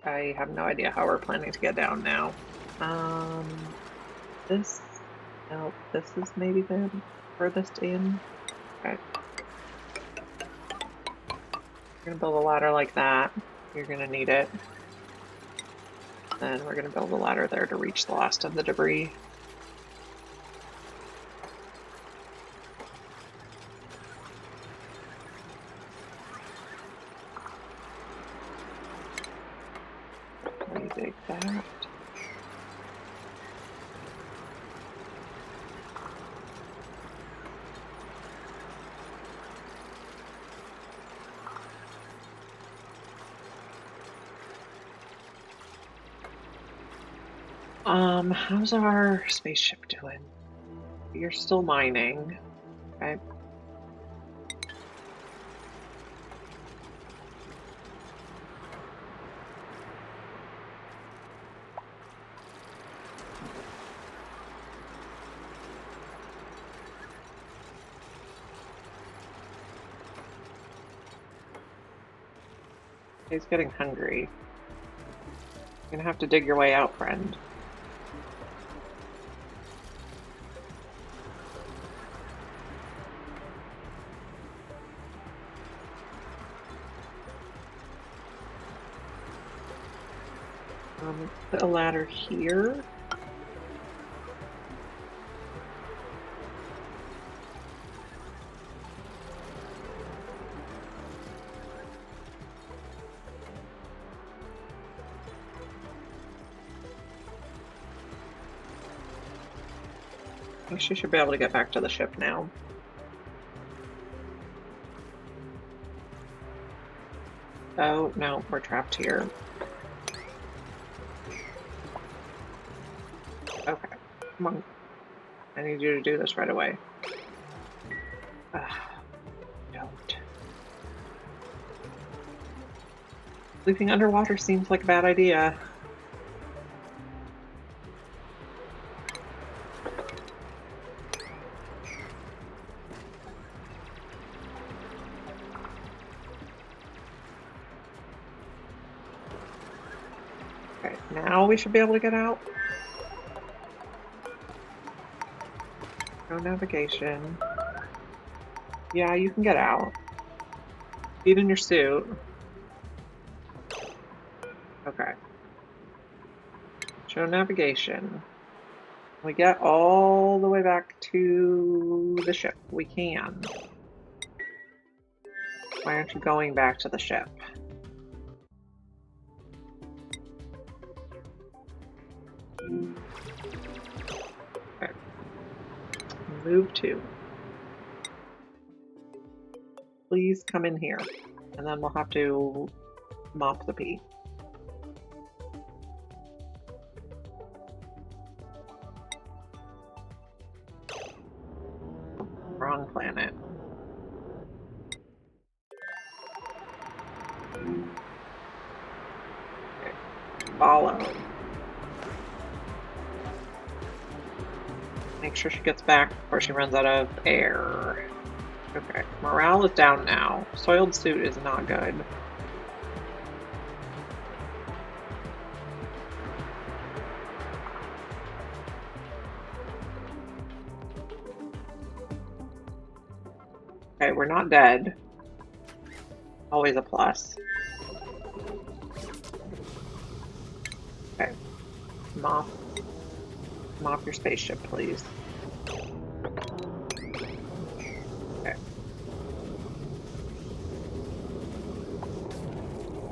Speaker 1: I have no idea how we're planning to get down now. This, no, this is maybe the furthest in. Okay. We're gonna build a ladder like that. You're gonna need it. Then we're gonna build a ladder there to reach the last of the debris. Let me dig that. How's our spaceship doing? You're still mining, okay? He's getting hungry. You're gonna have to dig your way out, friend. Put a ladder here. I think she should be able to get back to the ship now. Oh, no, we're trapped here. Okay, come on. I need you to do this right away. Don't. Sleeping underwater seems like a bad idea. Okay, now we should be able to get out. No navigation. Yeah, you can get out. Feet in your suit. Okay. Show navigation. We get all the way back to the ship. We can. Why aren't you going back to the ship? Okay. Move to. Please come in here. And then we'll have to mop the pee. Wrong planet. Okay. Follow. Make sure she gets back before she runs out of air. Okay, morale is down now. Soiled suit is not good. Okay, we're not dead. Always a plus. Okay. Mop your spaceship, please.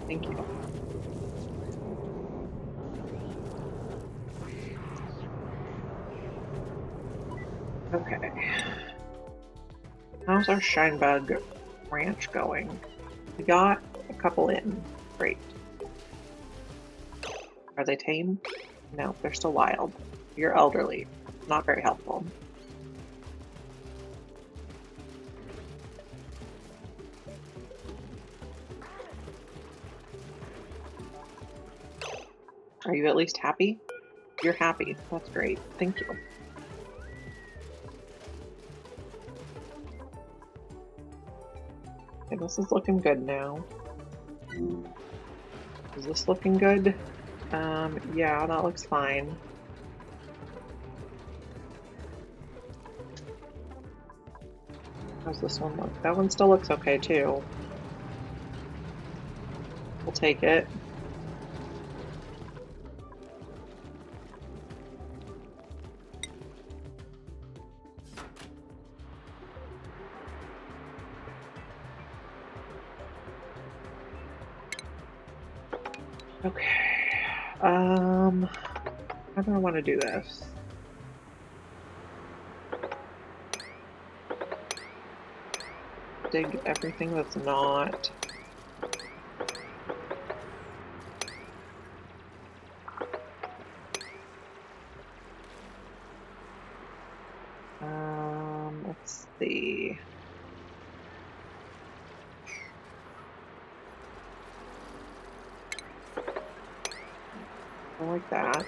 Speaker 1: Thank you. Okay. How's our Shinebug ranch going? We got a couple in. Great. Are they tame? No, they're still wild. You're elderly. Not very helpful. Are you at least happy? You're happy. That's great. Thank you. Okay, this is looking good now. Is this looking good? Yeah, that looks fine. How's this one look? That one still looks okay too. We'll take it. Okay. How do I want to do this? Dig everything that's not. Let's see. I like that.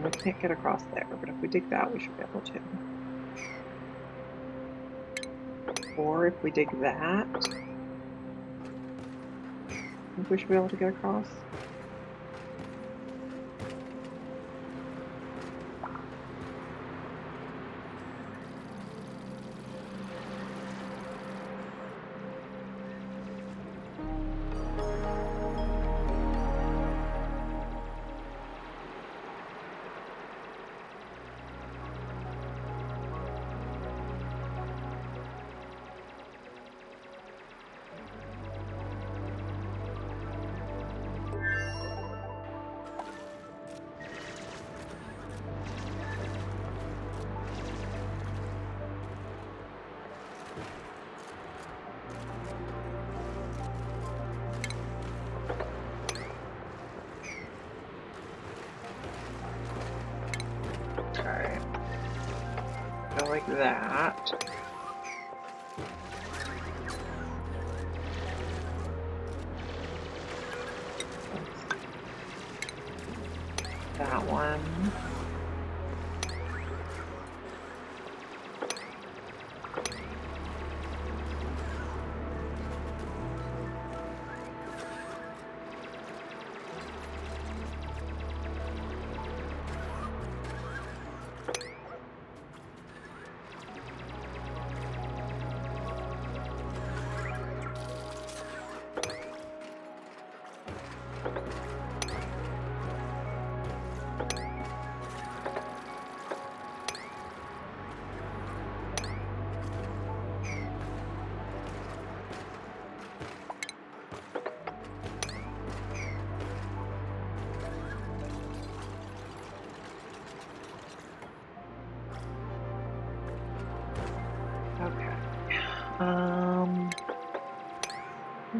Speaker 1: We can't get across there, but if we dig that, we should be able to. Or if we dig that, I think we should be able to get across. Okay. Go like that. That one.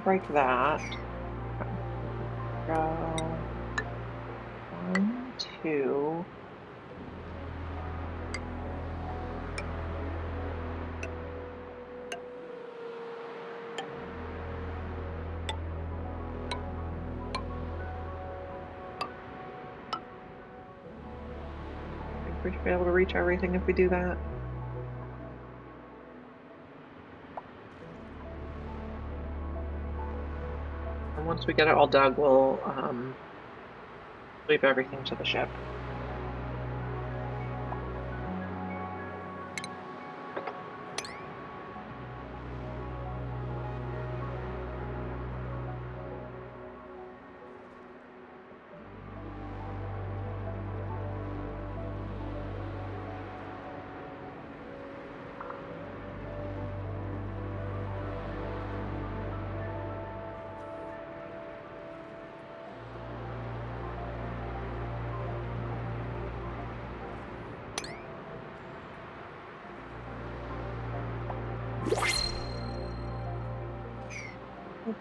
Speaker 1: Break that. Go 1, 2. I think we We should be able to reach everything if we do that. And once we get it all dug, we'll sweep everything to the ship.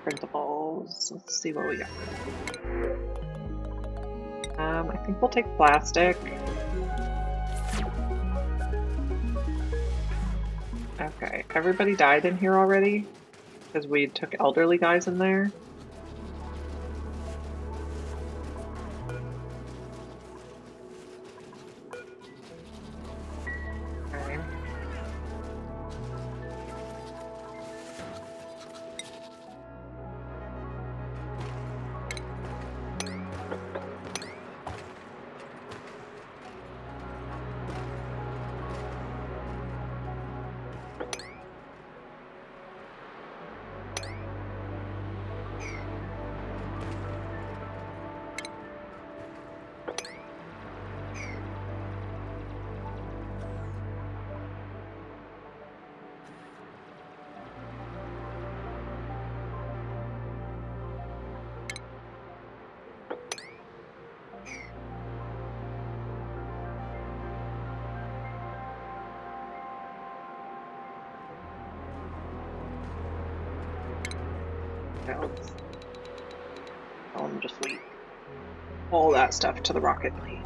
Speaker 1: Printables. Let's see what we got. I think we'll take plastic. Okay, everybody died in here already? Because we took elderly guys in there? Okay. Let's tell them to sweep all that stuff to the rocket, please.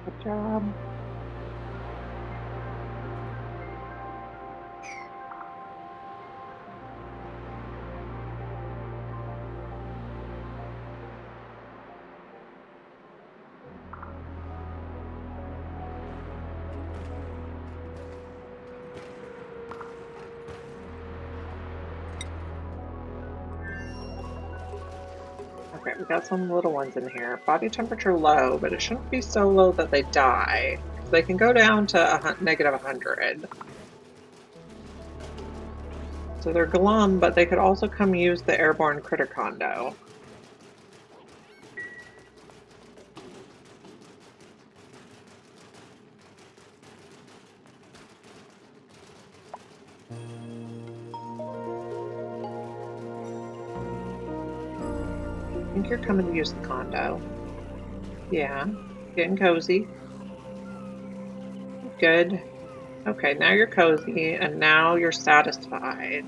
Speaker 1: Good job. Okay, we got some little ones in here. Body temperature low, but it shouldn't be so low that they die. They can go down to negative 100. So they're glum, but they could also come use the airborne critter condo. I think you're coming to use the condo. Yeah, getting cozy. Good. Okay, now you're cozy, and now you're satisfied.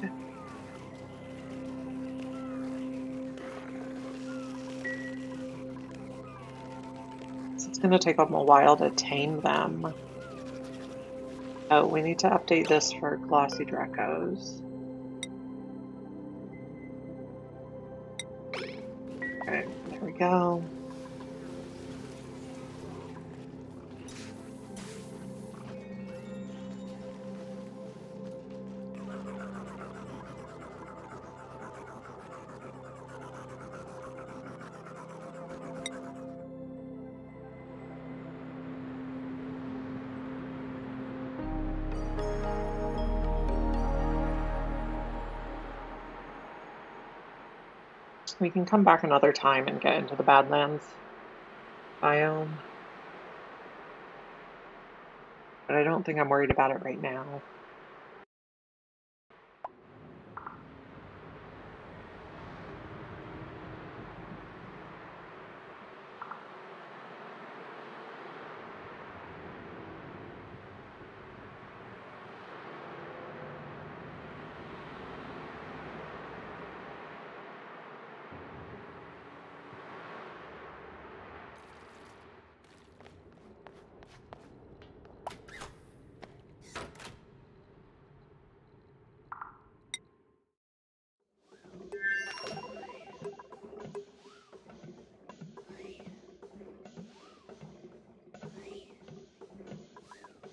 Speaker 1: So it's going to take them a while to tame them. Oh, we need to update this for glossy Dracos. Okay, there we go. We can come back another time and get into the Badlands biome. but I don't think I'm worried about it right now.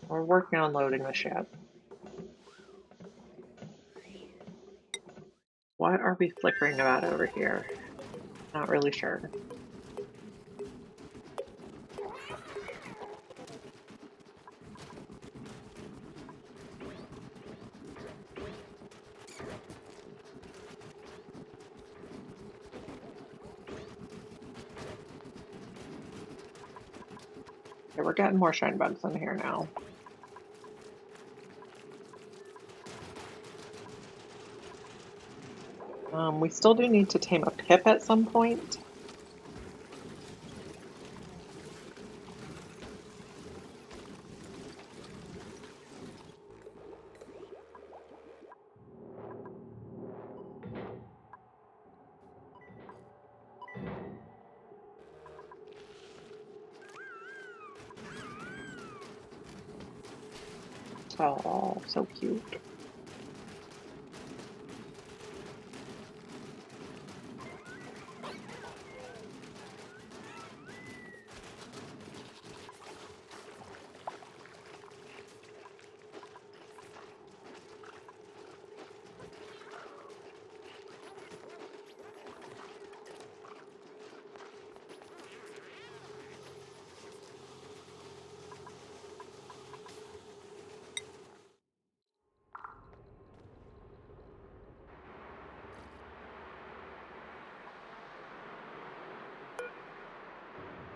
Speaker 1: We're working on loading the ship. What are we flickering about over here? Not really sure. Okay, we're getting more shine bugs in here now. We still do need to tame a pip at some point. Oh, so cute.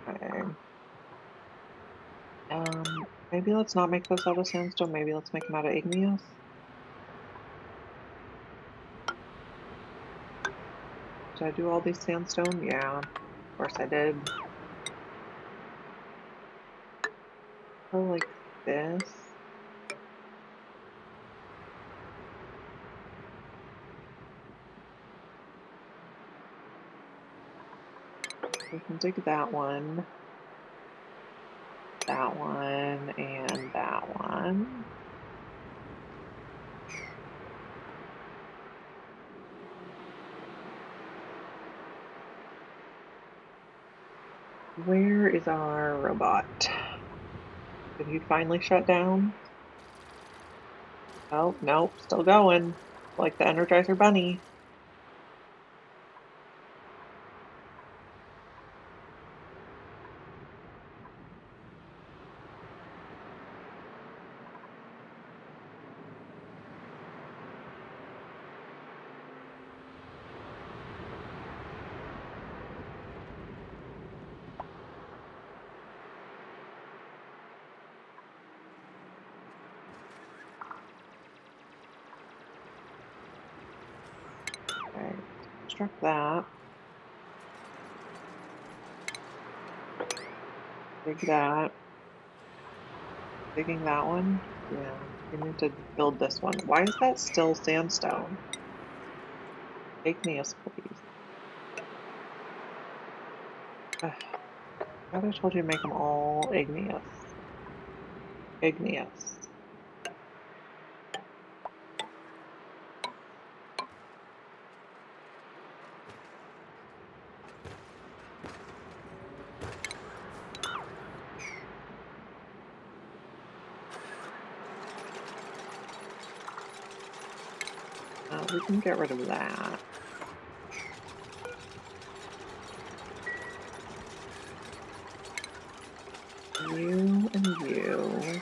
Speaker 1: Okay. Maybe let's not make this out of sandstone. Maybe let's make them out of igneous. Did I do all these sandstone? Yeah, of course I did. Go like this. We can dig that one, and that one. Where is our robot? Did he finally shut down? Oh, nope, still going. Like the Energizer Bunny. Okay, construct that. Dig that. Digging that one? Yeah, we need to build this one. Why is that still sandstone? Igneous, please. Ugh. I thought I told you to make them all igneous. Igneous. We can get rid of that. You and you.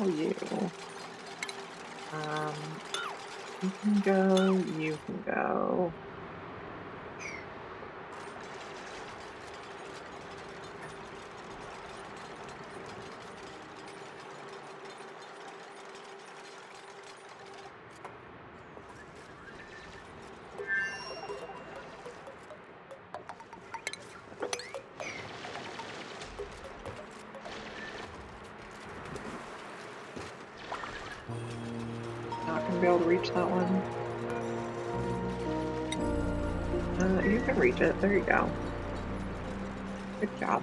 Speaker 1: Oh, you. You can go, you can go. Not gonna be able to reach that one. You can reach it. There you go. Good job.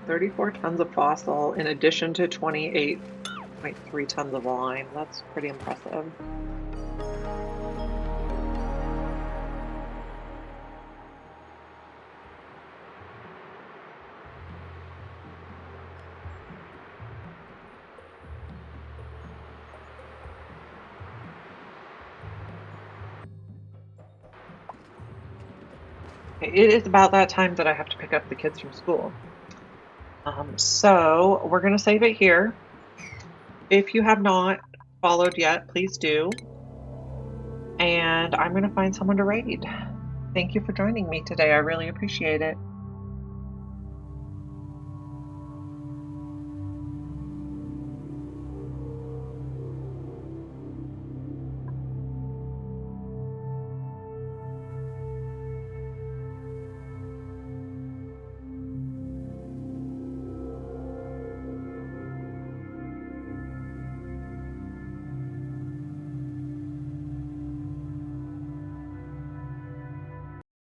Speaker 1: $34 tons of fossil in addition to 28.3 tons of lime. That's pretty impressive. It is about that time that I have to pick up the kids from school. So we're going to save it here. If you have not followed yet, please do. And I'm going to find someone to raid. Thank you for joining me today. I really appreciate it.